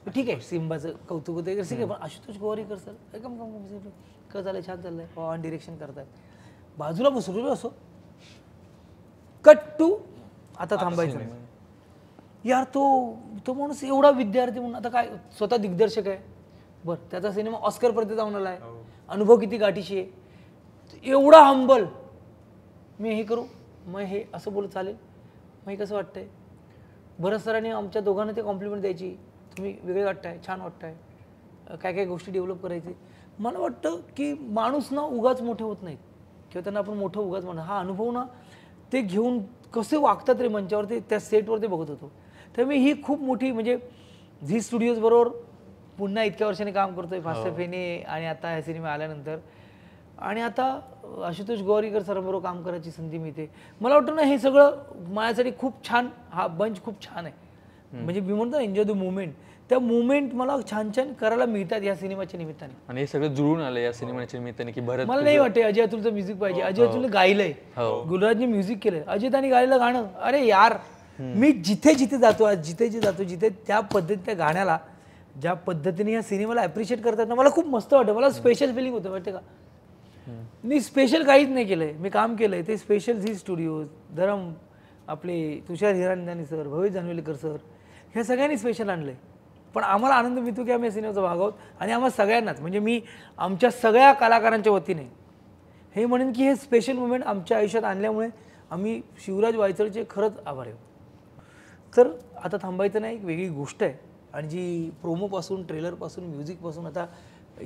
ठीक आहे सिम्बाचं कौतुक होतं ठीक आहे, पण आशुतोष गोवारीकर सर एकदम कसं चाललंय, छान चाललंय, ऑन डिरेक्शन करतायत, बाजूला बसवलेलो असो, कट टू आता थांबायचं नाही. यार तो माणूस एवढा विद्यार्थी म्हणून आता काय स्वतः दिग्दर्शक आहे, बरं त्याचा सिनेमा ऑस्करपर्यंत जाऊन आला आहे, अनुभव किती गाठीशी आहे, एवढा हंबल, मी हे करू, मग हे असं बोलू चालेल, मग हे कसं वाटतंय. बरं सरांनी आमच्या दोघांना ते कॉम्प्लिमेंट द्यायची, तुम्ही वेगळे वाटताय, छान वाटताय, काय काय गोष्टी डेव्हलप करायची. मला वाटतं की माणूस ना उगाच मोठे होत नाहीत, किंवा त्यांना आपण मोठं उगाच म्हणा, हा अनुभव ना ते घेऊन कसे वागतात रे मंचावरती, त्या सेटवर ते बघत होतो. त्यामुळे ही खूप मोठी म्हणजे झी स्टुडिओज बरोबर पुन्हा इतक्या वर्षांनी काम करतोय, फास्टर फेने, आणि आता ह्या सिनेमा आल्यानंतर, आणि आता आशुतोष गोवारीकर सरांबरोबर काम करायची संधी मिळते. मला वाटतं ना हे सगळं माझ्यासाठी खूप छान, हा बंच खूप छान आहे. म्हणजे मी म्हणतो एन्जॉय द मुवमेंट, त्या मुवमेंट मला छान छान करायला मिळतात या सिनेमाच्या निमित्ताने. आणि हे सगळं जुळून आलं या सिनेमाच्या निमित्ताने की भरत, मला नाही वाटते अजय अतुलचं म्युझिक पाहिजे, अजय अतुलने गायलंय, गुलराजने म्युझिक केलंय, अजय गायलं गाणं, अरे यार मी जिथे जिथे जातो, आज जिथे जातो, जिथे त्या पद्धतीने त्या गाण्याला ज्या पद्धतीने या सिनेमाला ॲप्रिशिएट करतात ना, मला खूप मस्त वाटतं, मला स्पेशल फिलिंग होतं माहिती का. मी स्पेशल काहीच नाही केलंय, मी काम केलंय ते स्पेशल झी स्टुडिओ, धरम आपले तुषार हिरानंदानी सर, भवेश जानवेलकर सर, ह्या सगळ्यांनी स्पेशल आणलंय. पण आम्हाला आनंद मिळतो की आम्ही या सिनेमाचा भाग आहोत, आणि आम्हाला सगळ्यांनाच, म्हणजे मी आमच्या सगळ्या कलाकारांच्या वतीने हे म्हणेन की हे स्पेशल मुवमेंट आमच्या आयुष्यात आणल्यामुळे आम्ही शिवराज वायचळचे खरंच आभारी आहोत. तर आता थांबायचं नाही, एक वेगळी गोष्ट आहे, आणि जी प्रोमोपासून, ट्रेलरपासून, म्युझिकपासून आता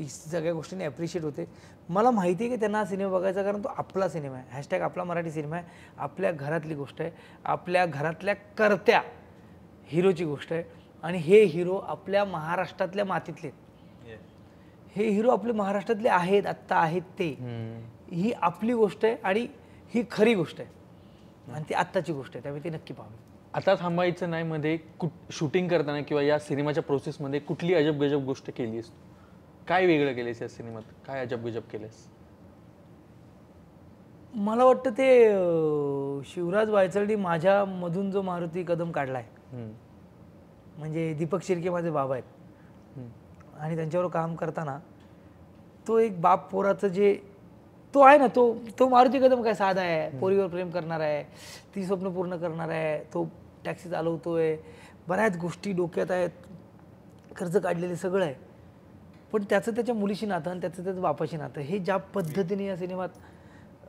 सगळ्या गोष्टींनी ॲप्रिशिएट होते. मला माहिती आहे की त्यांना हा सिनेमा बघायचा, कारण तो आपला सिनेमा आहे, हॅशटॅग आपला मराठी सिनेमा आहे, आपल्या घरातली गोष्ट आहे, आपल्या घरातल्या करत्या हिरोची गोष्ट आहे, आणि हे हिरो आपल्या महाराष्ट्रातल्या मातीतले, हे हिरो आपले महाराष्ट्रातले आहेत, आत्ता आहेत ते, ही आपली गोष्ट आहे, आणि ही खरी गोष्ट आहे, आणि ती आत्ताची गोष्ट आहे, त्यामुळे ती नक्की पाहावी. आता थांबायचं नाही मध्ये शूटिंग करताना किंवा या सिनेमाच्या प्रोसेसमध्ये कुठली अजब गजब गोष्ट केलीस, काय वेगळं केलेस या सिनेमात, काय अजब गजब केलेस? मला वाटतं ते शिवराज वायचळनी माझ्यामधून जो मारुती कदम काढलाय, म्हणजे दीपक शिर्के माझे बाबा आहेत, आणि त्यांच्यावर काम करताना तो एक बाप पोराचं जे तो आहे ना, तो मारुती कदम काय साधा आहे, पोरीवर प्रेम करणार आहे, ती स्वप्न पूर्ण करणार आहे, तो टॅक्सी चालवतोय, बऱ्याच गोष्टी डोक्यात आहेत, कर्ज काढलेले सगळं आहे, पण त्याचं त्याच्या मुलीशी नातं आणि त्याचं बापाशी नातं, हे ज्या पद्धतीने या सिनेमात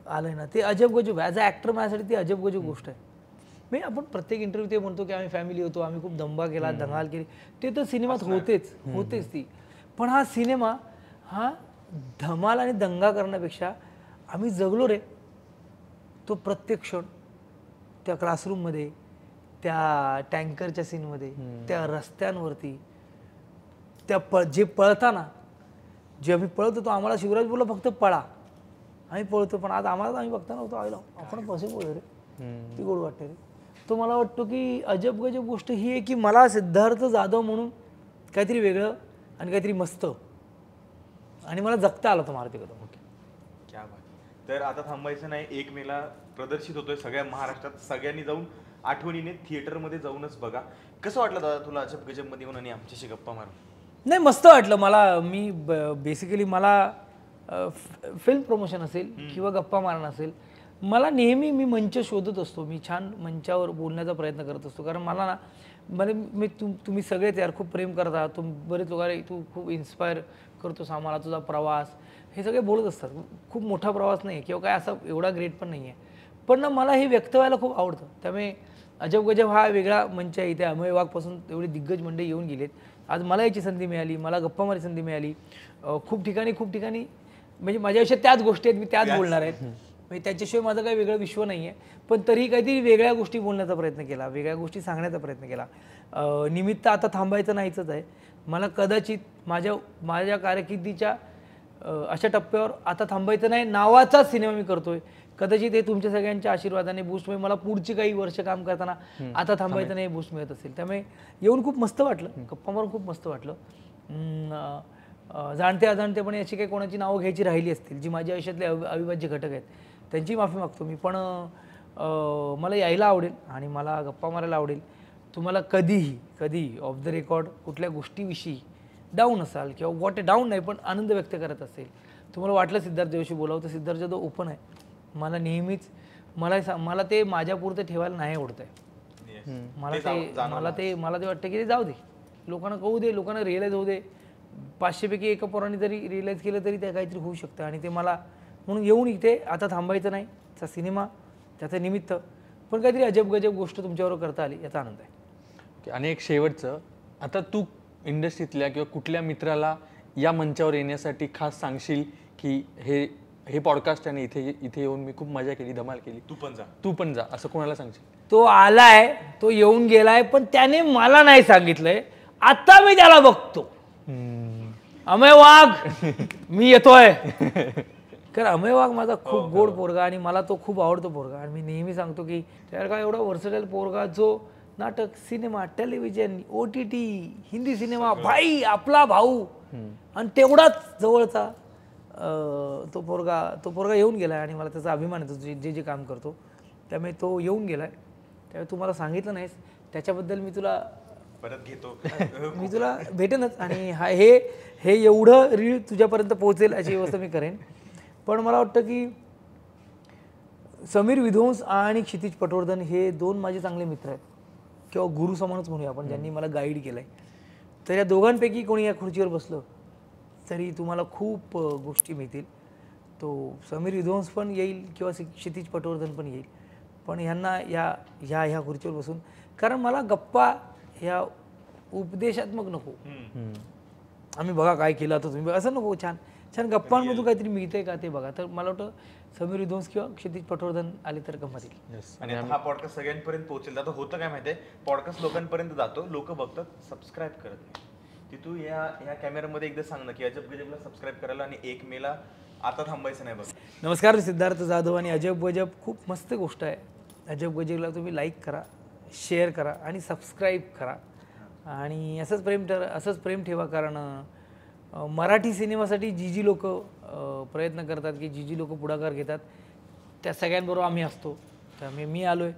आलं ना, ते अजब गजब. ॲज अ ॲक्टर माझ्यासाठी ती अजब गजब गोष्ट आहे. मी आपण प्रत्येक इंटरव्ह्यू ते म्हणतो की आम्ही फॅमिली होतो, आम्ही खूप दंबा केला, दंगाल केली, ते तर सिनेमात होतेच ती, पण हा सिनेमा हा धमाल आणि दंगा करण्यापेक्षा आम्ही जगलो रे तो प्रत्येक क्षण, त्या क्लासरूममध्ये, त्या टँकरच्या सीनमध्ये, त्या रस्त्यांवरती, त्या जे पळताना जे आम्ही पळत होतो, आम्हाला शिवराज बोलला फक्त पळा, आम्ही पळतो, पण आज आम्ही बघता नव्हतो, आईला आपण कसे बोलतो रे, ती गोड वाटते रे. तो मला वाटतो की अजब गजब गोष्ट ही आहे की मला सिद्धार्थ जाधव म्हणून काहीतरी वेगळं आणि काहीतरी मस्त, आणि मला जगता आला तो मारुती कदम. क्या बात. तर आता थांबायचं नाही, 1 मेला प्रदर्शित होतोय सगळ्या महाराष्ट्रात, सगळ्यांनी जाऊन आठवणीने थिएटरमध्ये जाऊनच बघा. कसं वाटलं दादा तुला अजब गजबमध्ये येऊन आणि आमच्याशी गप्पा मारून? नाही, मस्त वाटलं मला. मी बेसिकली मला फिल्म प्रमोशन असेल किंवा गप्पा मारणं असेल, मला नेहमी मी मंच शोधत असतो, मी छान मंचावर बोलण्याचा प्रयत्न करत असतो, कारण मला ना तुम्ही सगळेच यार खूप प्रेम करता, बरेच लोक तू खूप इन्स्पायर करतोस आम्हाला, तुझा प्रवास, हे सगळे बोलत असतात. खूप मोठा प्रवास नाही किंवा काय असा एवढा ग्रेट पण नाही आहे, पण ना मला हे व्यक्त व्हायला खूप आवडतं. त्यामुळे अजब गजब हा वेगळा मंच आहे. इथे अमय वाघपासून एवढी दिग्गज मंडळी येऊन गेलेत, आज मला याची संधी मिळाली, मला गप्पा मारायची संधी मिळाली. खूप ठिकाणी म्हणजे माझ्या आयुष्यात त्याच गोष्टी आहेत, मी त्याच बोलणार आहेत. म्हणजे त्याच्याशिवाय माझं काही वेगळं विश्व नाही आहे. पण तरीही काहीतरी वेगळ्या गोष्टी बोलण्याचा प्रयत्न केला, वेगळ्या गोष्टी सांगण्याचा प्रयत्न केला. निमित्त आता थांबायचं नाहीच आहे. मला कदाचित माझ्या कारकिर्दीच्या अशा टप्प्यावर आता थांबायचं नाही नावाचाच सिनेमा मी करतोय. कदाचित हे तुमच्या सगळ्यांच्या आशीर्वादाने बूस्ट मला पुढची काही वर्ष काम करताना आता थांबायचं नाही बूस्ट मिळत असेल. त्यामुळे येऊन खूप मस्त वाटलं, गप्पा मारून खूप मस्त वाटलं. जाणते अजाणतेपणे अशी काही कोणाची नावं घ्यायची राहिली असतील जी माझ्या आयुष्यातले अविभाज्य घटक आहेत त्यांची माफी मागतो मी. पण मला यायला आवडेल आणि मला गप्पा मारायला आवडेल. तुम्हाला कधीही ऑफ द रेकॉर्ड कुठल्या गोष्टीविषयी डाऊन असाल किंवा वॉट डाऊन नाही पण आनंद व्यक्त करत असेल, तुम्हाला वाटलं सिद्धार्थ जोशी बोलावं तर सिद्धार्थ जाधव ओपन आहे. मला नेहमीच मला ते माझ्यापुरतं ठेवायला नाही आवडत आहे. मला ते वाटतं की ते जाऊ दे, लोकांना कळू दे, लोकांना रिअलाईज होऊ दे. 500 पैकी एका पोरांनी जरी रिअलाईज केलं तरी ते काहीतरी होऊ शकतं. आणि ते मला म्हणून येऊन इथे आता थांबायचं नाही, त्याचा सिनेमा त्याचं निमित्त पण काहीतरी अजब गजब गोष्ट तुमच्याबरोबर करता आली याचा आनंद आहे. आणि एक शेवटचं, आता तू इंडस्ट्रीतल्या किंवा कुठल्या मित्राला या मंचावर येण्यासाठी खास सांगशील की हे पॉडकास्ट आणि इथे येऊन मी खूप मजा केली, धमाल केली, तू पण जा असं कोणाला सांगशील? तो आलाय, तो येऊन गेलाय, पण त्याने मला नाही सांगितलंय. आता मी त्याला बघतो. अमय वाघ मी येतोय. कारण अमय वाघ माझा खूप गोड पोरगा आणि मला तो खूप आवडतो पोरगा. आणि मी नेहमी सांगतो की त्याला एवढा वर्सटाईल पोरगा जो नाटक, cinema, television, OTT, Hindi cinema, भाई आपला भाऊ आणि तेवढाच जवळचा तो पोरगा येऊन गेलाय आणि मला त्याचा अभिमान येतो जे काम करतो. त्यामुळे तो येऊन गेलाय. त्यामुळे तू मला सांगितलं नाहीस त्याच्याबद्दल मी तुला परत घेतो. मी तुला भेटेनच. आणि हे एवढं रील तुझ्यापर्यंत पोहोचेल अशी व्यवस्था मी करेन. पण मला वाटतं की समीर विध्वंस आणि क्षितिज पटवर्धन हे 2 माझे चांगले मित्र आहेत किंवा गुरु समानच म्हणूया आपण, ज्यांनी मला गाईड केलं आहे. तर या दोघांपैकी कोणी या खुर्चीवर बसलं तरी तुम्हाला खूप गोष्टी मिळतील. तो समीर विध्वंस पण येईल किंवा क्षितिज पटवर्धन पण येईल. पण ह्यांना ह्या खुर्चीवर बसून, कारण मला गप्पा ह्या उपदेशात्मक नको, आम्ही बघा काय केलं आता तुम्ही असं नको, छान छान गप्पांमधून काहीतरी मिळतंय का ते बघा. तर मला वाटतं समीर विध्वंस किंवा क्षितिज पटवर्धन आले तर गंमत येईल. आणि हा पॉडकास्ट सगळ्यांपर्यंत पोहोचेल. आता होतं काय माहितीये, पॉडकास्ट लोकांपर्यंत जातो, लोक बघतात, सबस्क्राईब करत नाही. तू या कॅमेऱ्यामध्ये एकदा सांग ना की अजब गजबला सबस्क्राईब करायला आणि 1 मेला आता थांबायचं नाही बघ. नमस्कार, सिद्धार्थ जाधव आणि अजब गजब खूप मस्त गोष्ट आहे. अजब गजबला तुम्ही लाईक करा, शेअर करा आणि सबस्क्राईब करा. आणि असंच प्रेम ठेवा. कारण मराठी सिनेमासाठी जी लोक प्रयत्न करतात की जी लोक पुढाकार घेतात त्या सगळ्यांबरोबर आम्ही असतो. त्यामुळे मी आलो आहे.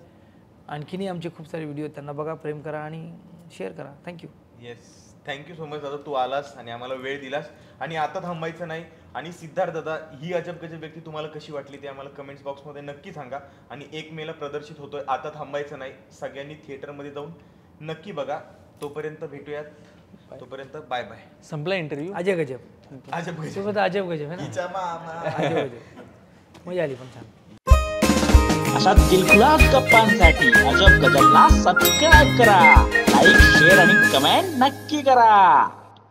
आणखीनही आमचे खूप सारे व्हिडिओ आहेत, त्यांना बघा, प्रेम करा आणि शेअर करा. Thank you. Yes, thank you so much दादा, तू आलास आणि आम्हाला वेळ दिलास. आणि आता थांबायचं नाही. आणि सिद्धार्थ दादा, ही अजब गजब व्यक्ती तुम्हाला कशी वाटली ते आम्हाला कमेंट्स बॉक्समध्ये नक्की सांगा. आणि 1 मेला प्रदर्शित होतोय आता थांबायचं नाही. सगळ्यांनी थिएटरमध्ये जाऊन नक्की बघा. तोपर्यंत भेटूयात, तोपर्यंत बाय बाय. संपला इंटरव्ह्यू. अजब गजब अजब गजब अजब गजब आहे ना. अजब गजब मजा आली पण छान. अशा दिलखुलास गप्पांसाठी अजब गजबला सबस्क्राईब करा, लाईक, शेअर आणि कमेंट नक्की करा.